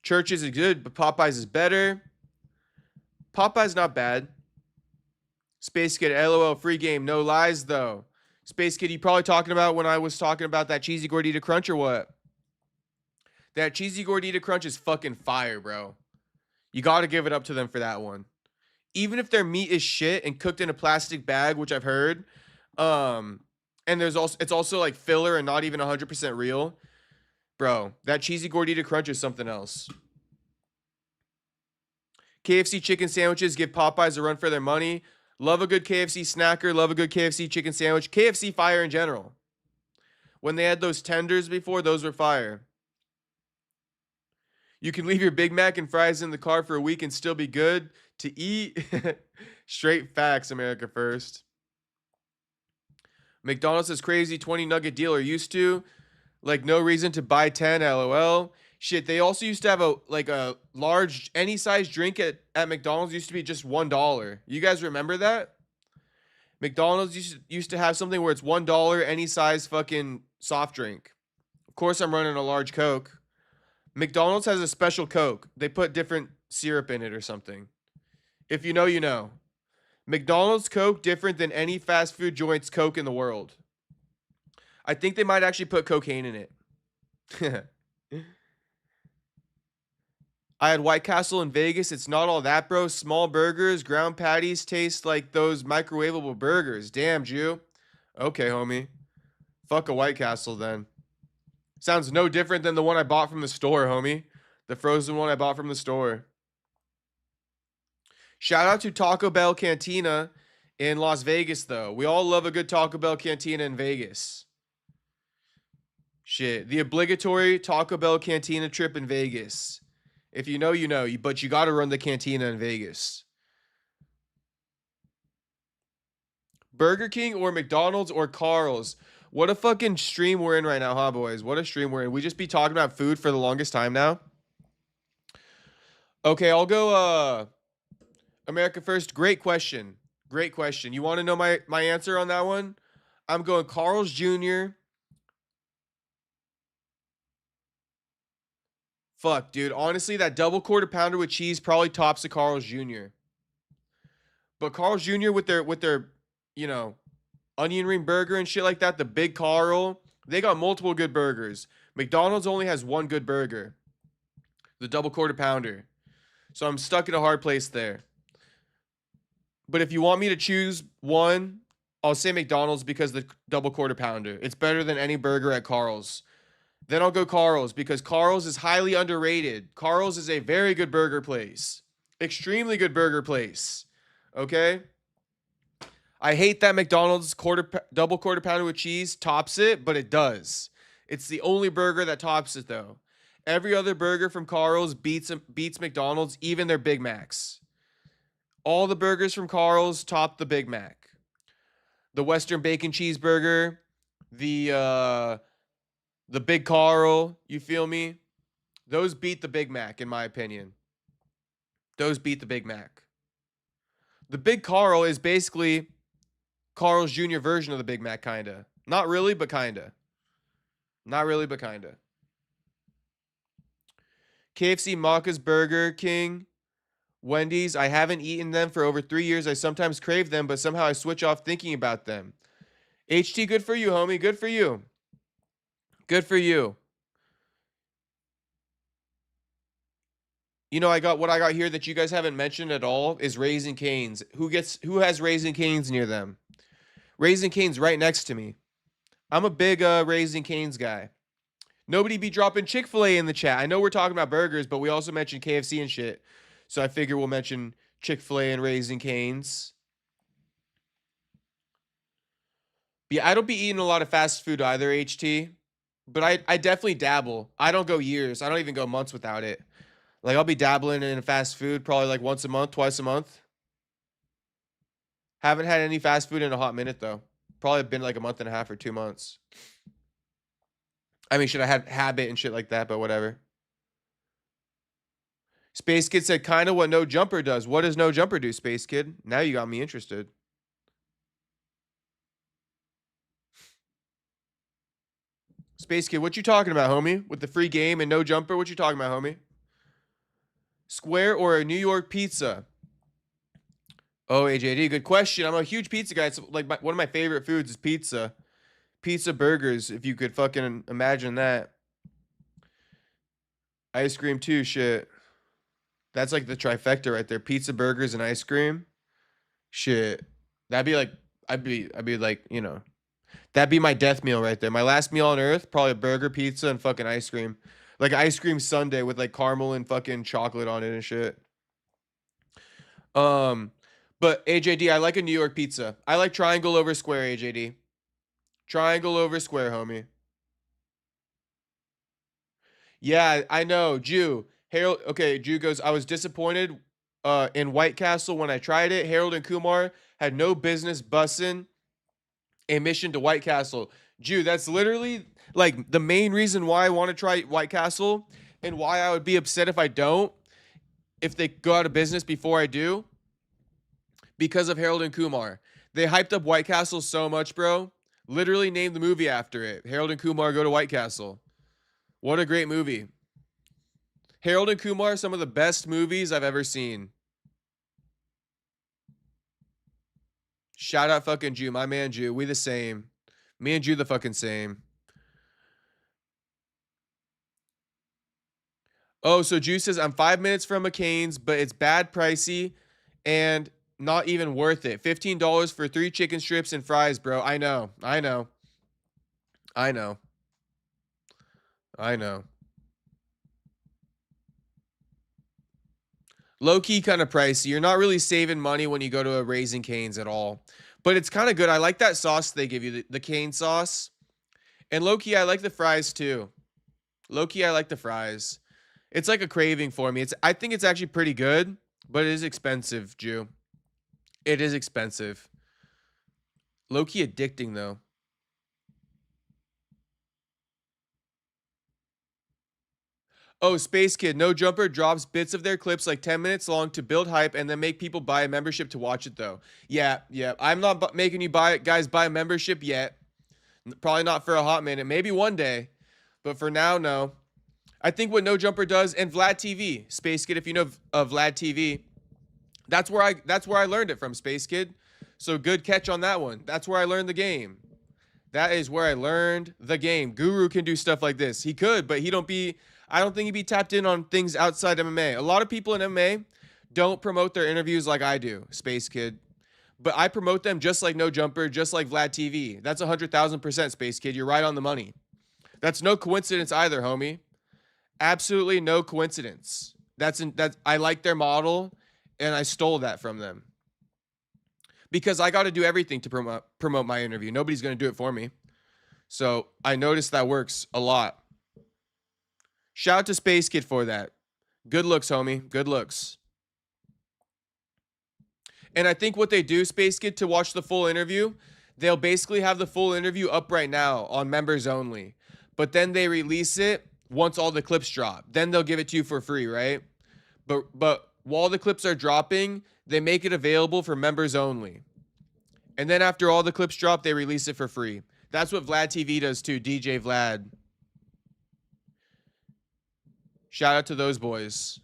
Church's is good, but Popeyes is better. Popeyes not bad. Space Kid, LOL, free game, no lies though. Space Kid, you probably talking about when I was talking about that cheesy gordita crunch or what? That cheesy gordita crunch is fucking fire, bro. You got to give it up to them for that one. Even if their meat is shit and cooked in a plastic bag, which I've heard, and and it's also like filler and not even 100% real. Bro, that cheesy gordita crunch is something else. KFC chicken sandwiches give Popeyes a run for their money. Love a good KFC snacker. Love a good KFC chicken sandwich. KFC fire in general. When they had those tenders before, those were fire. You can leave your Big Mac and fries in the car for a week and still be good to eat. Straight facts, America first. McDonald's has crazy 20 nugget deal or used to. Like no reason to buy 10, LOL. Shit, they also used to have a large, any size drink at McDonald's used to be just $1. You guys remember that? McDonald's used to have something where it's $1 any size fucking soft drink. Of course I'm running a large Coke. McDonald's has a special Coke. They put different syrup in it or something. If you know, you know. McDonald's Coke different than any fast food joint's Coke in the world. I think they might actually put cocaine in it. I had White Castle in Vegas. It's not all that, bro. Small burgers, ground patties taste like those microwavable burgers. Damn, Jew. Okay, homie. Fuck a White Castle then. Sounds no different than the one I bought from the store, homie. The frozen one I bought from the store. Shout out to Taco Bell Cantina in Las Vegas, though. We all love a good Taco Bell Cantina in Vegas. Shit. The obligatory Taco Bell Cantina trip in Vegas. If you know, you know. But you got to run the Cantina in Vegas. Burger King or McDonald's or Carl's. What a fucking stream we're in right now, huh, boys? What a stream we're in. We just be talking about food for the longest time now. Okay, I'll go America first. Great question. Great question. You want to know my answer on that one? I'm going Carl's Jr. Fuck, dude. Honestly, that double quarter pounder with cheese probably tops the Carl's Jr. But Carl's Jr. with their, you know, onion ring burger and shit like that, the big Carl, they got multiple good burgers. McDonald's only has one good burger. The double quarter pounder. So I'm stuck in a hard place there. But if you want me to choose one, I'll say McDonald's because the double quarter pounder. It's better than any burger at Carl's. Then I'll go Carl's because Carl's is highly underrated. Carl's is a very good burger place. Extremely good burger place. Okay? I hate that McDonald's double quarter pounder with cheese tops it, but it does. It's the only burger that tops it, though. Every other burger from Carl's beats McDonald's, even their Big Macs. All the burgers from Carl's top the Big Mac. The Western Bacon Cheeseburger, the Big Carl, you feel me? Those beat the Big Mac, in my opinion. Those beat the Big Mac. The Big Carl is basically Carl's Jr. version of the Big Mac, kinda. Not really, but kinda. Not really, but kinda. KFC, Macca's, Burger King, Wendy's. I haven't eaten them for over 3 years. I sometimes crave them, but somehow I switch off thinking about them. HT, good for you, homie. Good for you. Good for you. You know, what I got here that you guys haven't mentioned at all is Raising Cane's. Who has Raising Cane's near them? Raising Cane's right next to me. I'm a big Raising Cane's guy. Nobody be dropping Chick-fil-A in the chat. I know we're talking about burgers, but we also mentioned KFC and shit. So I figure we'll mention Chick-fil-A and Raising Cane's. But yeah, I don't be eating a lot of fast food either, HT. But I definitely dabble. I don't go years. I don't even go months without it. Like, I'll be dabbling in fast food probably like once a month, twice a month. Haven't had any fast food in a hot minute, though. Probably been like a month and a half or 2 months. I mean, should I have habit and shit like that, but whatever. Space Kid said kind of what No Jumper does. What does No Jumper do, Space Kid? Now you got me interested. Space Kid, what you talking about, homie? With the free game and No Jumper, what you talking about, homie? Square or a New York pizza? Oh, AJD, good question. I'm a huge pizza guy. It's like one of my favorite foods is pizza. Pizza burgers, if you could fucking imagine that. Ice cream too, shit. That's like the trifecta right there. Pizza, burgers, and ice cream. Shit. That'd be like, I'd be like, you know, That'd be my death meal right there. My last meal on earth, probably a burger, pizza, and fucking ice cream. Like ice cream sundae with like caramel and fucking chocolate on it and shit. But AJD, I like a New York pizza. I like triangle over square, AJD. Triangle over square, homie. Yeah, I know. Jew. Harold. Okay, Jew goes, I was disappointed in White Castle when I tried it. Harold and Kumar had no business bussing a mission to White Castle. Jew, that's literally like the main reason why I want to try White Castle and why I would be upset if I don't, if they go out of business before I do, because of Harold and Kumar. They hyped up White Castle so much, bro. Literally named the movie after it. Harold and Kumar Go to White Castle. What a great movie. Harold and Kumar, some of the best movies I've ever seen. Shout out fucking Jew, my man Jew. We the same. Me and Jew the fucking same. Oh, so Jew says, I'm 5 minutes from McCain's, but it's bad pricey and not even worth it. $15 for 3 chicken strips and fries, bro. I know. I know. I know. I know. Low-key kind of pricey. You're not really saving money when you go to a Raising Cane's at all. But it's kind of good. I like that sauce they give you, the cane sauce. And low-key, I like the fries too. Low-key, I like the fries. It's like a craving for me. I think it's actually pretty good, but it is expensive, Jew. It is expensive. Low-key addicting, though. Oh, Space Kid, No Jumper drops bits of their clips like 10 minutes long to build hype and then make people buy a membership to watch it, though. Yeah. I'm not making you guys buy a membership yet. Probably not for a hot minute. Maybe one day. But for now, no. I think what No Jumper does, and Vlad TV, Space Kid, if you know Vlad TV, that's where I learned it from, Space Kid. So good catch on that one. That's where I learned the game. That is where I learned the game. Guru can do stuff like this. He could, but I don't think he'd be tapped in on things outside MMA. A lot of people in MMA don't promote their interviews like I do, Space Kid. But I promote them just like No Jumper, just like Vlad TV. That's 100,000%, Space Kid. You're right on the money. That's no coincidence either, homie. Absolutely no coincidence. I like their model, and I stole that from them. Because I got to do everything to promote my interview. Nobody's going to do it for me. So I noticed that works a lot. Shout out to Space Kid for that. Good looks, homie. Good looks. And I think what they do, Space Kid, to watch the full interview, they'll basically have the full interview up right now on members only. But then they release it once all the clips drop. Then they'll give it to you for free, right? But while the clips are dropping, they make it available for members only. And then after all the clips drop, they release it for free. That's what Vlad TV does too, DJ Vlad. Shout out to those boys.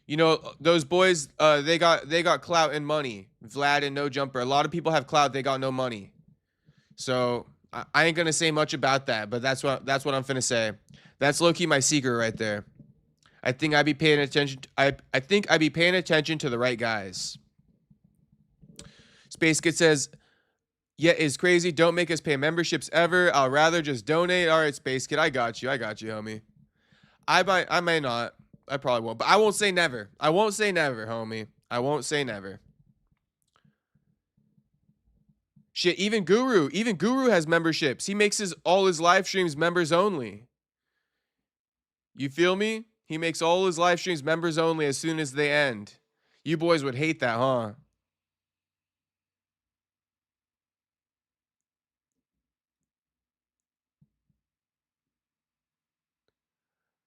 You know, those boys, they got clout and money. Vlad and No Jumper. A lot of people have clout, they got no money. So I ain't gonna say much about that, but that's what I'm finna say. That's low-key my secret right there. I think I'd be paying attention. I think I'd be paying attention to the right guys. Space Kid says, yeah, it's crazy. Don't make us pay memberships ever. I'll rather just donate. All right, Space Kid, I got you, homie. I may not. I probably won't, but I won't say never. I won't say never, homie. I won't say never. Shit, even Guru has memberships. He makes all his live streams members only. You feel me? He makes all his live streams members only as soon as they end. You boys would hate that, huh?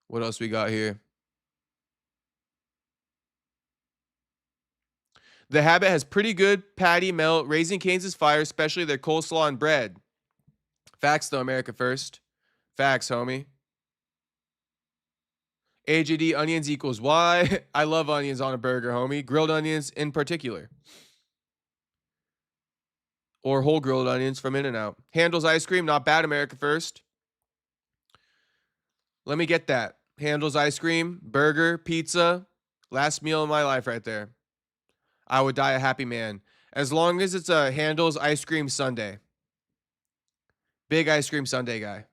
What else we got here? The Habit has pretty good patty melt. Raising Cane's is fire, especially their coleslaw and bread. Facts, though, America first. Facts, homie. AJD, onions equals Y. I love onions on a burger, homie. Grilled onions in particular. Or whole grilled onions from In-N-Out. Handel's ice cream, not bad, America first. Let me get that. Handel's ice cream, burger, pizza. Last meal in my life right there. I would die a happy man. As long as it's a Handel's ice cream sundae. Big ice cream sundae guy.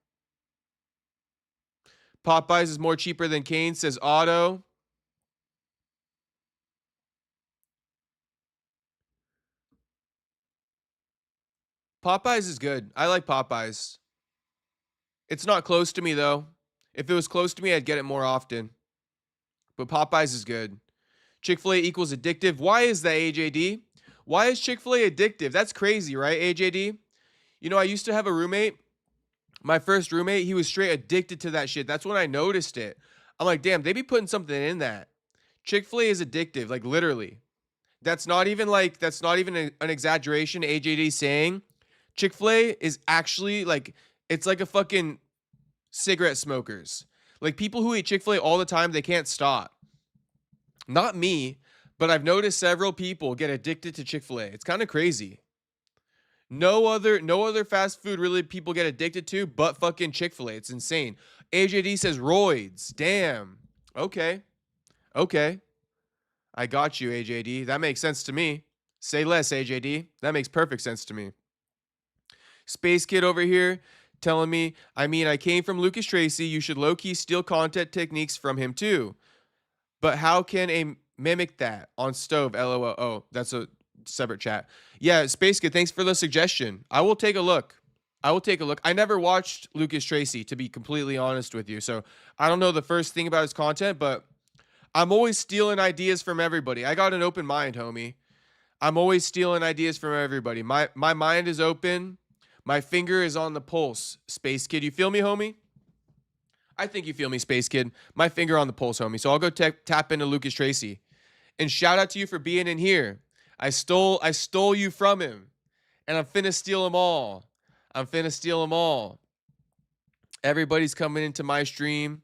Popeyes is more cheaper than Cane's, says Otto. Popeyes is good. I like Popeyes. It's not close to me, though. If it was close to me, I'd get it more often. But Popeyes is good. Chick-fil-A equals addictive. Why is that, AJD? Why is Chick-fil-A addictive? That's crazy, right, AJD? You know, I used to have a roommate. My first roommate, he was straight addicted to that shit. That's when I noticed it. I'm like, damn, they be putting something in that. Chick-fil-A is addictive, like literally. That's not even an exaggeration, AJD saying. Chick-fil-A is actually like, it's like a fucking cigarette smokers. Like people who eat Chick-fil-A all the time, they can't stop. Not me, but I've noticed several people get addicted to Chick-fil-A. It's kind of crazy. No other fast food really people get addicted to but fucking Chick-fil-A. It's insane. AJD says roids. Damn. Okay. I got you, AJD. That makes sense to me. Say less, AJD. That makes perfect sense to me. Space Kid over here telling me, I came from Lucas Tracy. You should low-key steal content techniques from him too. But how can a mimic that on stove? LOL. Oh, that's a separate chat. Yeah, Space Kid, thanks for the suggestion. I will take a look. I never watched Lucas Tracy, to be completely honest with you. So I don't know the first thing about his content, but I'm always stealing ideas from everybody. I got an open mind, homie. I'm always stealing ideas from everybody. My mind is open. My finger is on the pulse. Space Kid, you feel me, homie? I think you feel me, Space Kid. My finger on the pulse, homie. So I'll go tap into Lucas Tracy. And shout out to you for being in here. I stole you from him. And I'm finna steal them all. Everybody's coming into my stream.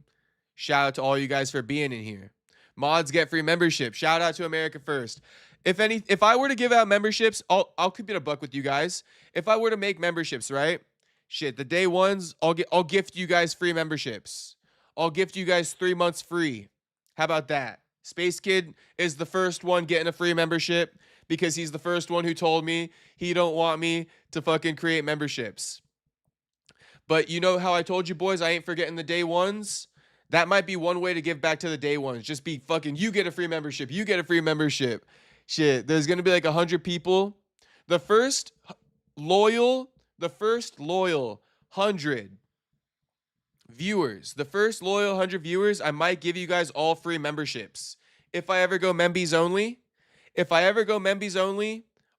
Shout out to all you guys for being in here. Mods get free membership. Shout out to America First. If I were to give out memberships, I'll keep it a buck with you guys. If I were to make memberships, right? Shit, the day ones, I'll gift you guys free memberships. I'll gift you guys 3 months free. How about that? Space Kid is the first one getting a free membership because he's the first one who told me he don't want me to fucking create memberships. But you know how I told you boys, I ain't forgetting the day ones? That might be one way to give back to the day ones. Just be fucking, you get a free membership. You get a free membership. Shit, there's going to be like 100 people. The first loyal 100 viewers. The first loyal 100 viewers, I might give you guys all free memberships. If I ever go membies only,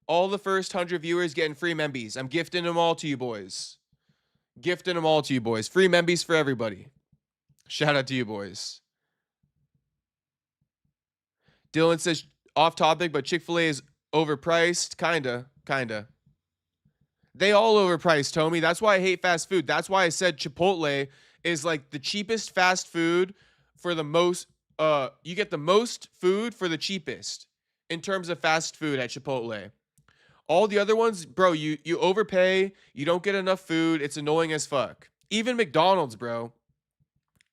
all the first 100 viewers getting free membies. I'm gifting them all to you boys. Free membies for everybody. Shout out to you boys. Dylan says, off topic, but Chick-fil-A is overpriced. Kinda. They all overpriced, homie. That's why I hate fast food. That's why I said Chipotle is like the cheapest fast food for the most, you get the most food for the cheapest in terms of fast food at Chipotle. All the other ones, bro, you overpay, you don't get enough food, it's annoying as fuck. Even McDonald's, bro.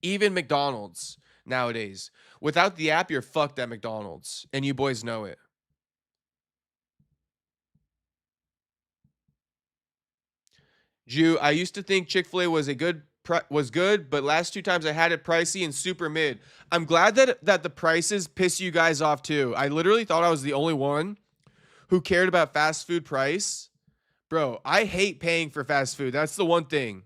Even McDonald's nowadays. Without the app, you're fucked at McDonald's, and you boys know it. Jew, I used to think Chick-fil-A was good, but last 2 times I had it pricey and super mid. I'm glad that the prices piss you guys off too. I literally thought I was the only one who cared about fast food price. Bro, I hate paying for fast food. That's the one thing.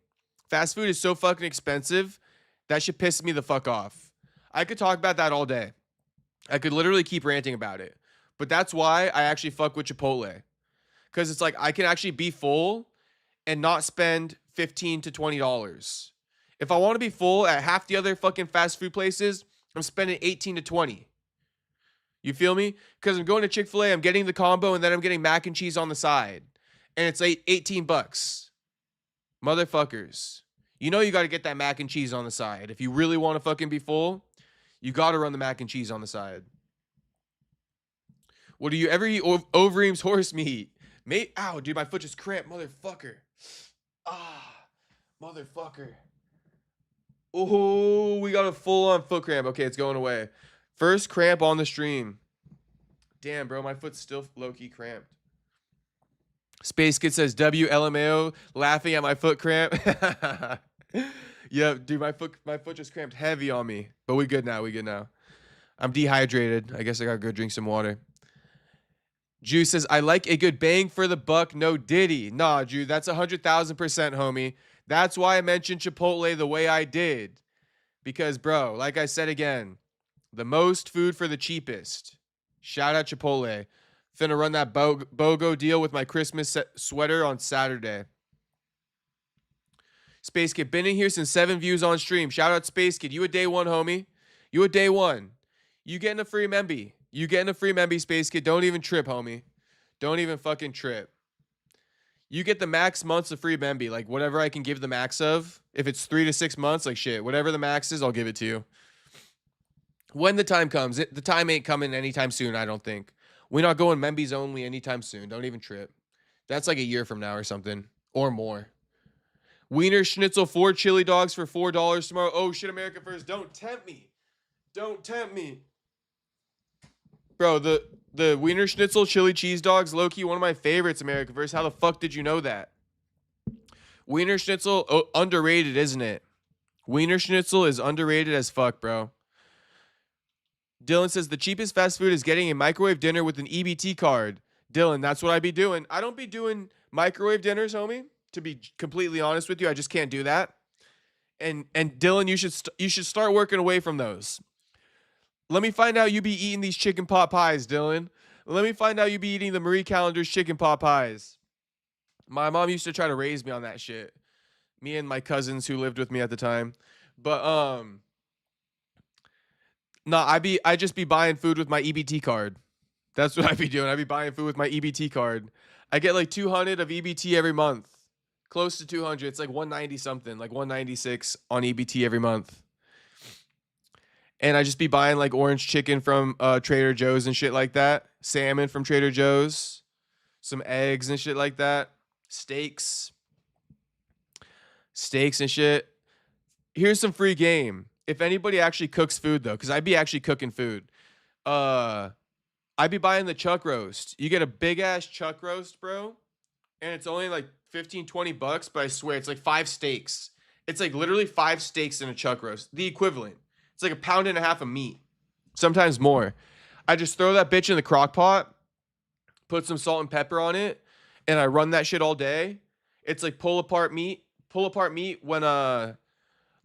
Fast food is so fucking expensive. That should piss me the fuck off. I could talk about that all day. I could literally keep ranting about it. But that's why I actually fuck with Chipotle. Because it's like I can actually be full and not spend $15 to $20. If I want to be full at half the other fucking fast food places, I'm spending $18 to $20. You feel me? Because I'm going to Chick-fil-A, I'm getting the combo, and then I'm getting mac and cheese on the side. And it's like $18. Motherfuckers. You know you got to get that mac and cheese on the side. If you really want to fucking be full, you got to run the mac and cheese on the side. What do you ever eat? Overeem's horse meat. Mate, ow, dude, my foot just cramped, motherfucker. Motherfucker. Oh, we got a full-on foot cramp. Okay, it's going away. First cramp on the stream. Damn, bro, my foot's still low-key cramped. Space Kid says WLMAO, laughing at my foot cramp. Yeah, dude, my foot just cramped heavy on me. But we good now. I'm dehydrated. I guess I gotta go drink some water. Juice says, I like a good bang for the buck, no Diddy. Nah, Jude, that's 100,000%, homie. That's why I mentioned Chipotle the way I did. Because, bro, like I said again, the most food for the cheapest. Shout out Chipotle. Finna run that BOGO deal with my Christmas sweater on Saturday. Space Kid, been in here since 7 views on stream. Shout out Space Kid. You a day one, homie. You a day one. You getting a free memby. You getting a free memby, Space Kid. Don't even trip, homie. Don't even fucking trip. You get the max months of free memby. Like, whatever I can give the max of. If it's 3 to 6 months, like, shit. Whatever the max is, I'll give it to you. When the time comes. The time ain't coming anytime soon, I don't think. We're not going membies only anytime soon. Don't even trip. That's like a year from now or something. Or more. Wiener Schnitzel 4 chili dogs for $4 tomorrow. Oh, shit, America First. Don't tempt me. Don't tempt me. Bro, the Wiener Schnitzel chili cheese dogs, low-key, one of my favorites, America First. How the fuck did you know that? Wiener Schnitzel, underrated, isn't it? Wiener Schnitzel is underrated as fuck, bro. Dylan says, the cheapest fast food is getting a microwave dinner with an EBT card. Dylan, that's what I be doing. I don't be doing microwave dinners, homie. To be completely honest with you, I just can't do that. And Dylan, you should start working away from those. Let me find out you be eating these chicken pot pies, Dylan. Let me find out you be eating the Marie Callender's chicken pot pies. My mom used to try to raise me on that shit. Me and my cousins who lived with me at the time. But no, I just be buying food with my EBT card. That's what I be doing. I be buying food with my EBT card. I get like 200 of EBT every month. Close to 200. It's like 190 something, like 196 on EBT every month. And I just be buying like orange chicken from Trader Joe's and shit like that. Salmon from Trader Joe's. Some eggs and shit like that. Steaks and shit. Here's some free game. If anybody actually cooks food, though, because I be actually cooking food. I be buying the chuck roast. You get a big-ass chuck roast, bro. And it's only like 15, 20 bucks, but I swear it's like 5 steaks. It's like literally 5 steaks in a chuck roast. The equivalent. It's like 1.5 pounds of meat. Sometimes more. I just throw that bitch in the crock pot, put some salt and pepper on it, and I run that shit all day. It's like pull apart meat when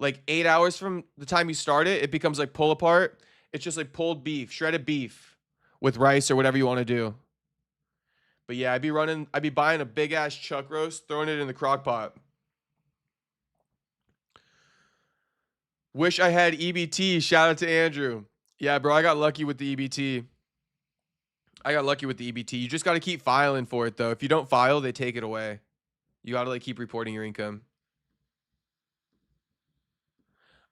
like 8 hours from the time you start it, it becomes like pull apart. It's just like pulled beef, shredded beef with rice or whatever you want to do. But yeah, I'd be buying a big ass chuck roast, throwing it in the crock pot. Wish I had EBT. Shout out to Andrew. Yeah, bro, I got lucky with the EBT. You just got to keep filing for it, though. If you don't file, they take it away. You got to like keep reporting your income.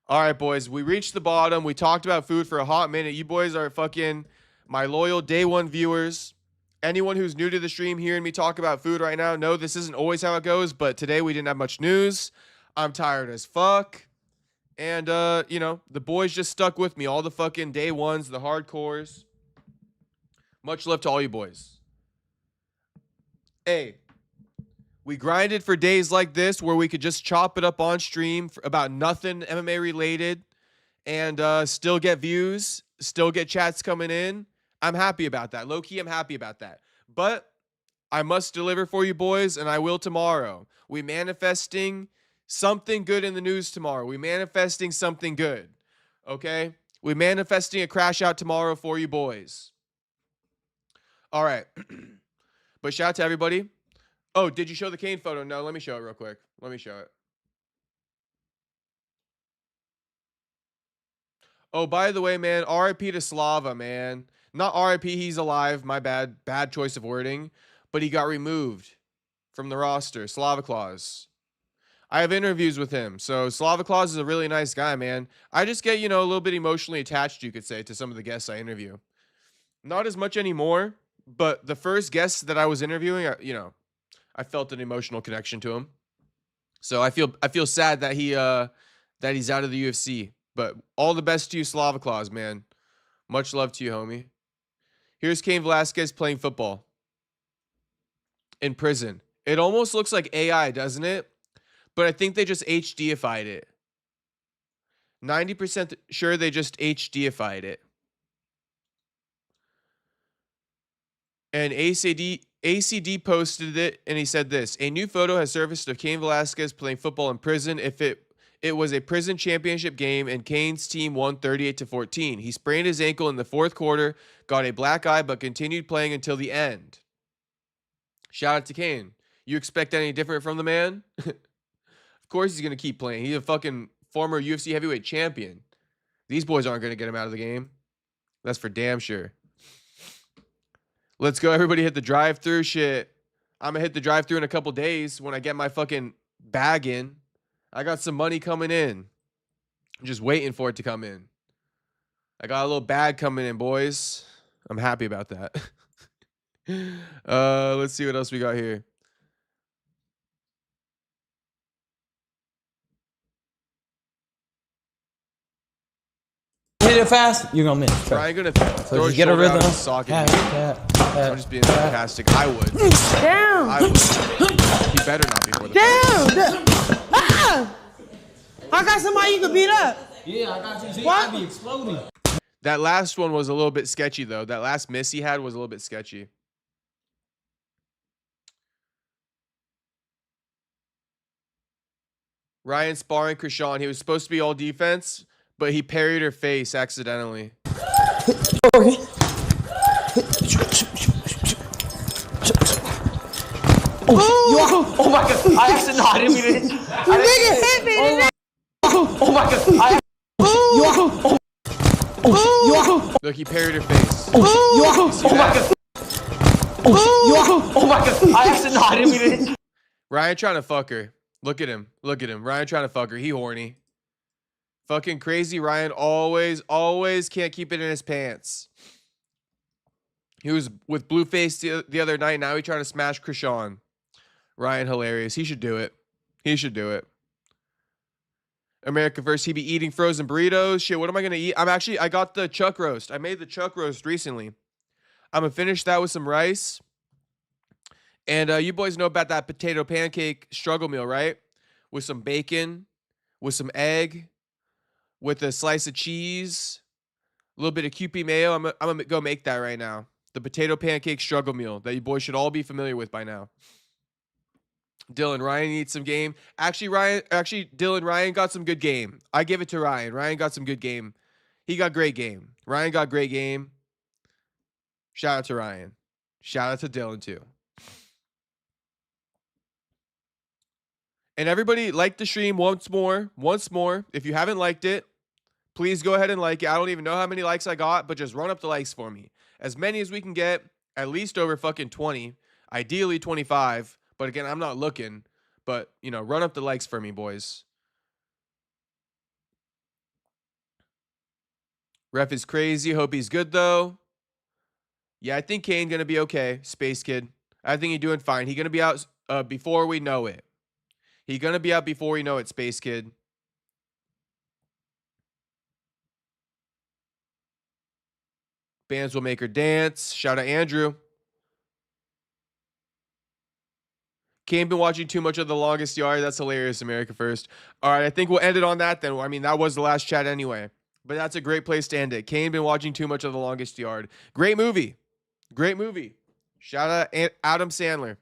All right, boys, we reached the bottom. We talked about food for a hot minute. You boys are fucking my loyal day one viewers. Anyone who's new to the stream hearing me talk about food right now, no, this isn't always how it goes, but today we didn't have much news. I'm tired as fuck. And, you know, the boys just stuck with me. All the fucking day ones, the hardcores. Much love to all you boys. Hey, we grinded for days like this where we could just chop it up on stream about nothing MMA related and still get views, still get chats coming in. I'm happy about that. Low-key, I'm happy about that. But I must deliver for you boys, and I will tomorrow. We manifesting something good in the news tomorrow. We manifesting something good. Okay? We manifesting a crash out tomorrow for you boys. All right. But shout out to everybody. Oh, did you show the Kane photo? No, let me show it real quick. Let me show it. Oh, by the way, man, RIP to Slava, man. Not RIP, he's alive. My bad. Bad choice of wording. But he got removed from the roster. Slava Claus. I have interviews with him. So Slava Claus is a really nice guy, man. I just get, you know, a little bit emotionally attached, you could say, to some of the guests I interview. Not as much anymore, but the first guests that I was interviewing, you know, I felt an emotional connection to him. So I feel sad that he's out of the UFC. But all the best to you, Slava Claus, man. Much love to you, homie. Here's Cain Velasquez playing football in prison. It almost looks like AI, doesn't it? But I think they just HDified it. 90% sure they just HDified it. And ACD posted it, and he said this: a new photo has surfaced of Cain Velasquez playing football in prison. If it was a prison championship game, and Cain's team won 38-14. He sprained his ankle in the fourth quarter, got a black eye, but continued playing until the end. Shout out to Cain. You expect any different from the man? Of course he's going to keep playing. He's a fucking former UFC heavyweight champion. These boys aren't going to get him out of the game. That's for damn sure. Let's go. Everybody hit the drive-thru shit. I'm going to hit the drive-thru in a couple days when I get my fucking bag in. I got some money coming in. I'm just waiting for it to come in. I got a little bag coming in, boys. I'm happy about that. Let's see what else we got here. Hit it fast, you're gonna miss. Ryan gonna throw get a rhythm. I'm just being sarcastic. I would. Down. I would. He better not be more than down. I got somebody you can beat up. Yeah, I got you. See, I be exploding. That last one was a little bit sketchy, though. That last miss he had was a little bit sketchy. Ryan sparring Krishan. He was supposed to be all defense, but he parried her face accidentally. Oh my god! I actually I didn't mean it. Nigga hit me. Oh my god! Look, he parried her face. Oh my god! Oh my god! I actually I didn't mean it. Ryan trying to fuck her. Look at him. Look at him. Ryan trying to fuck her. He horny. Fucking crazy Ryan always can't keep it in his pants. He was with Blueface the other night. Now he's trying to smash Krishan. Ryan hilarious. He should do it. He should do it. America first. He be eating frozen burritos. Shit, what am I going to eat? I got the chuck roast. I made the chuck roast recently. I'm going to finish that with some rice. And you boys know about that potato pancake struggle meal, right? With some bacon, with some egg, with a slice of cheese, a little bit of QP mayo. I'm going to go make that right now. The potato pancake struggle meal that you boys should all be familiar with by now. Dylan, Ryan needs some game. Dylan, Ryan got some good game. I give it to Ryan. Ryan got some good game. He got great game. Ryan got great game. Shout out to Ryan. Shout out to Dylan, too. And everybody, like the stream once more. Once more. If you haven't liked it, please go ahead and like it. I don't even know how many likes I got, but just run up the likes for me. As many as we can get, at least over fucking 20. Ideally 25. But again, I'm not looking. But, you know, run up the likes for me, boys. Ref is crazy. Hope he's good, though. Yeah, I think Cain going to be okay. Space Kid. I think he's doing fine. He's going to be out before we know it. He's going to be out before we know it, Space Kid. Bands will make her dance. Shout out Andrew. Cain been watching too much of The Longest Yard. That's hilarious, America First. All right, I think we'll end it on that then. I mean, that was the last chat anyway. But that's a great place to end it. Cain been watching too much of The Longest Yard. Great movie. Great movie. Shout out Adam Sandler.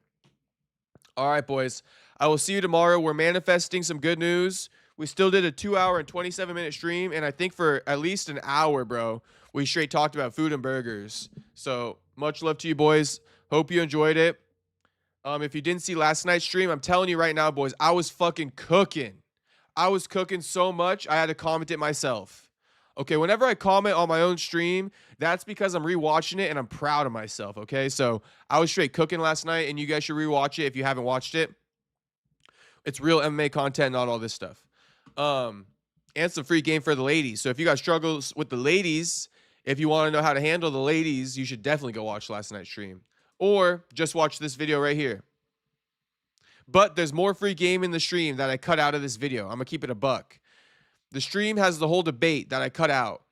All right, boys. I will see you tomorrow. We're manifesting some good news. We still did a 2-hour and 27-minute stream. And I think for at least an hour, bro, we straight talked about food and burgers. So much love to you, boys. Hope you enjoyed it. If you didn't see last night's stream, I'm telling you right now, boys, I was fucking cooking. I was cooking so much, I had to comment it myself. Okay, whenever I comment on my own stream, that's because I'm rewatching it and I'm proud of myself, okay? So I was straight cooking last night, and you guys should rewatch it if you haven't watched it. It's real MMA content, not all this stuff. And some free game for the ladies. So if you got struggles with the ladies, if you want to know how to handle the ladies, you should definitely go watch last night's stream. Or just watch this video right here. But there's more free game in the stream that I cut out of this video. I'm going to keep it a buck. The stream has the whole debate that I cut out.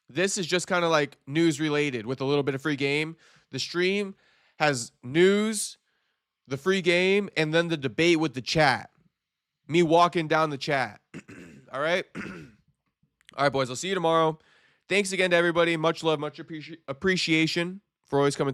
This is just kind of like news related with a little bit of free game. The stream has news, the free game, and then the debate with the chat. Me walking down the chat. All right? All right, boys. I'll see you tomorrow. Thanks again to everybody. Much love, much appreciation for always coming through.